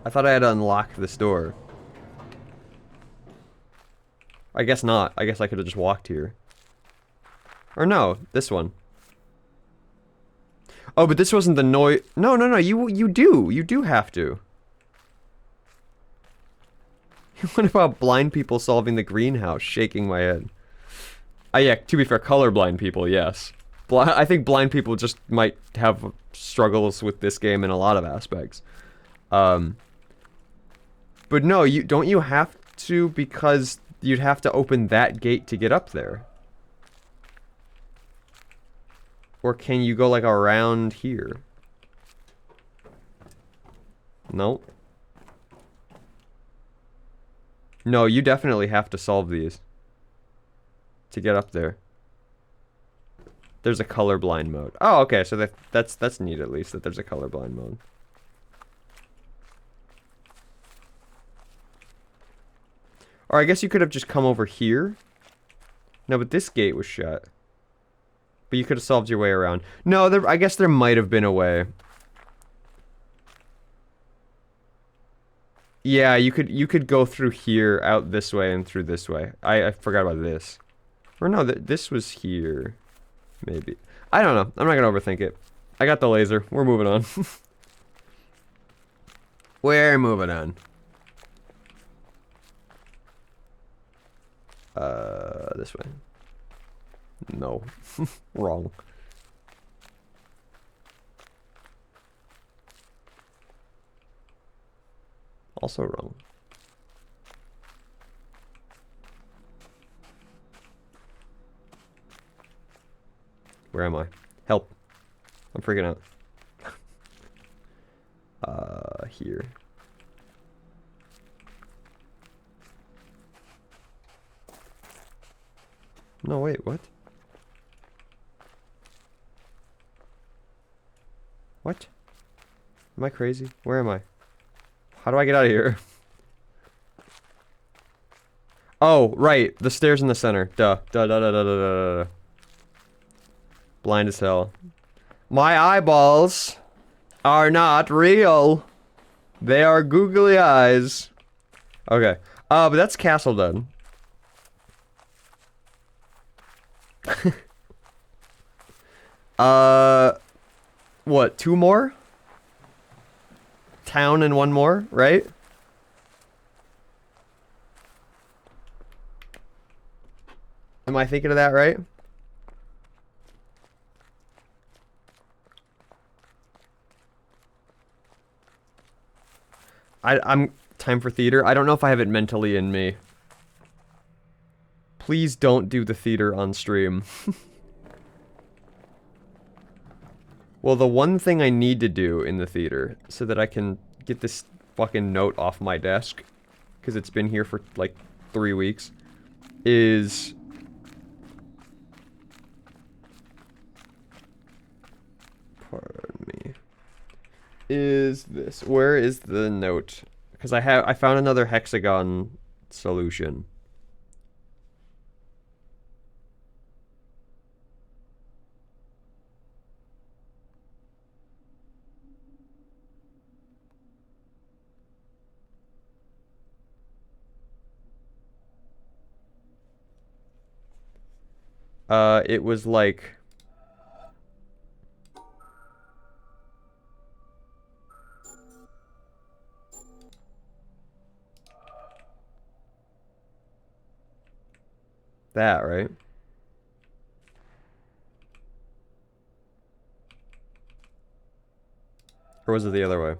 I thought I had to unlock this door. I guess not. I guess I could have just walked here. Or no, this one. Oh, but this wasn't the noise. No, no, no. You do have to. What about blind people solving the greenhouse? Shaking my head. Yeah, to be fair, colorblind people, yes. I think blind people just might have struggles with this game in a lot of aspects. But no, don't you have to, because you'd have to open that gate to get up there. Or can you go like around here? Nope. No, you definitely have to solve these to get up there. There's a colorblind mode. Oh, okay, so that's neat at least that there's a colorblind mode. Or I guess you could have just come over here. No, but this gate was shut. But you could have solved your way around. No, I guess there might have been a way. Yeah, you could go through here, out this way, and through this way. I forgot about this. Or no, this was here. Maybe. I don't know. I'm not gonna overthink it. I got the laser. We're moving on. We're moving on. This way. No. Wrong. Also wrong. Where am I? Help. I'm freaking out. Here. No, wait, what? What? Am I crazy? Where am I? How do I get out of here? Oh, right. The stairs in the center. Duh. Duh, duh, duh, duh, duh, duh, duh. Blind as hell. My eyeballs are not real. They are googly eyes. Okay. But that's castle done. What? 2 more? Town and 1 more, right? Am I thinking of that right? I'm time for theater. I don't know if I have it mentally in me. Please don't do the theater on stream. Well, the one thing I need to do in the theater so that I can get this fucking note off my desk, because it's been here for like 3 weeks, is pardon me. Is this, where is the note? Because I found another hexagon solution. It was like that, right? Or was it the other way?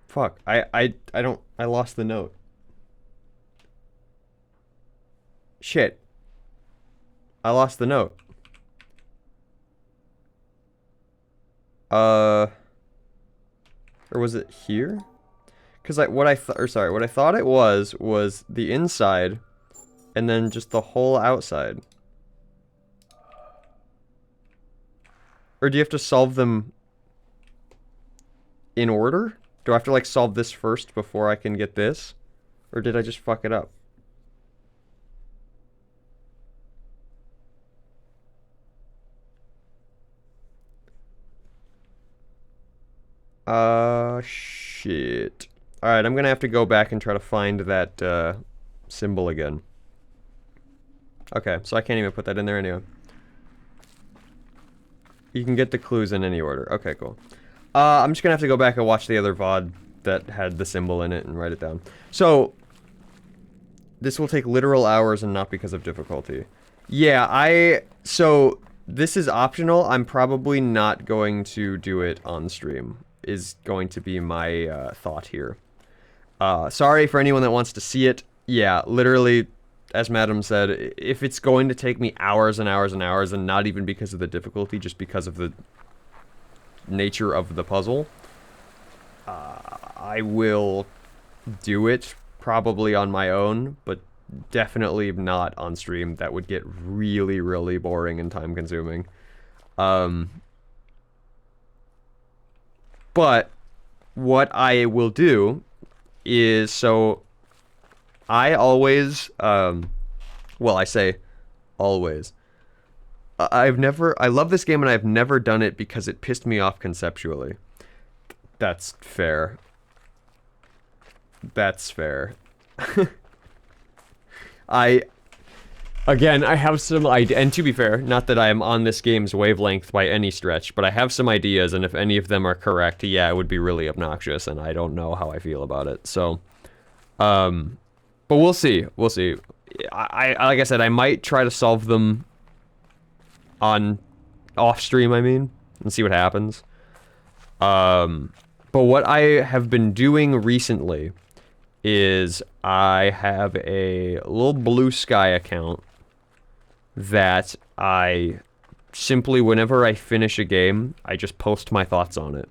Fuck, I don't, I lost the note. Shit. I lost the note. Or was it here? Because what I thought it was the inside, and then just the whole outside. Or do you have to solve them in order? Do I have to, like, solve this first before I can get this? Or did I just fuck it up? Shit. Alright, I'm gonna have to go back and try to find that, symbol again. Okay, so I can't even put that in there anyway. You can get the clues in any order. Okay, cool. I'm just gonna have to go back and watch the other VOD that had the symbol in it and write it down. So, this will take literal hours and not because of difficulty. Yeah, so, this is optional. I'm probably not going to do it on stream, is going to be my thought here. Sorry for anyone that wants to see it. Yeah, literally, as Madam said, if it's going to take me hours and hours and hours, and not even because of the difficulty, just because of the nature of the puzzle, I will do it probably on my own, but definitely not on stream. That would get really, really boring and time consuming. But what I will do is, so I always, well, I say always. I love this game and I've never done it because it pissed me off conceptually. That's fair. That's fair. Again, I have some ideas, and to be fair, not that I am on this game's wavelength by any stretch, but I have some ideas, and if any of them are correct, yeah, it would be really obnoxious, and I don't know how I feel about it, so, but we'll see, we'll see. Like I said, I might try to solve them on off-stream, I mean, and see what happens. But what I have been doing recently is I have a little Blue Sky account that I simply, whenever I finish a game, I just post my thoughts on it.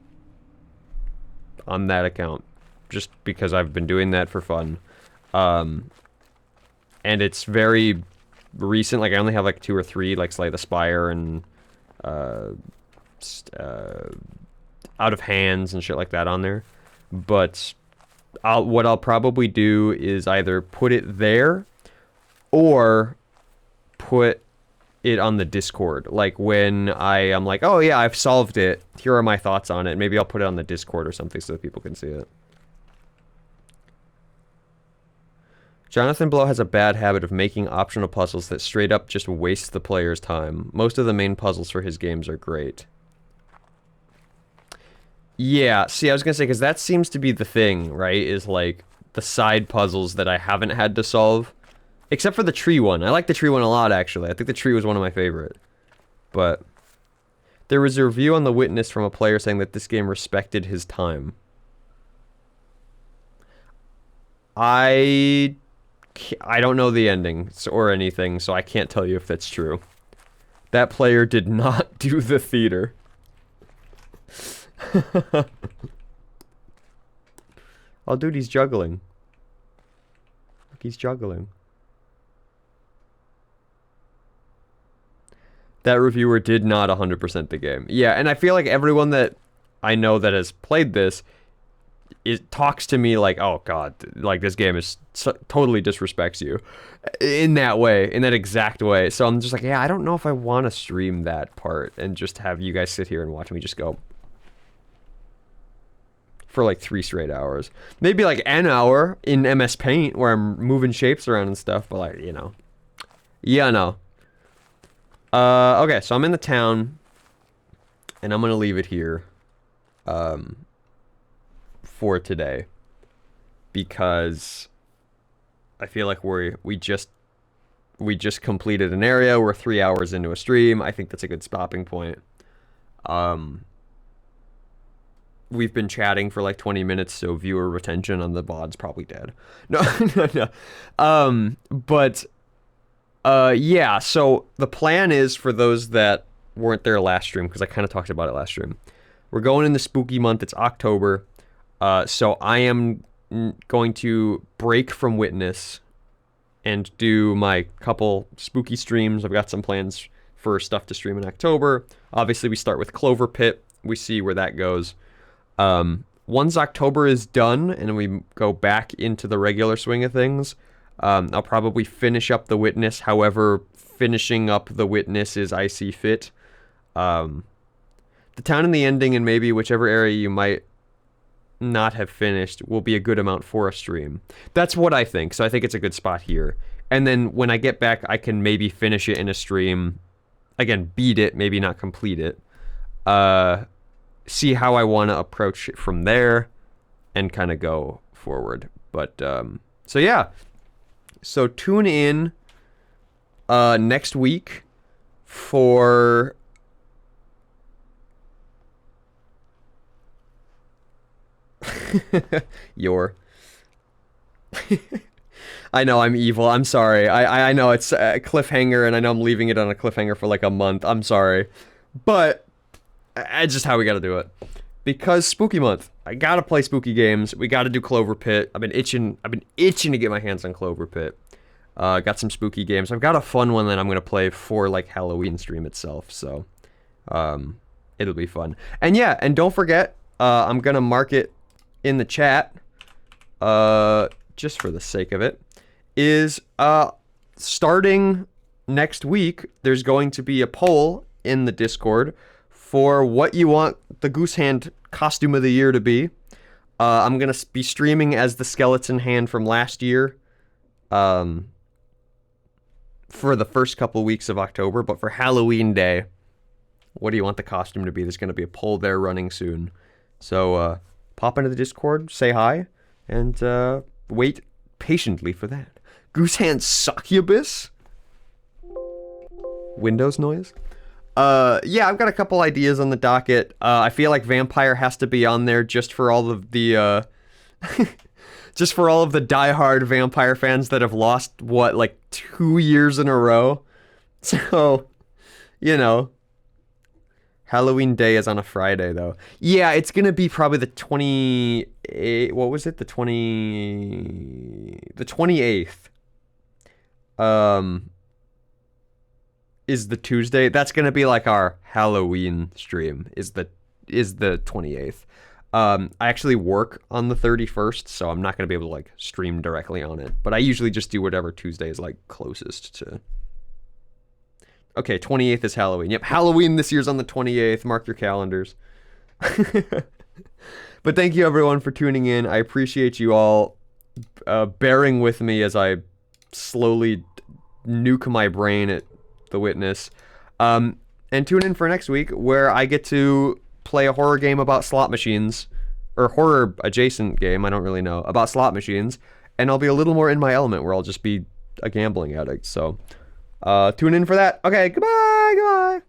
On that account. Just because I've been doing that for fun. And it's very recent, like I only have like 2 or 3, like Slay the Spire and Out of Hands and shit like that on there. But what I'll probably do is either put it there or put it on the Discord. Like when I'm like, oh yeah, I've solved it. Here are my thoughts on it. Maybe I'll put it on the Discord or something so that people can see it. Jonathan Blow has a bad habit of making optional puzzles that straight up just waste the player's time. Most of the main puzzles for his games are great. Yeah, see, I was gonna say, because that seems to be the thing, right? Is like the side puzzles that I haven't had to solve. Except for the tree one. I like the tree one a lot, actually. I think the tree was one of my favorite. But there was a review on The Witness from a player saying that this game respected his time. I don't know the ending or anything, so I can't tell you if that's true. That player did not do the theater. Oh, dude, he's juggling. Look, he's juggling. That reviewer did not 100% the game. Yeah, and I feel like everyone that I know that has played this, it talks to me like, oh god, like this game is totally disrespects you in that way, in that exact way. So I'm just like, yeah, I don't know if I want to stream that part and just have you guys sit here and watch me just go for like 3 straight hours. Maybe like an hour in MS Paint where I'm moving shapes around and stuff, but like, you know. Yeah, no. Okay, so I'm in the town, and I'm gonna leave it here, for today, because I feel like we just completed an area. We're 3 hours into a stream. I think that's a good stopping point. We've been chatting for like 20 minutes, so viewer retention on the VOD's probably dead. No, no. Yeah, so the plan is, for those that weren't there last stream, because I kind of talked about it last stream, we're going in the spooky month. It's October. So I am going to break from Witness and do my couple spooky streams. I've got some plans for stuff to stream in October. Obviously, we start with Clover Pit. We see where that goes. once October is done and we go back into the regular swing of things, I'll probably finish up The Witness. However, finishing up The Witness is I see fit. The town and the ending and maybe whichever area you might not have finished will be a good amount for a stream. That's what I think. So I think it's a good spot here. And then when I get back, I can maybe finish it in a stream. Again, beat it, maybe not complete it. See how I want to approach it from there and kind of go forward. But, so yeah. So tune in next week for... I know I'm evil. I'm sorry. I know it's a cliffhanger, and I know I'm leaving it on a cliffhanger for like a month. I'm sorry, but it's just how we got to do it. Because spooky month, I gotta play spooky games. We gotta do Clover Pit. I've been itching to get my hands on Clover Pit. Got some spooky games. I've got a fun one that I'm gonna play for like Halloween stream itself. So, it'll be fun. And yeah, and don't forget, I'm gonna mark it in the chat, just for the sake of it, is starting next week, there's going to be a poll in the Discord for what you want the Goose Hand costume of the year to be. I'm going to be streaming as the skeleton hand from last year for the first couple weeks of October, but for Halloween Day, what do you want the costume to be? There's going to be a poll there running soon. So, pop into the Discord, say hi, and wait patiently for that. Goose Hand succubus? Windows noise? Yeah, I've got a couple ideas on the docket. I feel like vampire has to be on there just for all of the, just for all of the diehard vampire fans that have lost, what, like 2 years in a row? So, you know. Halloween Day is on a Friday, though. Yeah, it's gonna be probably the 28th. What was it? The 28th. Is the Tuesday. That's gonna be like our Halloween stream. Is the 28th. I actually work on the 31st, so I'm not gonna be able to like stream directly on it. But I usually just do whatever Tuesday is like closest to. Okay, 28th is Halloween. Yep, Halloween this year's on the 28th. Mark your calendars. But thank you, everyone, for tuning in. I appreciate you all bearing with me as I slowly nuke my brain at The Witness. And tune in for next week, where I get to play a horror game about slot machines. Or horror-adjacent game, I don't really know, about slot machines. And I'll be a little more in my element, where I'll just be a gambling addict, so... tune in for that. Okay, goodbye, goodbye.